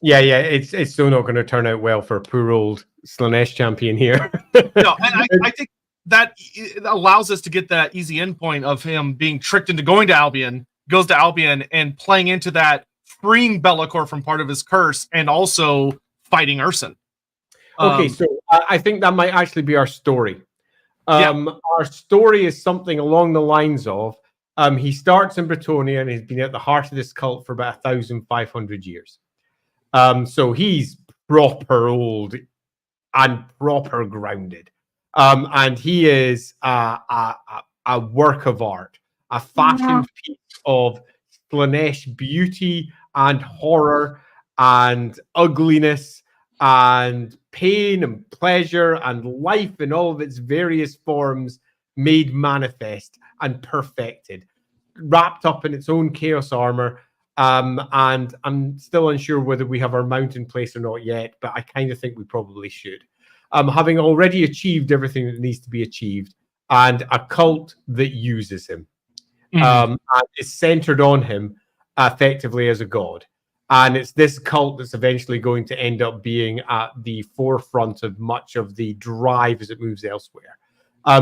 It's still not going to turn out well for a poor old Slaanesh champion here. No, and I think that it allows us to get that easy endpoint of him being tricked into going to Albion, goes to Albion and playing into that, freeing Be'lakor from part of his curse, and also fighting Urson. Okay, so I think that might actually be our story. Our story is something along the lines of, he starts in Bretonnian and he's been at the heart of this cult for about 1,500 years. So he's proper old and proper grounded. And he is a work of art, a fashioned piece of Slaanesh beauty and horror and ugliness and pain and pleasure and life in all of its various forms made manifest and perfected, wrapped up in its own chaos armor. And I'm still unsure whether we have our mount in place or not yet, but I kind of think we probably should. Having already achieved everything that needs to be achieved, and a cult that uses him, and is centered on him effectively as a god. And it's this cult that's eventually going to end up being at the forefront of much of the drive as it moves elsewhere.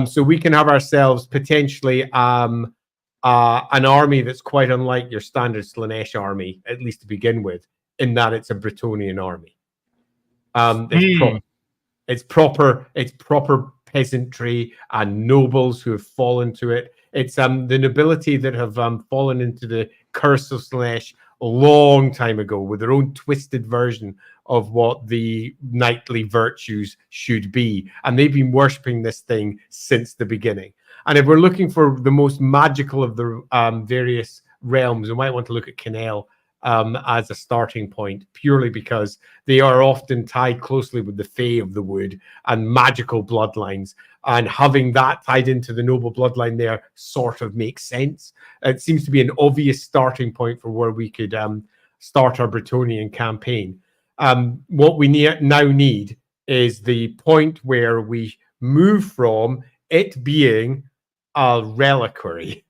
So we can have ourselves potentially an army that's quite unlike your standard Slaanesh army, at least to begin with, in that it's a Bretonnian army. It's proper peasantry and nobles who have fallen to it. It's the nobility that have fallen into the curse of Slaanesh a long time ago with their own twisted version of what the knightly virtues should be. And they've been worshipping this thing since the beginning. And if we're looking for the most magical of the various realms, we might want to look at Canel as a starting point, purely because they are often tied closely with the Fae of the Wood and magical bloodlines. And having that tied into the noble bloodline there sort of makes sense. It seems to be an obvious starting point for where we could start our Bretonnian campaign. What we now need is the point where we move from it being a reliquary,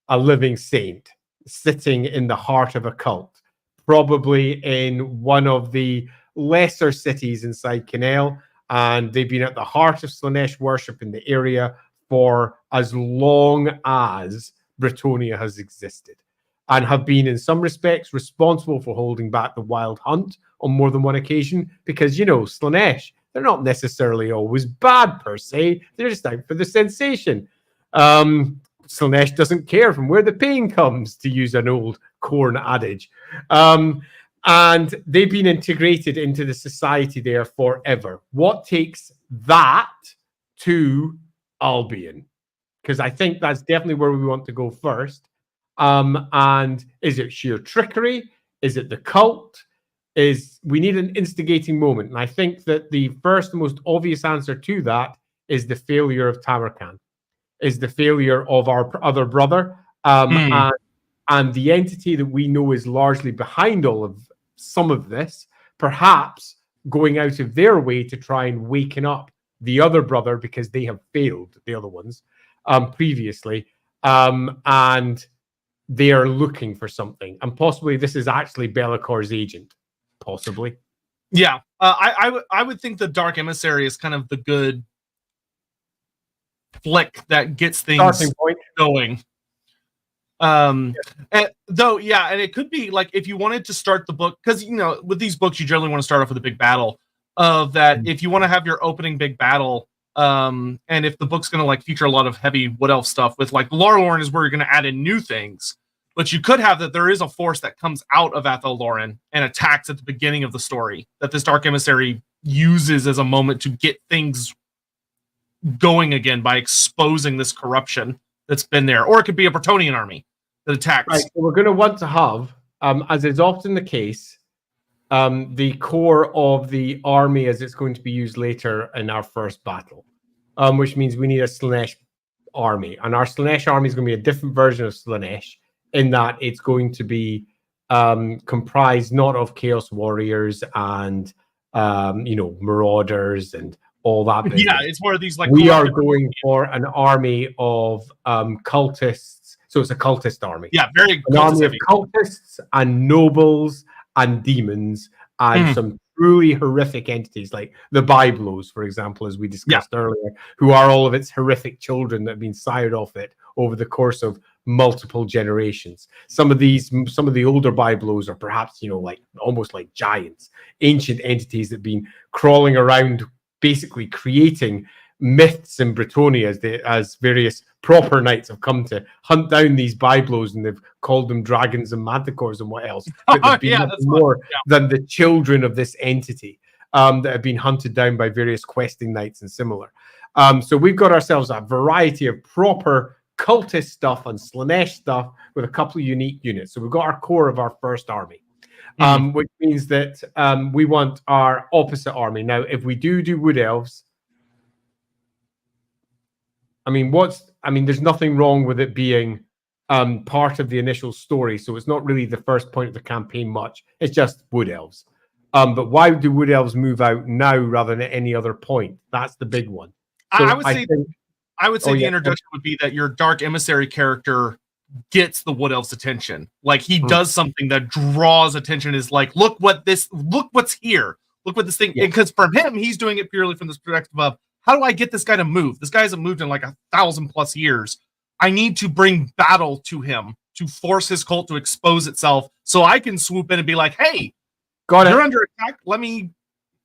a living saint, sitting in the heart of a cult, probably in one of the lesser cities inside Canel, and they've been at the heart of Slaanesh worship in the area for as long as Bretonnia has existed, and have been in some respects responsible for holding back the Wild Hunt on more than one occasion, because, you know, Slaanesh, they're not necessarily always bad per se, they're just out for the sensation. Slaanesh doesn't care from where the pain comes, to use an old corn adage. And they've been integrated into the society there forever. What takes that to Albion? Because I think that's definitely where we want to go first. And is it sheer trickery? Is it the cult? We need an instigating moment. And I think that the first most obvious answer to that is the failure of TAMURKHAN, is the failure of our other brother. And the entity that we know is largely behind all of some of this, perhaps going out of their way to try and waken up the other brother, because they have failed the other ones previously, and they are looking for something. And possibly this is actually Be'lakor's agent, possibly. Yeah, I would think the Dark Emissary is kind of the good flick that gets things going. And it could be like if you wanted to start the book, because with these books you generally want to start off with a big battle of that. If you want to have your opening big battle, and if the book's going to like feature a lot of heavy wood elf stuff with like Lorelorn is where you're going to add in new things, but you could have that there is a force that comes out of Athel Loren and attacks at the beginning of the story that this dark emissary uses as a moment to get things going again by exposing this corruption that's been there. Or it could be a Bretonnian army that attacks. Right, so we're going to want to have, as is often the case, the core of the army as it's going to be used later in our first battle, which means we need a Slaanesh army. And our Slaanesh army is going to be a different version of Slaanesh in that it's going to be comprised not of Chaos Warriors and, Marauders and all that business. Yeah, it's one of these like... We are going for an army of cultists. So it's a cultist army. Yeah, very an army of cultists and nobles and demons and some truly horrific entities like the Byblos, for example, as we discussed earlier, who are all of its horrific children that have been sired off it over the course of multiple generations. Some of the older Byblos are perhaps, like almost like giants, ancient entities that have been crawling around, basically creating myths in Bretonnia as various proper knights have come to hunt down these Byblos, and they've called them dragons and manticores and what else. But they've been nothing more than the children of this entity that have been hunted down by various questing knights and similar. So we've got ourselves a variety of proper cultist stuff and Slaanesh stuff with a couple of unique units. So we've got our core of our first army. Which means that we want our opposite army. Now, if we do wood elves, there's nothing wrong with it being part of the initial story. So it's not really the first point of the campaign much. It's just wood elves. But why do wood elves move out now rather than at any other point? That's the big one. So I would say the introduction would be that your dark emissary character gets the wood elf's attention. Like he does something that draws attention, is like, look what's here. Look what this thing, because for him, he's doing it purely from this perspective of, how do I get this guy to move? This guy hasn't moved in like 1,000+ years. I need to bring battle to him to force his cult to expose itself so I can swoop in and be like, hey, you're under attack. Let me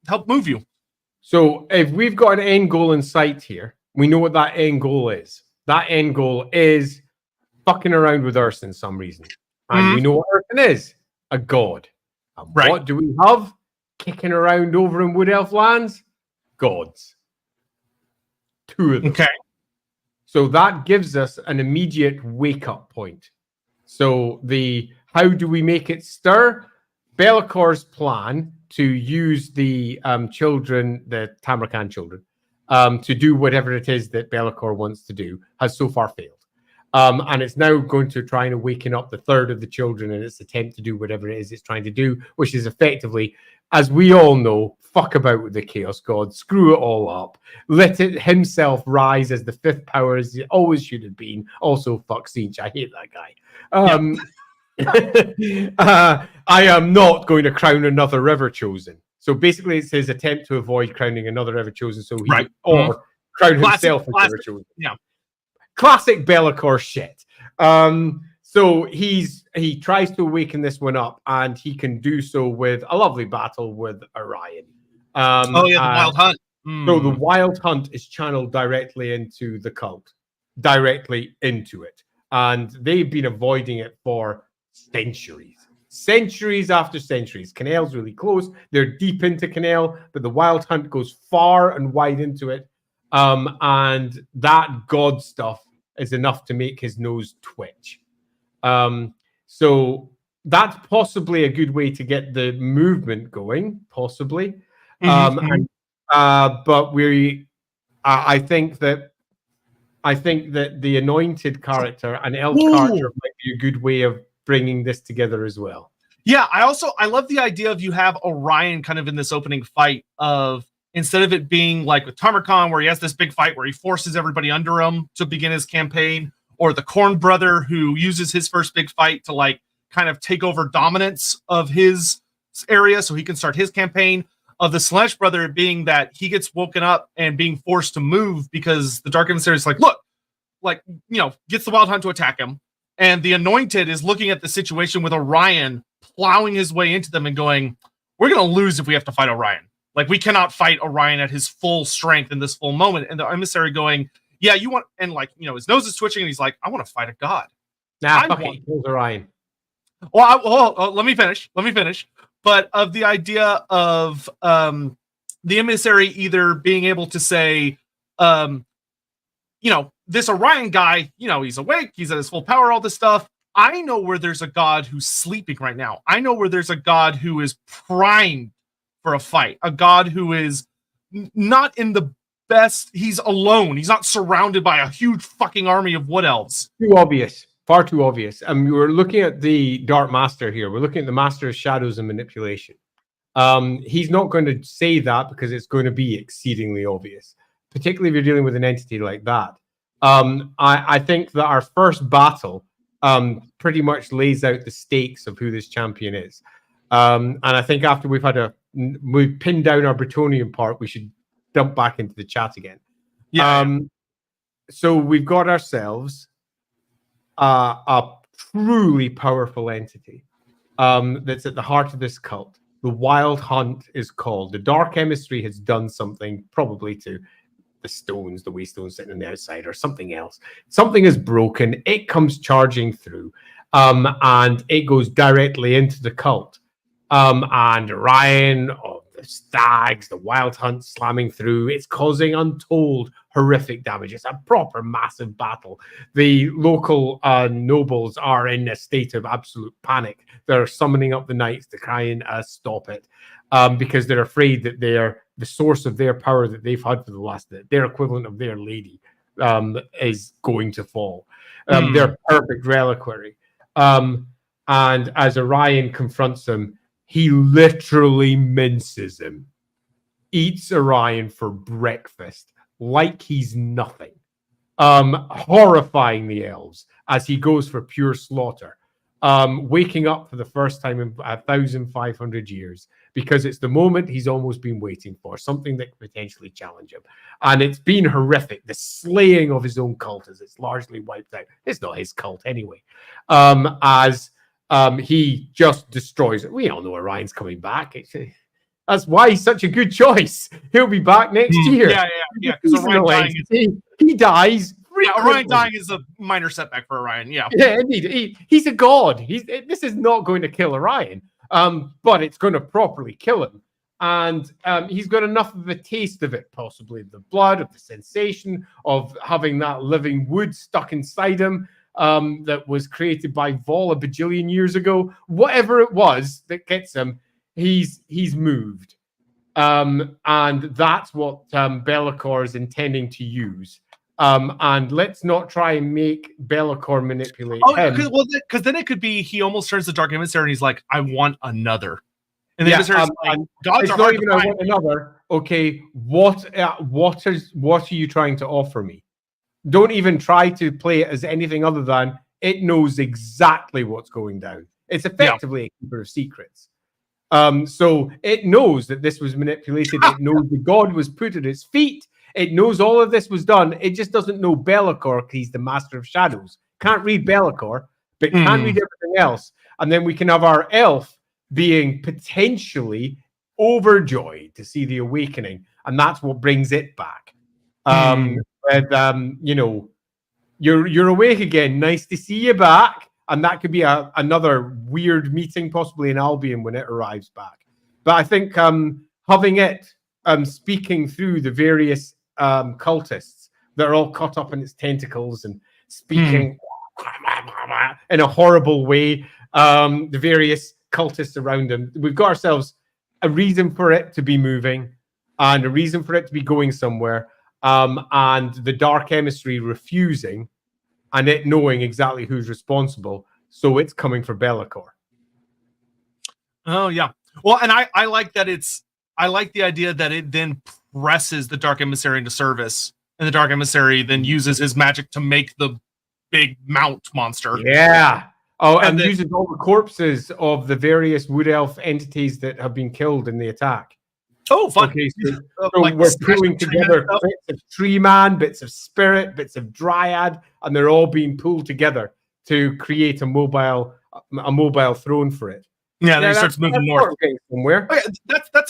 help move you. So if we've got an end goal in sight here, we know what that end goal is. That end goal is fucking around with Earth in some reason. And we know what Earth is. A god. And what do we have kicking around over in Wood Elf lands? Gods. 2 of them. Okay. So that gives us an immediate wake-up point. So how do we make it stir? Be'lakor's plan to use the children, the TAMURKHAN children, to do whatever it is that Be'lakor wants to do has so far failed. And it's now going to try and awaken up the third of the children in its attempt to do whatever it is it's trying to do, which is effectively, as we all know, fuck about with the Chaos God, screw it all up, let it himself rise as the 5th power as it always should have been. Also, fuck Sinch, I hate that guy. I am not going to crown another River Chosen. So basically, it's his attempt to avoid crowning another River Chosen, so he or crown himself as River Chosen. Yeah. Classic Be'lakor shit. So he tries to awaken this one up, and he can do so with a lovely battle with Orion. The Wild Hunt. So the Wild Hunt is channeled directly into the cult, directly into it. And they've been avoiding it for centuries after centuries. Canel's really close. They're deep into Canel, but the Wild Hunt goes far and wide into it. And that god stuff is enough to make his nose twitch. So that's possibly a good way to get the movement going, possibly. But I think that the anointed character, an elf character, might be a good way of bringing this together as well. Yeah, I love the idea of you have Orion kind of in this opening fight of, instead of it being like with TAMURKHAN where he has this big fight where he forces everybody under him to begin his campaign, or the Khorne brother who uses his first big fight to like kind of take over dominance of his area so he can start his campaign, of the Slaanesh brother being that he gets woken up and being forced to move because the Dark Emissary is like, look, like, gets the Wild Hunt to attack him, and the Anointed is looking at the situation with Orion plowing his way into them and going, we're going to lose if we have to fight Orion. Like, we cannot fight Orion at his full strength in this full moment. And the emissary going, yeah, you want, and like, his nose is twitching and he's like, I want to fight a god. Nah, fuck it, kills Orion. Well, let me finish. But of the idea of the emissary either being able to say, this Orion guy, he's awake, he's at his full power, all this stuff. I know where there's a god who's sleeping right now. I know where there's a god who is primed for a fight. A god who is not in the best. He's alone. He's not surrounded by a huge fucking army of wood elves. Too obvious. Far too obvious. We're looking at the Dark Master here. We're looking at the Master of Shadows and Manipulation. He's not going to say that because it's going to be exceedingly obvious, particularly if you're dealing with an entity like that. I think that our first battle pretty much lays out the stakes of who this champion is. And I think after we've pinned down our Bretonnian part, we should dump back into the chat again. Yeah. So we've got ourselves a truly powerful entity that's at the heart of this cult. The Wild Hunt is called. The Dark Emissary has done something, probably to the stones, the Waystone sitting on the outside, or something else. Something is broken. It comes charging through, and it goes directly into the cult. And Ryan, the stags, the Wild Hunt slamming through. It's causing untold horrific damage. It's a proper massive battle. The local nobles are in a state of absolute panic. They're summoning up the knights to try and stop it, because they're afraid that the source of their power that they've had for the last, their equivalent of their lady, is going to fall. Their perfect reliquary. And as Orion confronts him, he literally minces him, eats Orion for breakfast like he's nothing, horrifying the elves as he goes for pure slaughter, waking up for the first time in 1,500 years, because it's the moment he's almost been waiting for, something that could potentially challenge him. And it's been horrific. The slaying of his own cult as it's largely wiped out. It's not his cult anyway. He just destroys it. We all know Orion's coming back. That's why he's such a good choice. He'll be back next year. Yeah. Because Orion dying he dies. Orion dying is a minor setback for Orion. Yeah, indeed. He's a god. This is not going to kill Orion, but it's going to properly kill him. And he's got enough of a taste of it, possibly the blood, of the sensation of having that living wood stuck inside him. That was created by Vol a bajillion years ago. Whatever it was that gets him, he's moved. And that's what Be'lakor is intending to use. And let's not try and make Be'lakor manipulate him. Because then it could be he almost turns the Dark Emissary and he's like, I want another. And the emissary's like, gods are hard to find. I want another. Okay, what are you trying to offer me? Don't even try to play it as anything other than it knows exactly what's going down. It's effectively a keeper of secrets. So it knows that this was manipulated. It knows the god was put at its feet. It knows all of this was done. It just doesn't know Be'lakor because he's the Master of Shadows. Can't read Be'lakor, but can read everything else. And then we can have our elf being potentially overjoyed to see the awakening. And that's what brings it back. You're awake again. Nice to see you back. And that could be another weird meeting, possibly in Albion when it arrives back. But I think having it speaking through the various cultists that are all caught up in its tentacles and speaking in a horrible way, the various cultists around him, we've got ourselves a reason for it to be moving and a reason for it to be going somewhere. And the Dark Emissary refusing and it knowing exactly who's responsible. So it's coming for Be'lakor. Oh, yeah. Well, and I like that I like the idea that it then presses the Dark Emissary into service, and the Dark Emissary then uses his magic to make the big mount monster. Yeah. Oh, and uses all the corpses of the various wood elf entities that have been killed in the attack. Oh, fun. Okay, so Like we're Smash pulling Tree Man together stuff? bits of Tree Man, bits of Spirit, bits of Dryad, and they're all being pulled together to create a mobile throne for it. Yeah, then he starts moving north. Somewhere. Okay, that's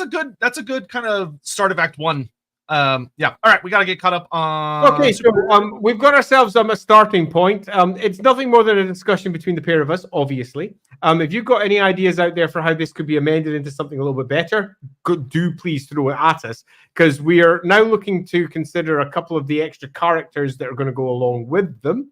a good kind of start of Act 1. Yeah. All right, we got to get caught up on. Okay, so we've got ourselves a starting point. It's nothing more than a discussion between the pair of us, obviously. If you've got any ideas out there for how this could be amended into something a little bit better, do please throw it at us, because we are now looking to consider a couple of the extra characters that are going to go along with them.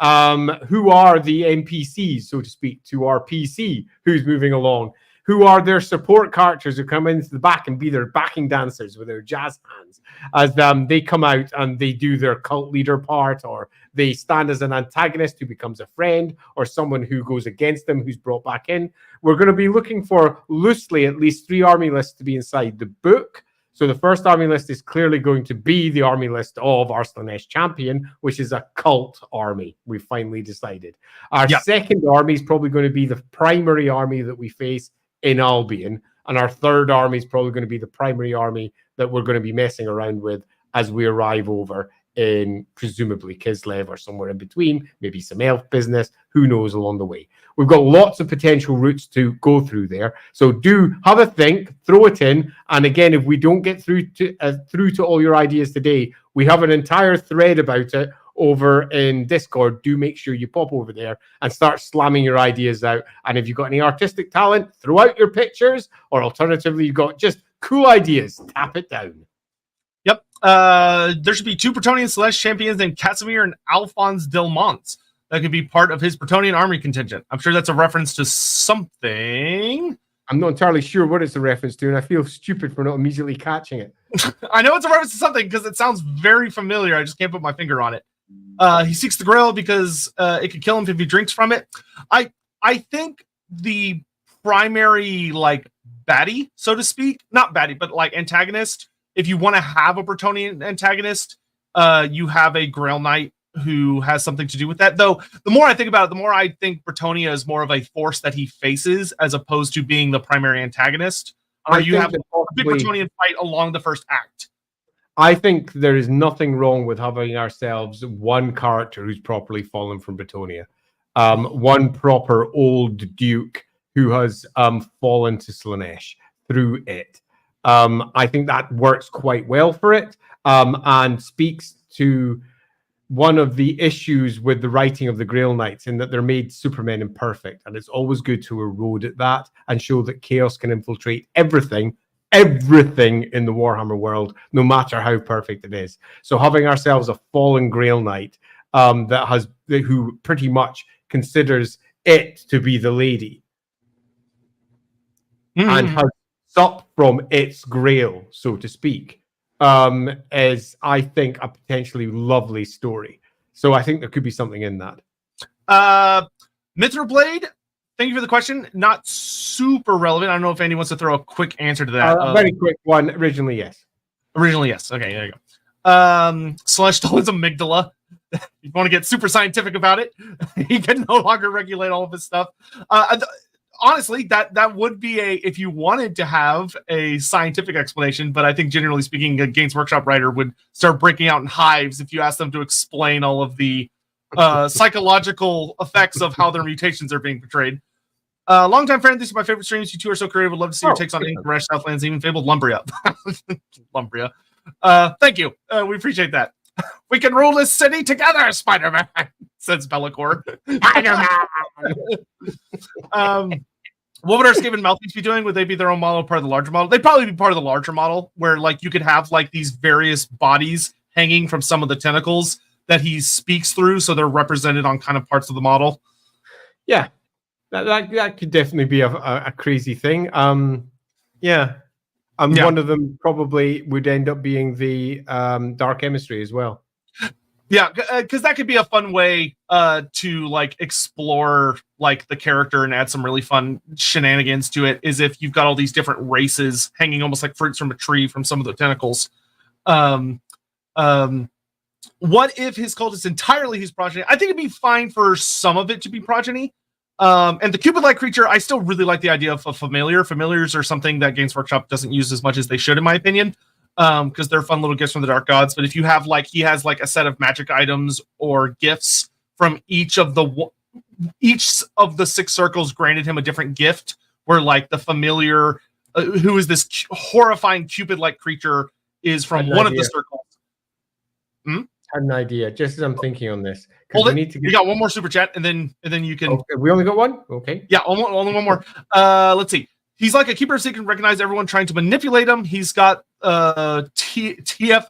Who are the NPCs, so to speak, to our PC who's moving along? Who are their support characters who come into the back and be their backing dancers with their jazz hands as they come out and they do their cult leader part, or they stand as an antagonist who becomes a friend, or someone who goes against them who's brought back in. We're going to be looking for loosely at least 3 army lists to be inside the book. So the first army list is clearly going to be the army list of our Slaanesh champion, which is a cult army. We've finally decided. Our second army is probably going to be the primary army that we face in Albion. And our third army is probably going to be the primary army that we're going to be messing around with as we arrive over in presumably Kislev or somewhere in between, maybe some elf business, who knows along the way. We've got lots of potential routes to go through there. So do have a think, throw it in. And again, if we don't get through to all your ideas today, we have an entire thread about it over in Discord. Do make sure you pop over there and start slamming your ideas out. And if you've got any artistic talent, throw out your pictures, or alternatively, you've got just cool ideas, tap it down. Yep. There should be 2 Bretonnian Celeste champions named Casimir and Alphonse Delmonts that could be part of his Bretonnian army contingent. I'm sure that's a reference to something. I'm not entirely sure what it's a reference to, and I feel stupid for not immediately catching it. I know it's a reference to something because it sounds very familiar. I just can't put my finger on it. He seeks the grail because it could kill him if he drinks from it. I think the primary baddie, so to speak, not baddie, but antagonist. If you want to have a Bretonnian antagonist, you have a Grail Knight who has something to do with that. Though the more I think about it, the more I think Bretonnia is more of a force that he faces as opposed to being the primary antagonist. Or you have a big Bretonnian fight along the first act. I think there is nothing wrong with having ourselves one character who's properly fallen from Bretonnia. One proper old duke who has fallen to Slaanesh through it. I think that works quite well for it, and speaks to one of the issues with the writing of the Grail Knights, in that they're made Supermen imperfect, and it's always good to erode at that and show that chaos can infiltrate everything in the Warhammer world, no matter how perfect it is. So having ourselves a fallen Grail Knight who pretty much considers it to be the lady and has supped from its grail, so to speak, is, I think, a potentially lovely story. So I think there could be something in that. Mithril thank you for the question. Not super relevant. I don't know if anyone wants to throw a quick answer to that. A very quick one. Originally, yes. Originally, yes. Okay, there you go. Celestial is amygdala. If you want to get super scientific about it, he can no longer regulate all of his stuff. Honestly, that would be if you wanted to have a scientific explanation, but I think generally speaking, a Games Workshop writer would start breaking out in hives if you ask them to explain all of the psychological effects of how their mutations are being portrayed. Longtime friend, these are my favorite streams. You two are so creative. Would love to see your takes on Fresh Southlands, even fabled Lumbria. Lumbria. Thank you. We appreciate that. We can rule this city together, Spider-Man, says Bellacore. What would our Skaven Mouthpiece be doing? Would they be their own model, part of the larger model? They'd probably be part of the larger model, where you could have these various bodies hanging from some of the tentacles that he speaks through, so they're represented on kind of parts of the model. Yeah, that could definitely be a crazy thing. One of them probably would end up being the dark chemistry as well. Yeah, because that could be a fun way to explore the character and add some really fun shenanigans to it. Is if you've got all these different races hanging almost like fruits from a tree from some of the tentacles. What if his cult is entirely his progeny? I think it'd be fine for some of it to be progeny. And the Cupid-like creature, I still really like the idea of a familiar. Familiars are something that Games Workshop doesn't use as much as they should, in my opinion, because they're fun little gifts from the Dark Gods. But if you have he has a set of magic items or gifts from each of the 6 circles granted him a different gift, where the familiar, who is this horrifying Cupid-like creature, is from one of the circles. Had an idea, just as I'm thinking on this. We got one more super chat, and then you can. Okay, we only got one. Okay. Yeah, only one more. Let's see. He's like a keeper, so he can recognize everyone trying to manipulate him. He's got TFS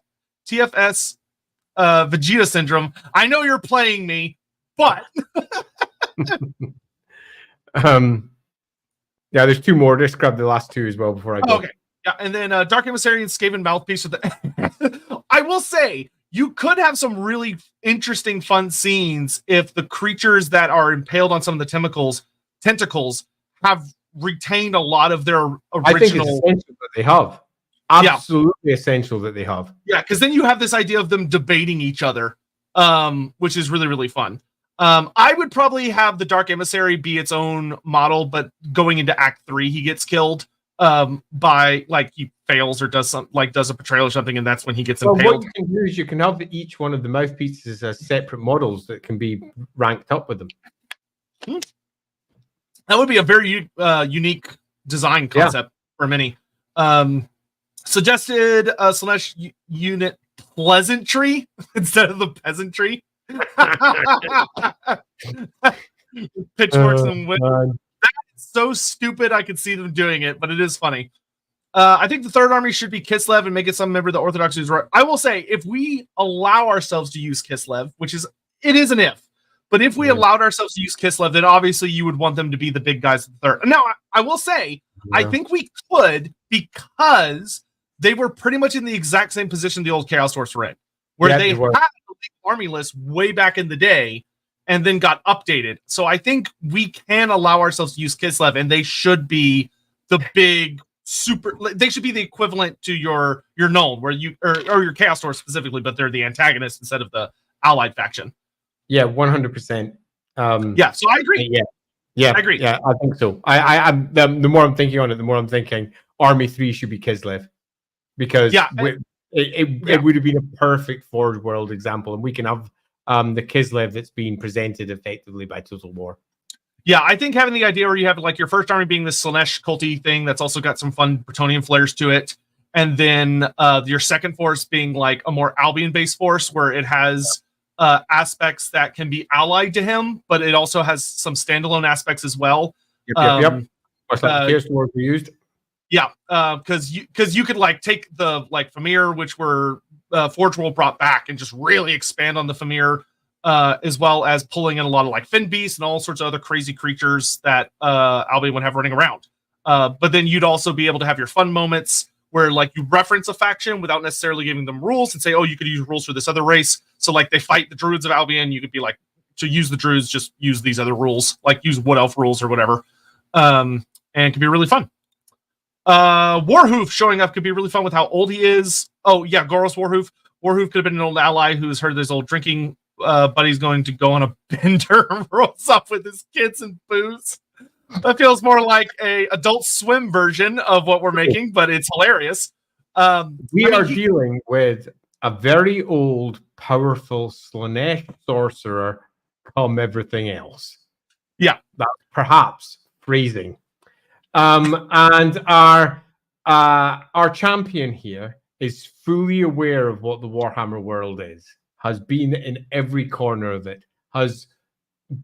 Vegeta syndrome. I know you're playing me, but yeah, there's 2 more. Just grab the last 2 as well before I go. Okay. Yeah, and then Dark Emissary and Skaven Mouthpiece with the. I will say, you could have some really interesting, fun scenes if the creatures that are impaled on some of the tentacles have retained a lot of their original. I think it's essential that they have. Absolutely essential that they have. Yeah, because then you have this idea of them debating each other, which is really, really fun. I would probably have the Dark Emissary be its own model, but going into Act 3, he gets killed by he fails or does a betrayal or something, and that's when he gets impaled. What you can do is you can have each one of the mouthpieces as separate models that can be ranked up with them. That would be a very unique design concept for many. Suggested Slaanesh unit pleasantry instead of the peasantry. Pitchforks and wood. That's so stupid. I could see them doing it, but it is funny. I think the third army should be Kislev and make it some member of the Orthodox who's right. I will say, if we allow ourselves to use Kislev, it is an if, but if we allowed ourselves to use Kislev, then obviously you would want them to be the big guys of the third. Now, I will say, I think we could, because they were pretty much in the exact same position the old Chaos Force were in, where they had a army list way back in the day and then got updated. So I think we can allow ourselves to use Kislev, and they should be the big they should be the equivalent to your Null, where you or your Chaos Force specifically, but they're the antagonists instead of the allied faction. Yeah, 100%. Yeah, so I agree. Yeah, I agree. Yeah, I think so. The more I'm thinking on it, the more I'm thinking Army 3 should be Kislev, because it would have been a perfect Forge World example, and we can have the Kislev that's being presented effectively by Total War. Yeah, I think having the idea where you have your first army being this Slaanesh culty thing that's also got some fun Bretonnian flares to it, and then your second force being a more Albion-based force where it has aspects that can be allied to him, but it also has some standalone aspects as well. Yep. Much like the Chaos Wars we used. Yeah, because you could take the Famir, which were Forge World brought back, and just really expand on the Famir, as well as pulling in a lot of Fin Beasts and all sorts of other crazy creatures that Albion would have running around. But then you'd also be able to have your fun moments where you reference a faction without necessarily giving them rules and say, oh, you could use rules for this other race. So they fight the Druids of Albion, you could be to use the Druids, just use these other rules, use Wood Elf rules or whatever. And it can be really fun. Warhoof showing up could be really fun with how old he is. Oh yeah, Goros Warhoof. Warhoof could have been an old ally who's heard this old drinking buddy's going to go on a bender and rolls up with his kids and booze. That feels more like a Adult Swim version of what we're making, but it's hilarious. We are dealing with a very old, powerful Slaanesh sorcerer come everything else. Yeah. That's perhaps phrasing. And our champion here is fully aware of what the Warhammer world is, has been in every corner of it, has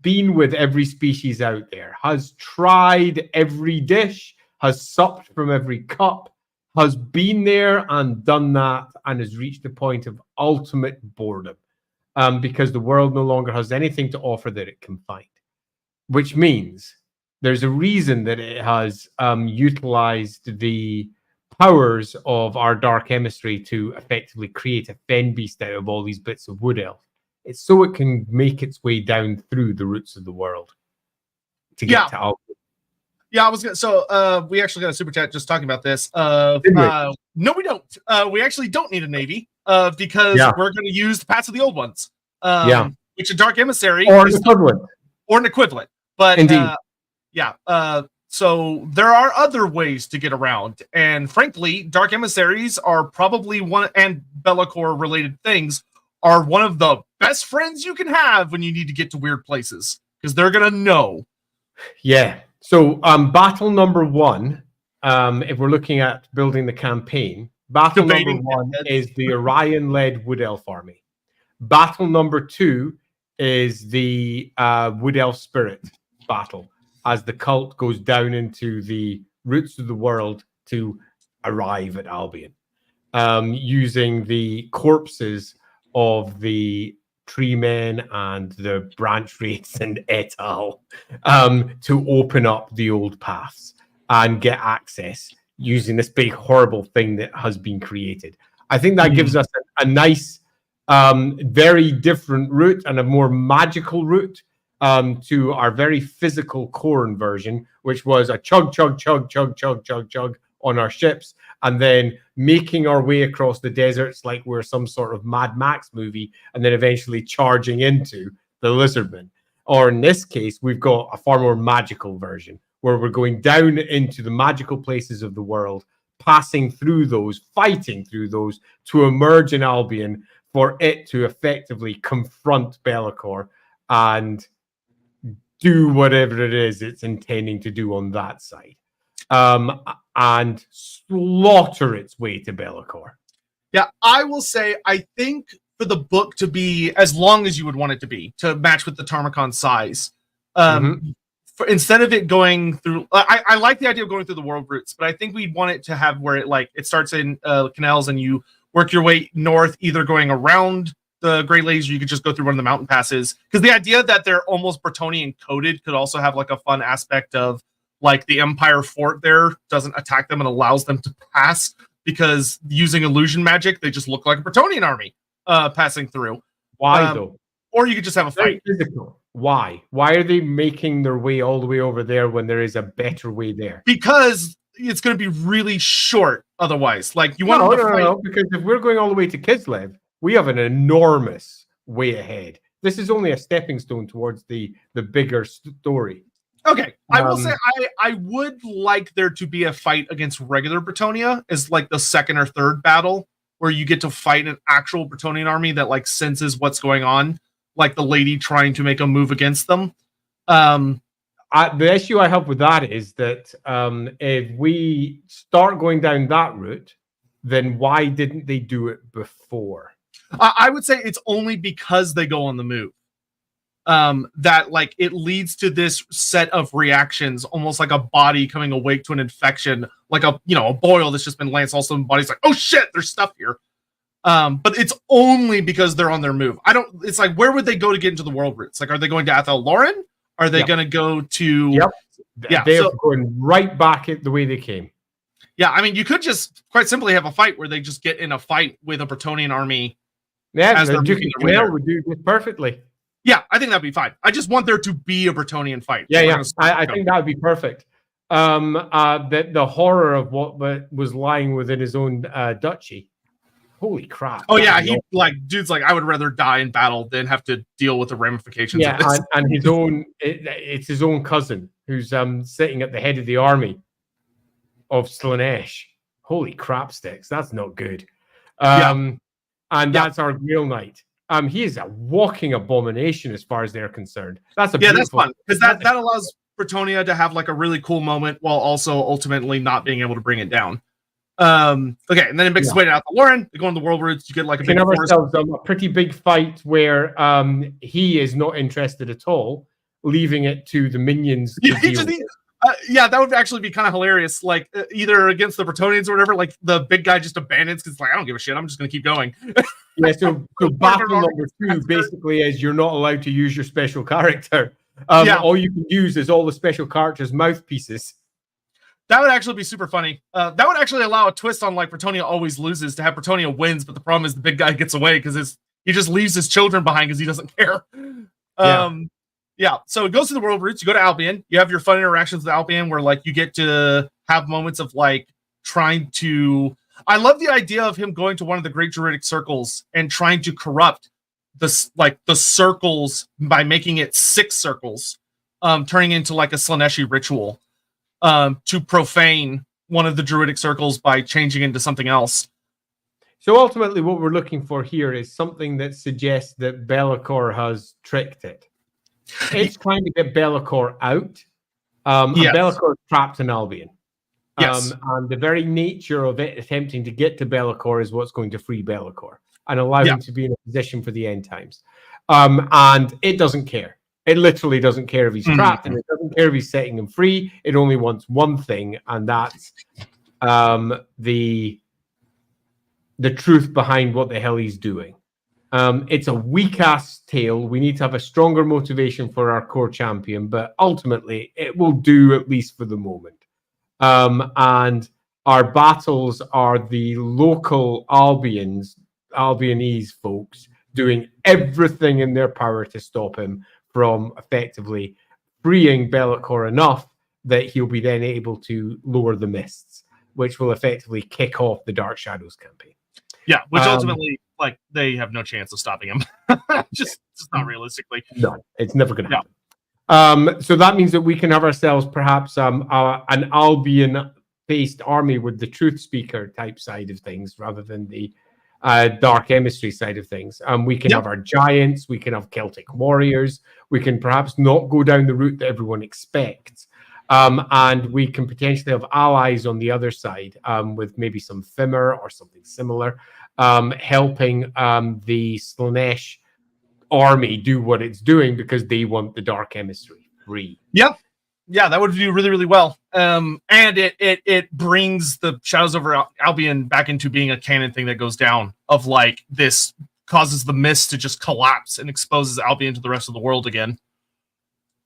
been with every species out there, has tried every dish, has supped from every cup, has been there and done that, and has reached the point of ultimate boredom, because the world no longer has anything to offer that it can find, which means there's a reason that it has utilized the powers of our dark emissary to effectively create a fen beast out of all these bits of wood elf. It's so it can make its way down through the roots of the world to get to Albion. Yeah, I was gonna. So we actually got a super chat just talking about this. No, we don't. We actually don't need a navy because we're going to use the Paths of the Old Ones. Which a dark emissary or an equivalent. Or an equivalent. But Indeed. so there are other ways to get around, and frankly, Dark Emissaries are probably one, and Be'lakor related things are one of the best friends you can have when you need to get to weird places, because they're gonna know. Yeah. So battle number 1, if we're looking at building the campaign, battle Debating number 1 is the Orion-led Wood Elf army. Battle number 2 is the Wood Elf Spirit battle, as the cult goes down into the roots of the world to arrive at Albion, using the corpses of the tree men and the branch wraiths and et al. To open up the old paths and get access using this big horrible thing that has been created. I think that gives us a nice, very different route and a more magical route to our very physical Khorne version, which was a chug, chug, chug, chug, chug, chug, chug on our ships, and then making our way across the deserts like we're some sort of Mad Max movie, and then eventually charging into the Lizardmen. Or in this case, we've got a far more magical version, where we're going down into the magical places of the world, passing through those, fighting through those, to emerge in Albion for it to effectively confront Be'lakor and do whatever it is it's intending to do on that side, and slaughter its way to Be'lakor. Yeah, I will say, I think for the book to be as long as you would want it to be, to match with the TAMURKHAN size, instead of it going through, I like the idea of going through the world routes, but I think we'd want it to have where it starts in canals and you work your way north, either going around the Great Lakes, or you could just go through one of the mountain passes. Because the idea that they're almost Bretonnian coded could also have like a fun aspect of like the Empire fort there doesn't attack them and allows them to pass, because using illusion magic, they just look like a Bretonnian army passing through. Why though? Or you could just have a fight. Physical. Why? Why are they making their way all the way over there when there is a better way there? Because it's going to be really short otherwise. Like you want them to fight. No, because if we're going all the way to Kislev, we have an enormous way ahead. This is only a stepping stone towards the bigger story. Okay, I will say I would like there to be a fight against regular Bretonnia as like the second or third battle, where you get to fight an actual Bretonnian army that like senses what's going on, like the lady trying to make a move against them. The issue I have with that is that if we start going down that route, then why didn't they do it before? I would say it's only because they go on the move. That like it leads to this set of reactions, almost like a body coming awake to an infection, like a boil that's just been lanced. Also, the body's like, oh shit, there's stuff here. But it's only because they're on their move. It's like, where would they go to get into the world routes? Like, are they going to Athel Lauren? Are they going to go to? Yep. Yeah, they're going right back at the way they came. Yeah, I mean, you could just quite simply have a fight where they just get in a fight with a Bretonnian army. Yeah, as the Duke of Canel would do this perfectly. Yeah, I think that'd be fine. I just want there to be a Bretonnian fight. Yeah, I think that would be perfect. The horror of what was lying within his own duchy. Holy crap! Oh yeah, dude's like, I would rather die in battle than have to deal with the ramifications. Yeah, of this. and his own, it's his own cousin who's sitting at the head of the army of Slaanesh. Holy crap sticks, that's not good. And that's our Grail Knight. He is a walking abomination as far as they're concerned. That's that's fun, because that allows Bretonnia to have like a really cool moment while also ultimately not being able to bring it down. Okay, and then it makes its way out to Lauren. They go on the world routes. You get like a big a pretty big fight where he is not interested at all, leaving it to the minions. That would actually be kind of hilarious. Like either against the Bretonnians or whatever. Like the big guy just abandons because like, I don't give a shit. I'm just going to keep going. Yeah. So battle number 2 basically is you're not allowed to use your special character. All you can use is all the special characters' mouthpieces. That would actually be super funny. That would actually allow a twist on like Bretonnia always loses to have Bretonnia wins, but the problem is the big guy gets away because he just leaves his children behind because he doesn't care. So it goes to the world routes. You go to Albion. You have your fun interactions with Albion where like you get to have moments of like trying to. I love the idea of him going to one of the great Druidic circles and trying to corrupt the circles by making it 6 circles. turning into like a Slaaneshi ritual to profane one of the druidic circles by changing into something else. So ultimately, what we're looking for here is something that suggests that Be'lakor has tricked it. It's trying to get Be'lakor out. And Be'lakor is trapped in Albion. Yes. And the very nature of it attempting to get to Be'lakor is what's going to free Be'lakor and allow him to be in a position for the end times. And it doesn't care. It literally doesn't care if he's trapped, and it doesn't care if he's setting him free. It only wants one thing, and that's the truth behind what the hell he's doing. It's a weak-ass tale. We need to have a stronger motivation for our core champion, but ultimately, it will do, at least for the moment. And our battles are the local Albionese folks doing everything in their power to stop him from effectively freeing Be'lakor enough that he'll be then able to lower the mists, which will effectively kick off the Dark Shadows campaign. Yeah, which ultimately, like, they have no chance of stopping him. just not realistically. No, it's never going to happen. So that means that we can have ourselves perhaps an Albion-based army with the Truth Speaker type side of things rather than the Dark Emissary side of things. We can have our giants, we can have Celtic warriors, we can perhaps not go down the route that everyone expects. And we can potentially have allies on the other side with maybe some Fimmer or something similar, helping the Slaanesh army do what it's doing because they want the Dark Emissary free. Yeah, that would do really, really well. And it brings the Shadows over Albion back into being a canon thing that goes down, of like this causes the mist to just collapse and exposes Albion to the rest of the world again.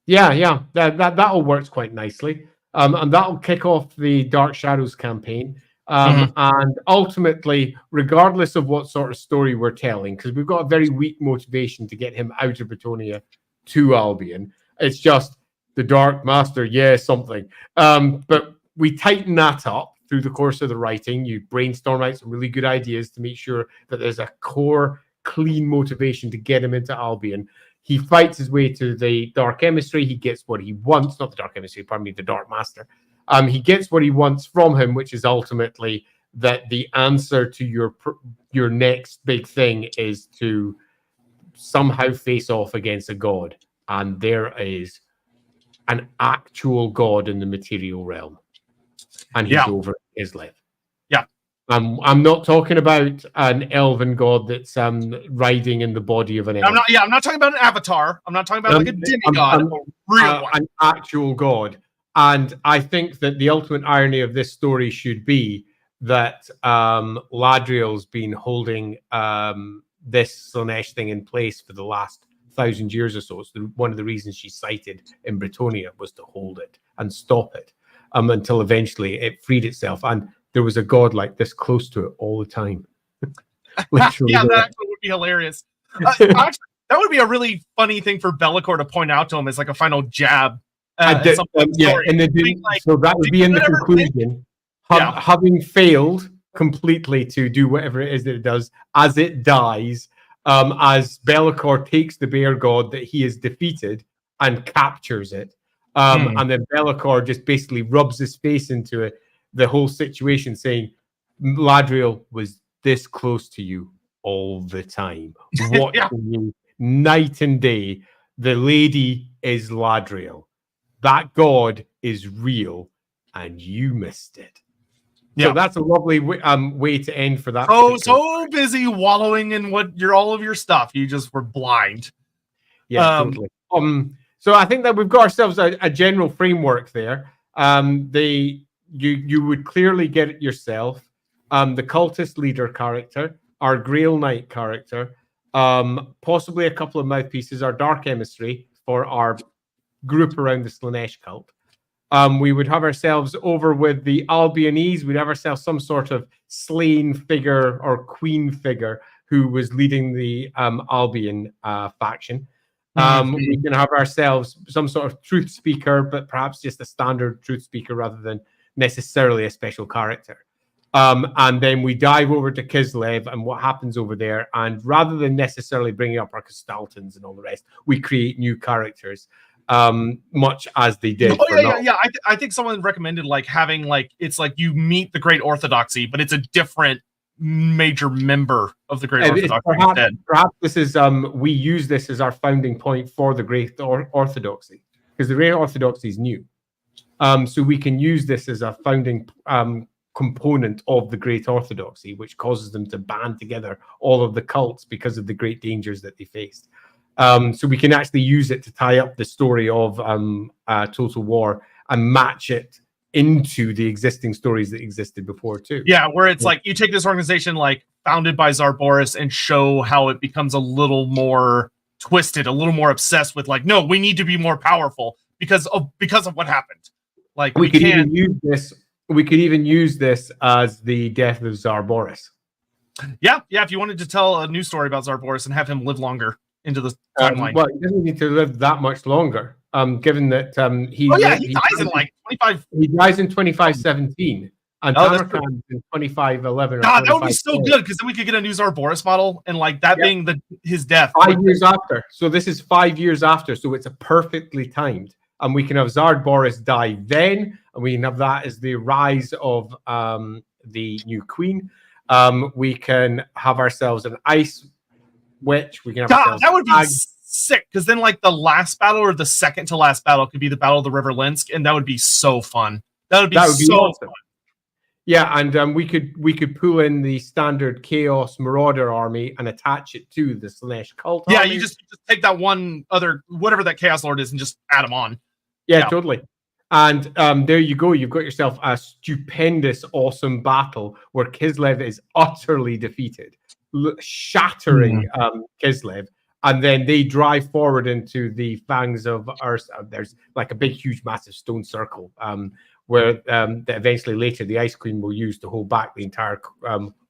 Yeah, that'll work quite nicely. And that'll kick off the Dark Shadows campaign. And ultimately, regardless of what sort of story we're telling, because we've got a very weak motivation to get him out of Bretonnia to Albion, it's just the Dark Master, something. But we tighten that up through the course of the writing. You brainstorm out some really good ideas to make sure that there's a core, clean motivation to get him into Albion. He fights his way to the Dark Emissary. He gets what he wants. Not the Dark Emissary, pardon me, the Dark Master. He gets what he wants from him, which is ultimately that the answer to your next big thing is to somehow face off against a god. And there is an actual god in the material realm. And he's over Kislev. I'm not talking about an elven god that's riding in the body of an elf. I'm not talking about an avatar. I'm not talking about like a demigod. An actual god. And I think that the ultimate irony of this story should be that Ladriel's been holding this Slaanesh thing in place for the last 1,000 years or so. It's one of the reasons she cited in Bretonnia was to hold it and stop it until eventually it freed itself. And there was a god like this close to it all the time. That would be hilarious. Actually, that would be a really funny thing for Be'lakor to point out to him as like a final jab. And so that would be in the conclusion. Having failed completely to do whatever it is that it does, as it dies, as Be'lakor takes the bear god that he has defeated and captures it, and then Be'lakor just basically rubs his face into it, the whole situation, saying, Ladriel was this close to you all the time. Watching you night and day. The lady is Ladriel. That god is real, and you missed it. So that's a lovely way to end for that. So busy wallowing in all of your stuff, you just were blind. Yeah, totally. So I think that we've got ourselves a general framework there. You would clearly get it yourself. The cultist leader character, our Grail Knight character, possibly a couple of mouthpieces, our Dark Emissary for our group around the Slaanesh cult. We would have ourselves over with the Albionese. We'd have ourselves some sort of slain figure or queen figure who was leading the Albion faction. We can have ourselves some sort of truth speaker, but perhaps just a standard truth speaker rather than necessarily a special character. And then we dive over to Kislev and what happens over there. And rather than necessarily bringing up our Gestaltans and all the rest, we create new characters. much as they did. Oh yeah. I think someone recommended like having like it's like you meet the Great Orthodoxy, but it's a different major member of the Great Orthodoxy. Perhaps this is we use this as our founding point for the Great Orthodoxy, because the Great Orthodoxy is new. So we can use this as a founding component of the Great Orthodoxy, which causes them to band together all of the cults because of the great dangers that they faced. So we can actually use it to tie up the story of Total War and match it into the existing stories that existed before too. Yeah, where it's like you take this organization like founded by Tsar Boris and show how it becomes a little more twisted, a little more obsessed with like, no, we need to be more powerful because of what happened. Like we could even use this. We could even use this as the death of Tsar Boris. Yeah. If you wanted to tell a new story about Tsar Boris and have him live longer into the timeline. Well, he doesn't need to live that much longer. Given that he dies in like 25. He dies in 2517, and TAMURKHAN in 2511. God, that would be so good because then we could get a new Tsar Boris model and like that being his death 5 years after. So this is 5 years after. So it's a perfectly timed, and we can have Tsar Boris die then, and we can have that as the rise of the new queen. We can have ourselves an ice witch. We can have ourselves that would be sick because then like the last battle or the second to last battle could be the Battle of the River Linsk, and that would be so fun. That would be so awesome. Fun. Yeah, and we could pull in the standard Chaos Marauder army and attach it to the Slaanesh cult. Yeah, army. you just take that one other whatever that Chaos Lord is and just add them on. Yeah, totally. And there you go. You've got yourself a stupendous, awesome battle where Kislev is utterly defeated, shattering Kislev. And then they drive forward into the fangs of Earth. There's like a big, huge, massive stone circle where eventually later the Ice Queen will use to hold back the entire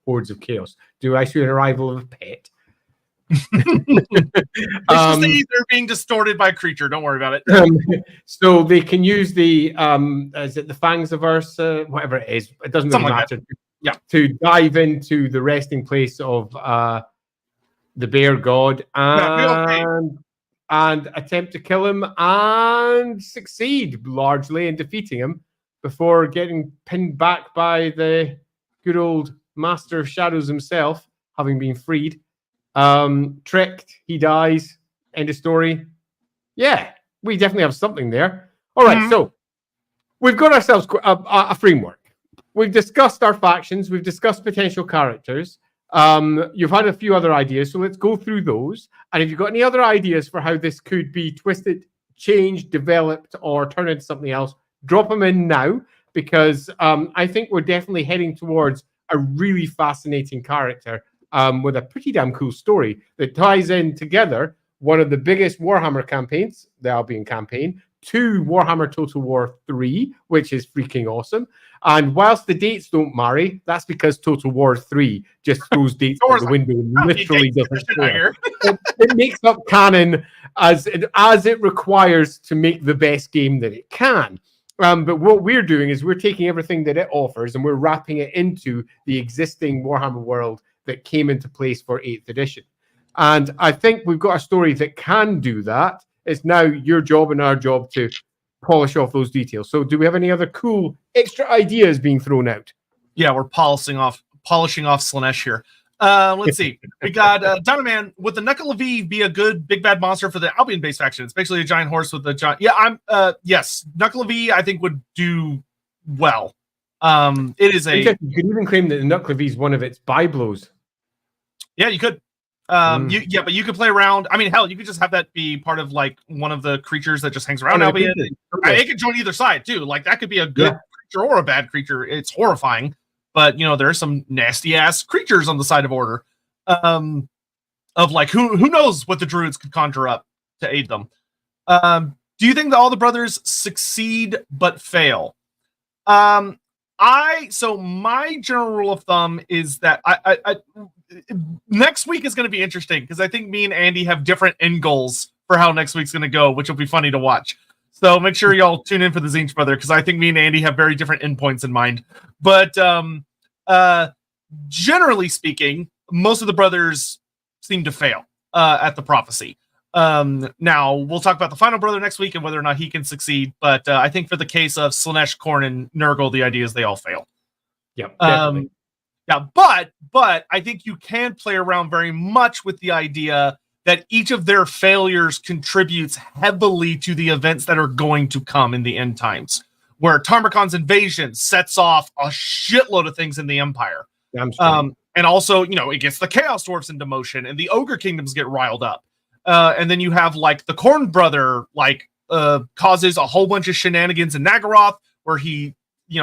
hordes of chaos. Do I see an arrival of a pet? Just they're being distorted by a creature. Don't worry about it. So they can use the is it the fangs of Earth, whatever it is. It doesn't really matter. To dive into the resting place of the bear god and attempt to kill him and succeed largely in defeating him before getting pinned back by the good old Master of Shadows himself, having been freed. Tricked, he dies. End of story. Yeah, we definitely have something there. All right, so we've got ourselves a framework. We've discussed our factions. We've discussed potential characters. You've had a few other ideas, so let's go through those. And if you've got any other ideas for how this could be twisted, changed, developed, or turned into something else, drop them in now, because I think we're definitely heading towards a really fascinating character with a pretty damn cool story that ties in together one of the biggest Warhammer campaigns, the Albion campaign, to Warhammer Total War 3, which is freaking awesome. And whilst the dates don't marry, that's because Total War 3 just throws dates out the window and literally doesn't care. It makes up canon as it requires to make the best game that it can. But what we're doing is we're taking everything that it offers and we're wrapping it into the existing Warhammer world that came into place for 8th edition. And I think we've got a story that can do that. It's now your job and our job to polish off those details. So do we have any other cool extra ideas being thrown out? Yeah, we're polishing off Slaanesh here. Let's see. We got Donovan. Would the Knuckle Lviv be a good big bad monster for the Albion based faction? It's basically a giant horse with a giant. Yeah, yes. Knuckle Lviv I think would do well. It is you could even claim that the Knuckle Lviv is one of its byblows. Yeah, you could. But you could play around. I mean, hell, you could just have that be part of like one of the creatures that just hangs around Albion. It could join either side too. Like that could be a good creature or a bad creature. It's horrifying, but you know there are some nasty ass creatures on the side of Order. Of like who knows what the druids could conjure up to aid them. Do you think that all the brothers succeed but fail? So my general rule of thumb is that I next week is going to be interesting because I think me and Andy have different end goals for how next week's going to go, which will be funny to watch. So make sure y'all tune in for the Zinch Brother because I think me and Andy have very different endpoints in mind. But generally speaking, most of the brothers seem to fail at the prophecy. Now we'll talk about the final brother next week and whether or not he can succeed. But I think for the case of Slaanesh, Khorne, and Nurgle, the idea is they all fail. Yeah, definitely. Yeah, but I think you can play around very much with the idea that each of their failures contributes heavily to the events that are going to come in the end times, where TAMURKHAN'S invasion sets off a shitload of things in the Empire. And also, it gets the Chaos Dwarfs into motion, and the Ogre Kingdoms get riled up. And then you have, like, the Khorne brother, causes a whole bunch of shenanigans in Nagaroth, where he,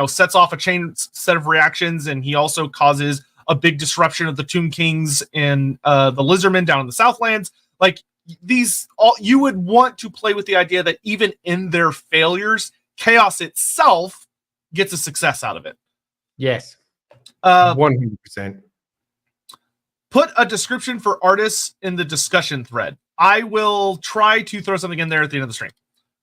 sets off a chain set of reactions, and he also causes a big disruption of the Tomb Kings and the Lizardmen down in the Southlands. Like, you would want to play with the idea that even in their failures, Chaos itself gets a success out of it. Yes. 100%. Put a description for artists in the discussion thread. I will try to throw something in there at the end of the stream.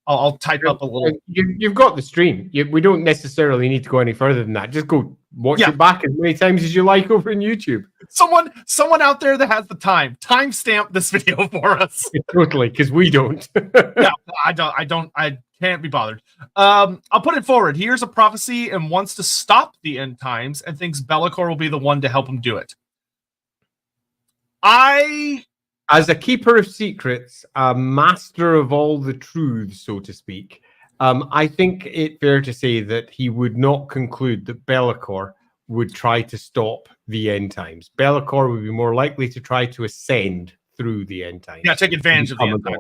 I'll type up a little. You've got the stream. We don't necessarily need to go any further than that. Just go watch it back as many times as you like over on YouTube. Someone out there that has the time, timestamp this video for us. Totally, because we don't. Yeah, I can't be bothered. I'll put it forward. Here's a prophecy and wants to stop the end times and thinks Be'lakor will be the one to help him do it. As a keeper of secrets, a master of all the truths, so to speak, I think it's fair to say that he would not conclude that Be'lakor would try to stop the end times. Be'lakor would be more likely to try to ascend through the end times. Yeah, take advantage of the end times.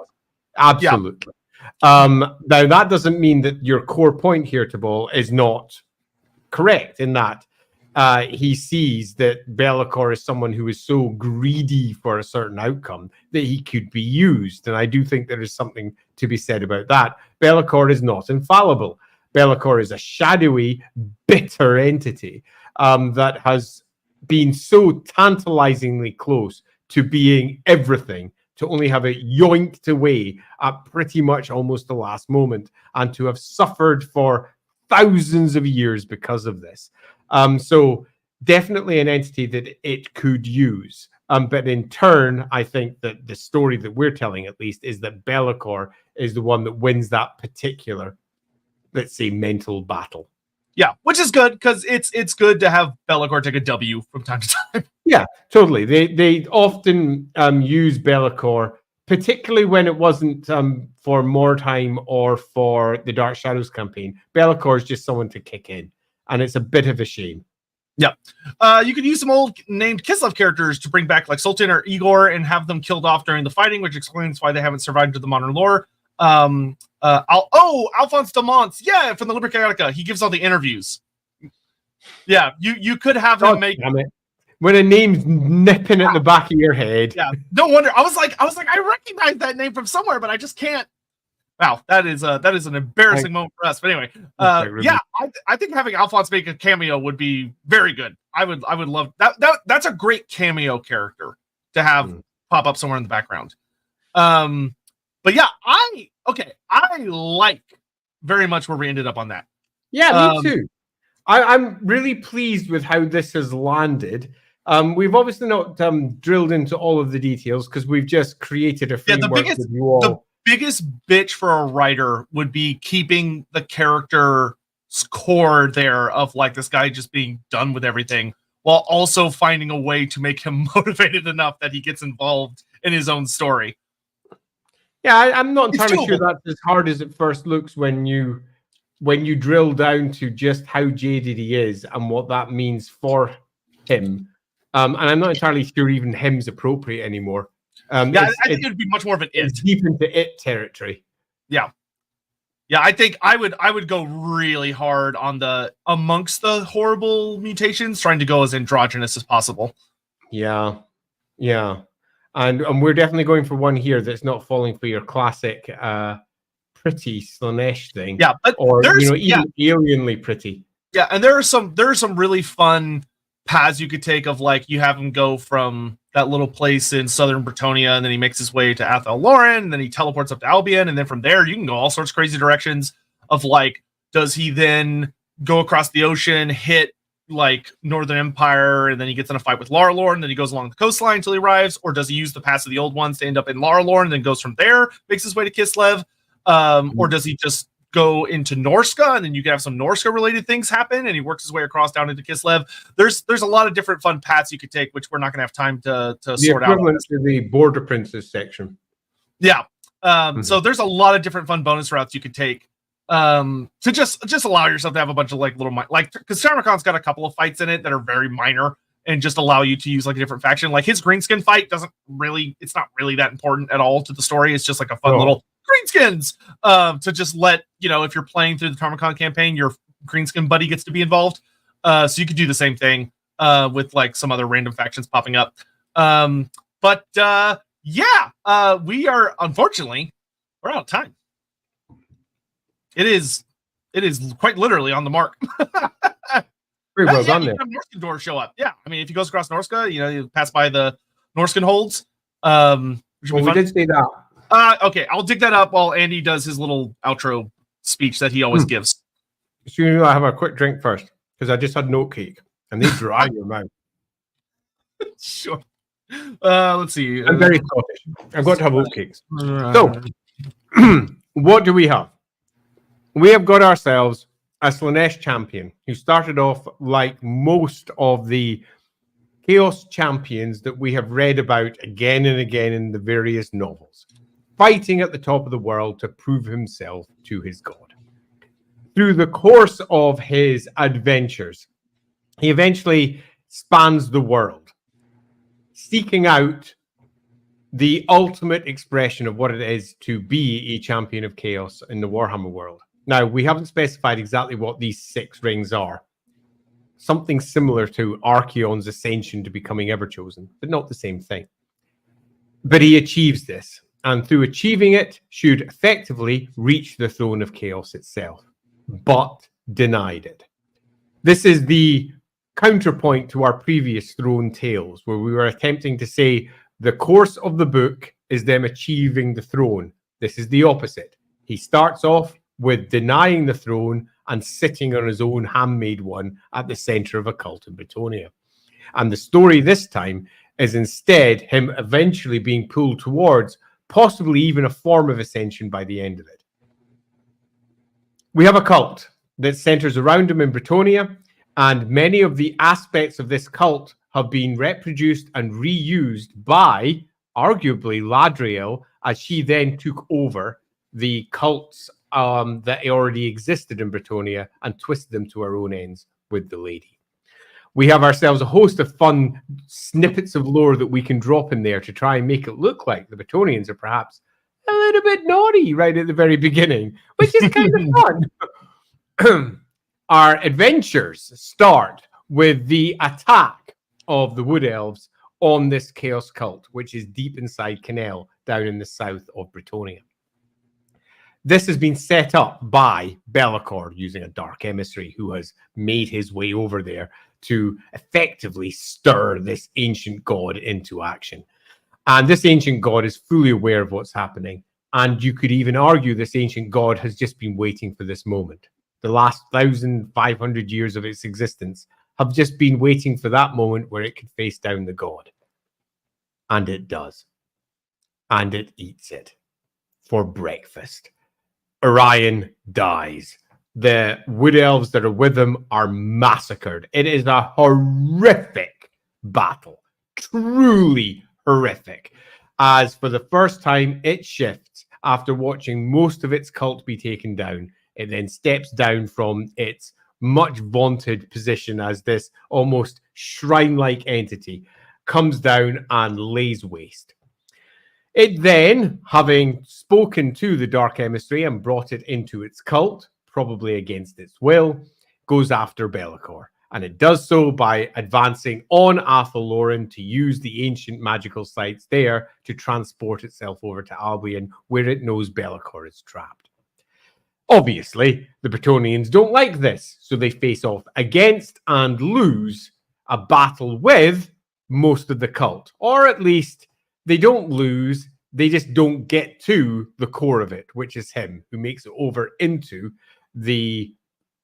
Absolutely. Yeah. Now, that doesn't mean that your core point here, Tabal, is not correct in that he sees that Be'lakor is someone who is so greedy for a certain outcome that he could be used. And I do think there is something to be said about that. Be'lakor is not infallible. Be'lakor is a shadowy, bitter entity that has been so tantalizingly close to being everything, to only have it yoinked away at pretty much almost the last moment, and to have suffered for thousands of years because of this. So definitely an entity that it could use. But in turn, I think that the story that we're telling, at least, is that Be'lakor is the one that wins that particular, let's say, mental battle. Yeah, which is good, because it's good to have Be'lakor take a W from time to time. Yeah, totally. They often use Be'lakor, particularly when it wasn't for Mordheim or for the Dark Shadows campaign. Be'lakor is just someone to kick in, and it's a bit of a shame. Yeah. You could use some old named Kislev characters to bring back, like Sultan or Igor, and have them killed off during the fighting, which explains why they haven't survived to the modern lore. Alphonse Demont, yeah, from the Liber Chaotica. He gives all the interviews. Yeah, you could have him make. Damn it. When a name's nipping at the back of your head. Yeah, no wonder. I was like, I recognize that name from somewhere, but I just can't. Wow, that is an embarrassing moment for us. But anyway, yeah, I think having Alphonse make a cameo would be very good. I would love that. That's a great cameo character to have pop up somewhere in the background. But yeah, I like very much where we ended up on that. Yeah, me too. I'm really pleased with how this has landed. We've obviously not drilled into all of the details because we've just created a framework with you all. The biggest bitch for a writer would be keeping the character's core there of, like, this guy just being done with everything, while also finding a way to make him motivated enough that he gets involved in his own story. Yeah, I'm not entirely sure that's as hard as it first looks when you drill down to just how jaded he is and what that means for him. And I'm not entirely sure even him's appropriate anymore. I think it would be much more of an it. It's deep into it territory. Yeah. Yeah, I think I would go really hard on amongst the horrible mutations, trying to go as androgynous as possible. Yeah. Yeah. And we're definitely going for one here that's not falling for your classic pretty Slaanesh thing. Yeah, but or even alienly pretty. Yeah, and there are some really fun paths you could take of, like, you have him go from that little place in southern Bretonnia, and then he makes his way to Athel Loren, and then he teleports up to Albion, and then from there you can go all sorts of crazy directions of, like, does he then go across the ocean, hit like Northern Empire, and then he gets in a fight with Laralorn, and then he goes along the coastline until he arrives, or does he use the paths of the old ones to end up in Laralorn and then goes from there, makes his way to Kislev, or does he just go into Norska, and then you can have some Norska related things happen, and he works his way across down into Kislev. There's a lot of different fun paths you could take, which we're not going to have time to sort out. The equivalent to the Border Princes section. Yeah. So there's a lot of different fun bonus routes you could take. To just allow yourself to have a bunch of like little because TAMURKHAN's got a couple of fights in it that are very minor and just allow you to use like a different faction. Like his greenskin fight it's not really that important at all to the story. It's just like a fun little greenskins to just let if you're playing through the TAMURKHAN campaign, your greenskin buddy gets to be involved. So you could do the same thing with like some other random factions popping up. But we are unfortunately we're out of time. It is quite literally on the mark. Pretty well done there. Norskan doors show up. Yeah, I mean, if he goes across Norska, you pass by the Norskan holds. We did say that. Okay, I'll dig that up while Andy does his little outro speech that he always gives. So I have a quick drink first because I just had an oat cake and they dry your mouth. Sure. Let's see. I'm very Scottish. I've got to have oat cakes. So, what do we have? We have got ourselves a Slaanesh champion who started off like most of the Chaos champions that we have read about again and again in the various novels, fighting at the top of the world to prove himself to his god. Through the course of his adventures, he eventually spans the world, seeking out the ultimate expression of what it is to be a champion of chaos in the Warhammer world. Now, we haven't specified exactly what these 6 rings are. Something similar to Archaon's ascension to becoming Everchosen, but not the same thing. But he achieves this, and through achieving it, should effectively reach the throne of chaos itself, but denied it. This is the counterpoint to our previous throne tales, where we were attempting to say the course of the book is them achieving the throne. This is the opposite. He starts off with denying the throne and sitting on his own handmade one at the center of a cult in Bretonnia. And the story this time is instead him eventually being pulled towards possibly even a form of ascension by the end of it. We have a cult that centers around him in Bretonnia, and many of the aspects of this cult have been reproduced and reused by, arguably, Ladriel, as she then took over the cults that already existed in Bretonnia and twisted them to our own ends with the lady. We have ourselves a host of fun snippets of lore that we can drop in there to try and make it look like the Bretonnians are perhaps a little bit naughty right at the very beginning, which is kind of fun. Our adventures start with the attack of the Wood Elves on this Chaos cult, which is deep inside Canel, down in the south of Bretonnia. This has been set up by Be'lakor using a dark emissary who has made his way over there to effectively stir this ancient god into action. And this ancient god is fully aware of what's happening. And you could even argue this ancient god has just been waiting for this moment. The last 1,500 years of its existence have just been waiting for that moment where it could face down the god. And it does. And it eats it for breakfast. Orion dies. The Wood Elves that are with him are massacred. It is a horrific battle. Truly horrific. As for the first time, it shifts after watching most of its cult be taken down. It then steps down from its much vaunted position as this almost shrine-like entity, comes down and lays waste. It then, having spoken to the Dark Emissary and brought it into its cult, probably against its will, goes after Be'lakor. And it does so by advancing on Athel-Loren to use the ancient magical sites there to transport itself over to Albion, where it knows Be'lakor is trapped. Obviously, the Bretonnians don't like this, so they face off against and lose a battle with most of the cult. Or at least, they don't lose, they just don't get to the core of it, which is him, who makes it over into the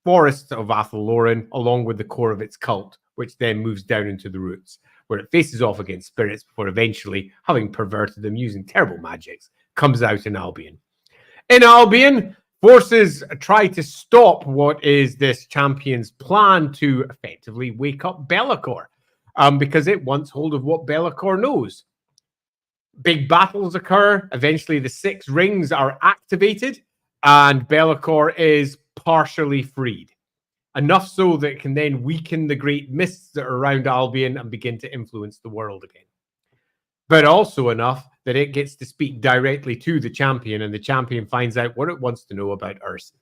forests of Athel-Loren, along with the core of its cult, which then moves down into the roots, where it faces off against spirits before eventually, having perverted them using terrible magics, comes out in Albion. In Albion, forces try to stop what is this champion's plan to effectively wake up Be'lakor, because it wants hold of what Be'lakor knows. Big battles occur. Eventually, the 6 rings are activated, and Be'lakor is partially freed. Enough so that it can then weaken the great mists that are around Albion and begin to influence the world again. But also enough that it gets to speak directly to the champion, and the champion finds out what it wants to know about Urson.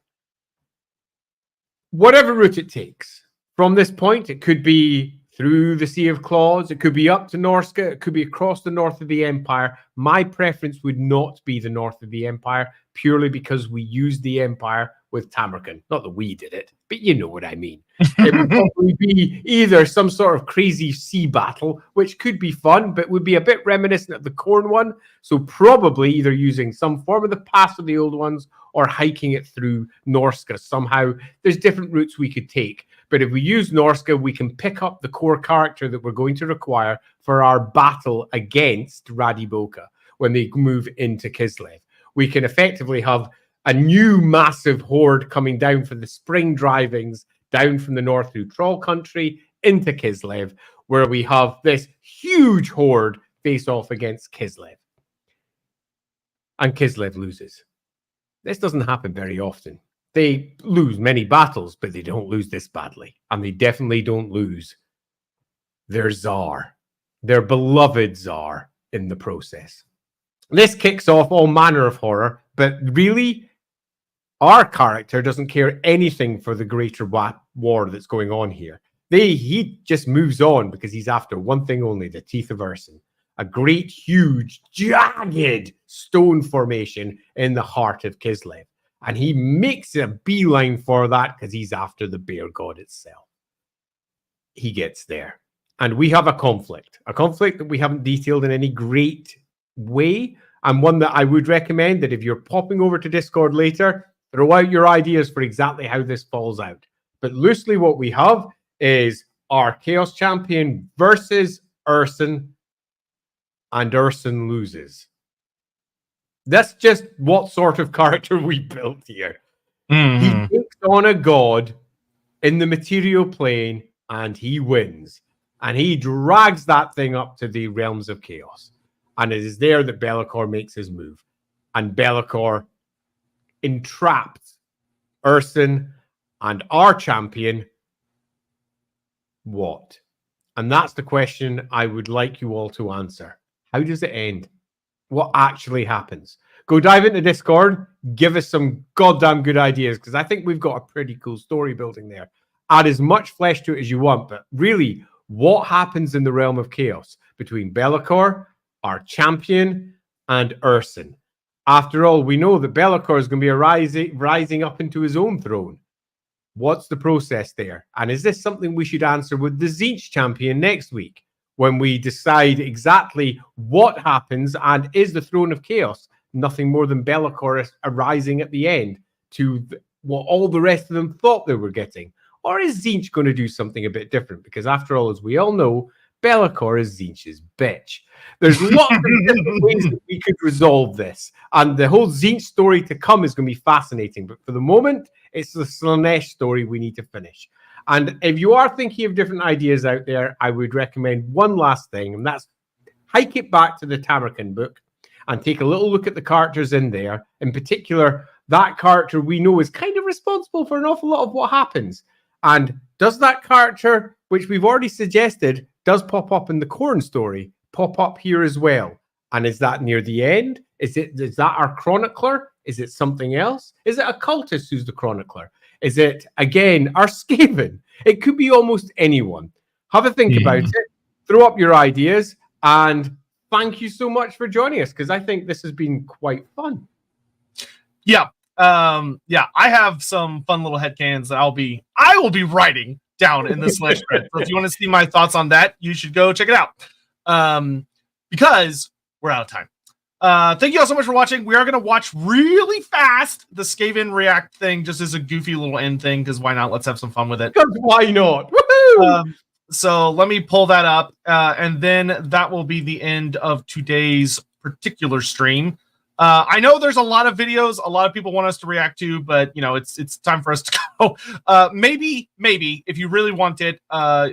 Whatever route it takes, from this point, it could be through the Sea of Claws, it could be up to Norska, it could be across the north of the Empire. My preference would not be the north of the Empire, purely because we used the Empire with TAMURKHAN. Not that we did it, but you know what I mean. It would probably be either some sort of crazy sea battle, which could be fun, but would be a bit reminiscent of the Khorne one. So probably either using some form of the past of the old ones or hiking it through Norska somehow. There's different routes we could take. But if we use Norska, we can pick up the core character that we're going to require for our battle against Radiboka when they move into Kislev. We can effectively have a new massive horde coming down for the spring drivings down from the north through Troll Country into Kislev, where we have this huge horde face off against Kislev. And Kislev loses. This doesn't happen very often. They lose many battles, but they don't lose this badly. And they definitely don't lose their Tsar, their beloved Tsar, in the process. This kicks off all manner of horror, but really, our character doesn't care anything for the greater war that's going on here. He just moves on because he's after one thing only, the Teeth of Urson, a great, huge, jagged stone formation in the heart of Kislev. And he makes a beeline for that because he's after the bear god itself. He gets there. And we have a conflict that we haven't detailed in any great way, and one that I would recommend that if you're popping over to Discord later, throw out your ideas for exactly how this falls out. But loosely what we have is our Chaos Champion versus Urson, and Urson loses. That's just what sort of character we built here. Mm-hmm. He takes on a god in the material plane and he wins. And he drags that thing up to the realms of chaos. And it is there that Be'lakor makes his move. And Be'lakor entrapped Urson and our champion. What? And that's the question I would like you all to answer. How does it end? What actually happens? Go dive into Discord. Give us some goddamn good ideas, because I think we've got a pretty cool story building there. Add as much flesh to it as you want, but really, what happens in the realm of chaos between Be'lakor, our champion, and Urson? After all, we know that Be'lakor is going to be rising up into his own throne. What's the process there? And is this something we should answer with the Tzeentch champion next week, when we decide exactly what happens, and is the throne of chaos nothing more than Be'lakor arising at the end to what all the rest of them thought they were getting? Or is Tzeentch going to do something a bit different? Because after all, as we all know, Be'lakor is Tzeentch's bitch. There's lots of different ways that we could resolve this. And the whole Tzeentch story to come is going to be fascinating. But for the moment, it's the Slaanesh story we need to finish. And if you are thinking of different ideas out there, I would recommend one last thing, and that's hike it back to the TAMURKHAN book and take a little look at the characters in there. In particular, that character we know is kind of responsible for an awful lot of what happens. And does that character, which we've already suggested, does pop up in the Khorne story, pop up here as well? And is that near the end? Is that our chronicler? Is it something else? Is it a cultist who's the chronicler? Is it, again, our Skaven? It could be almost anyone. Have a think about it. Throw up your ideas. And thank you so much for joining us, because I think this has been quite fun. Yeah. I have some fun little headcanons that I will be writing down in the Slash thread. So if you want to see my thoughts on that, you should go check it out. Because we're out of time. Thank you all so much for watching. We are going to watch really fast the Skaven react thing just as a goofy little end thing, because why not? Let's have some fun with it. Because why not? Woohoo! So let me pull that up, and then that will be the end of today's particular stream. I know there's a lot of videos a lot of people want us to react to, but you know, it's time for us to go. Maybe if you really want it,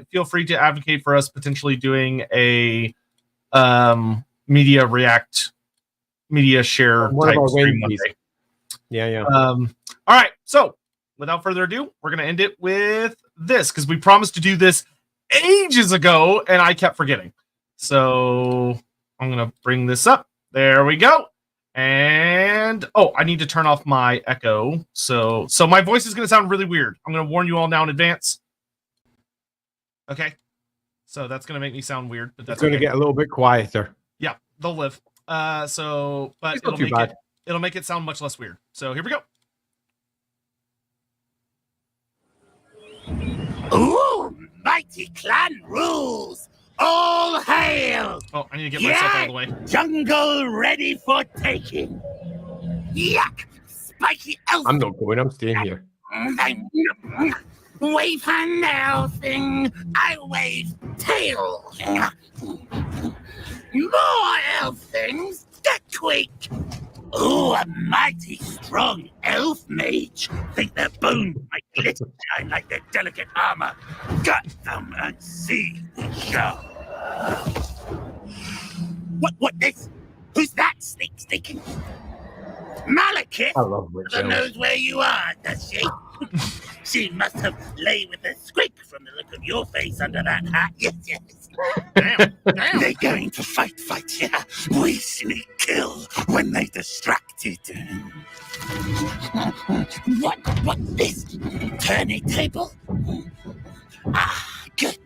feel free to advocate for us potentially doing a media share type stream one day. Yeah. All right, so without further ado, we're gonna end it with this because we promised to do this ages ago and I kept forgetting. So I'm gonna bring this up. There we go. And I need to turn off my echo. So my voice is gonna sound really weird. I'm gonna warn you all now in advance. Okay. So that's gonna make me sound weird, but that's gonna get a little bit quieter. Yeah, they'll live. But it'll make it sound much less weird. So here we go. Ooh, mighty clan rules! All hail! Oh, I need to get myself out of the way. Jungle ready for taking. Yuck! Spiky elf! I'm not going, I'm staying here. Wave hand now thing, I wave tail. More elf things, get quick! Ooh, a mighty strong elf mage. Think their bones might glitter shine like their delicate armor. Gut them and see the show. What this? Who's that sneaking? Malekith? I love Witch Never Elves. knows where you are, does she? She must have lay with a squeak from the look of your face under that hat. Yes. Damn. They're going to fight, yeah. We sneak kill when they distracted. What this? Turning table? Ah, good.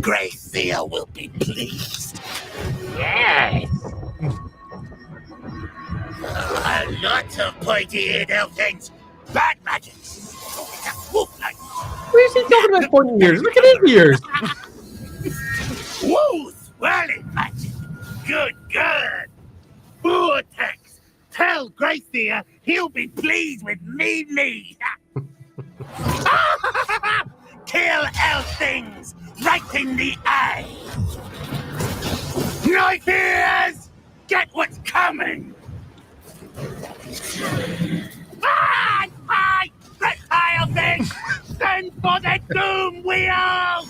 Gracia will be pleased. Yes. A lot of pointy-eared elf things. Bad magic. It's a wolf-like. Where's he talking about 40 years? Look at his ears. Woo! Swirling magic. Good. Vortex. Tell Gracia he'll be pleased with me. Kill elf things right in the eye. No fears. Get what's coming. Bye! Reptile things! Send for the doom wheel!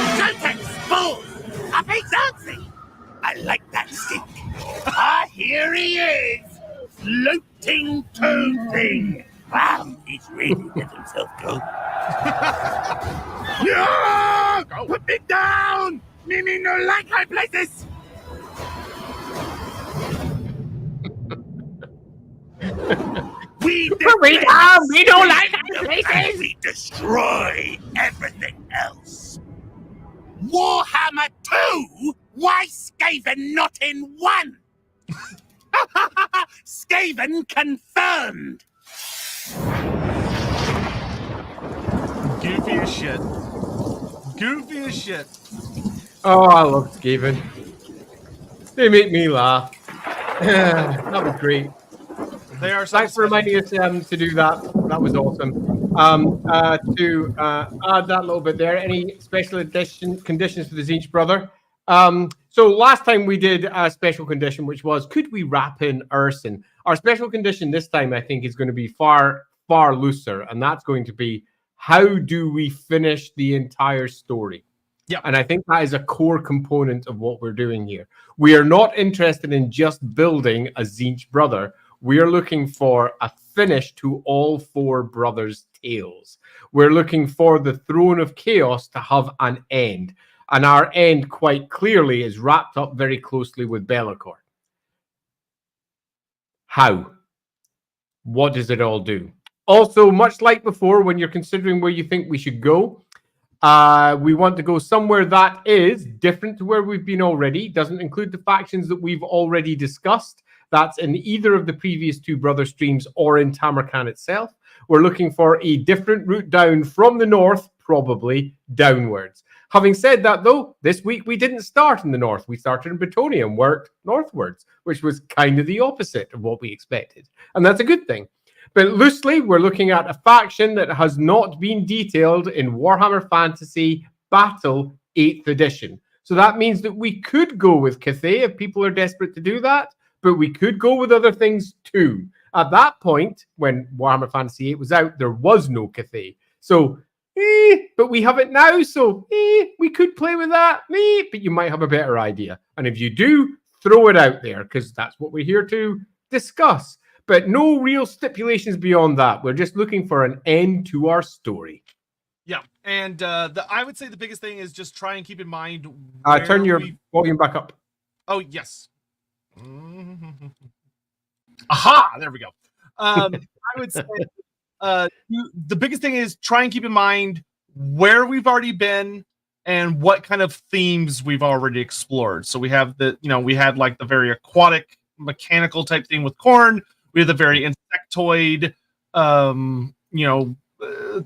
Sotek's full! Up Exalty! I like that stick. Here he is! Floating toad thing! Wow, he's really let himself go. No! Put me down! Me no like high places! We don't like high places! We destroy everything else. Warhammer 2? Why Skaven not in 1? Skaven confirmed! Goofy as shit. Oh, I love Skaven. They make me laugh. That was great. They are. Thanks for reminding us to do that. That was awesome. To add that little bit there, any special edition conditions for the Zinch brother? So last time we did a special condition, which was, could we wrap in Urson? Our special condition this time, I think, is going to be far looser, and that's going to be, how do we finish the entire story? Yeah. And I think that is a core component of what we're doing here. We are not interested in just building a Zinch brother. We are looking for a finish to all 4 brothers' tales. We're looking for the Throne of Chaos to have an end. And our end, quite clearly, is wrapped up very closely with Be'lakor. How? What does it all do? Also, much like before, when you're considering where you think we should go, we want to go somewhere that is different to where we've been already. Doesn't include the factions that we've already discussed. That's in either of the previous 2 brother streams or in Tamurkhan itself. We're looking for a different route down from the north, probably downwards. Having said that, though, this week we didn't start in the north. We started in Bretonnian and worked northwards, which was kind of the opposite of what we expected. And that's a good thing. But loosely, we're looking at a faction that has not been detailed in Warhammer Fantasy Battle 8th edition. So that means that we could go with Cathay if people are desperate to do that, but we could go with other things too. At that point, when Warhammer Fantasy 8 was out, there was no Cathay. So, but we have it now, so we could play with that, but you might have a better idea. And if you do, throw it out there, because that's what we're here to discuss. But no real stipulations beyond that. We're just looking for an end to our story. Yeah, and I would say the biggest thing is just try and keep in mind. Turn your volume back up. Oh, yes. Aha! There we go. I would say the biggest thing is try and keep in mind where we've already been and what kind of themes we've already explored. So we have we had like the very aquatic, mechanical type thing with Khorne. We had the very insectoid,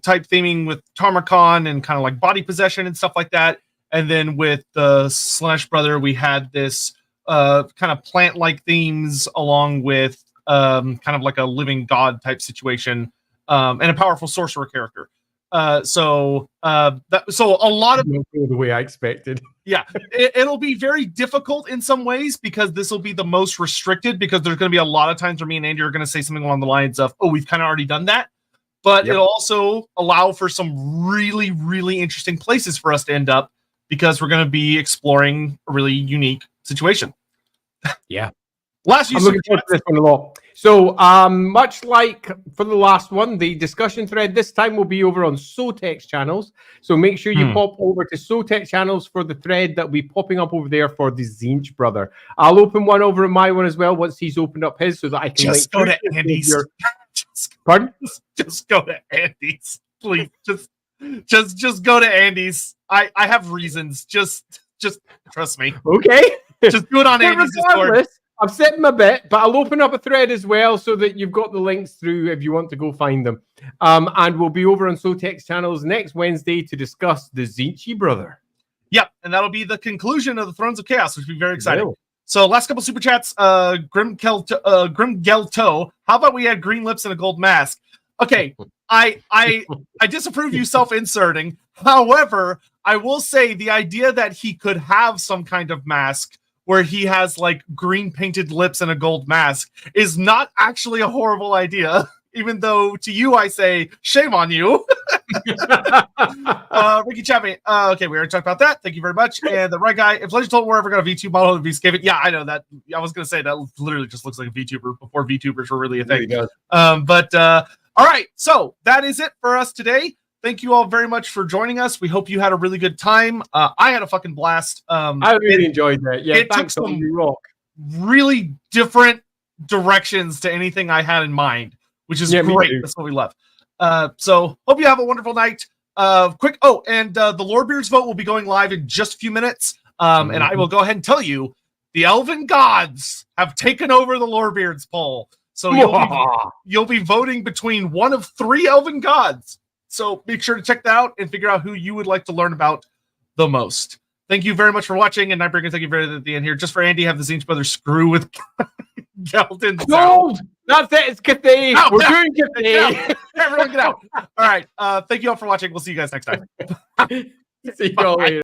type theming with TAMURKHAN and kind of like body possession and stuff like that. And then with the Slaanesh brother, we had this kind of plant-like themes along with kind of like a living god type situation and a powerful sorcerer character. So a lot of the way I expected. Yeah, it'll be very difficult in some ways because this will be the most restricted, because there's going to be a lot of times where me and Andy are going to say something along the lines of, "Oh, we've kind of already done that," but it'll also allow for some really, really interesting places for us to end up because we're going to be exploring a really unique situation. Yeah. I'm looking forward to this one a lot. So, much like for the last one, the discussion thread this time will be over on Sotek's channels. So make sure you pop over to Sotek channels for the thread that will be popping up over there for the Tzeentch brother. I'll open one over on my one as well once he's opened up his, so that I can just go to Andy's. Pardon? Just go to Andy's, please. Just go to Andy's. I have reasons. Just trust me. Okay. Just do it on Andy's Discord. I've set my bet, but I'll open up a thread as well so that you've got the links through if you want to go find them. And we'll be over on Sotek's channels next Wednesday to discuss the Tzeentch brother. Yep, and that'll be the conclusion of the Thrones of Chaos, which will be very exciting. So last couple super chats, Grim Gelto. How about we had green lips and a gold mask? Okay, I disapprove you self-inserting. However, I will say the idea that he could have some kind of mask where he has like green painted lips and a gold mask is not actually a horrible idea, even though to you I say, shame on you. Ricky Chapman. Okay, we already talked about that. Thank you very much. And the right guy, if Legend told we're ever going to VTube model, it would be Skaven. Yeah, I know that. I was going to say that literally just looks like a VTuber before VTubers were really a thing. All right, so that is it for us today. Thank you all very much for joining us. We hope you had a really good time. I had a fucking blast. I really enjoyed that. Yeah, it took some really different directions to anything I had in mind, which is great. That's what we love. So hope you have a wonderful night. And the Lorebeard's vote will be going live in just a few minutes. And I will go ahead and tell you, the Elven Gods have taken over the Lorebeard's poll. So you'll be voting between one of 3 Elven Gods. So make sure to check that out and figure out who you would like to learn about the most. Thank you very much for watching. And Nightbreaker, thank you very much at the end here. Just for Andy, have the Tzeentch brothers screw with Gelton. Gold! That's it. It's Cathay. We're doing Cathay. Everyone get out. All right. Thank you all for watching. We'll see you guys next time. See you all later.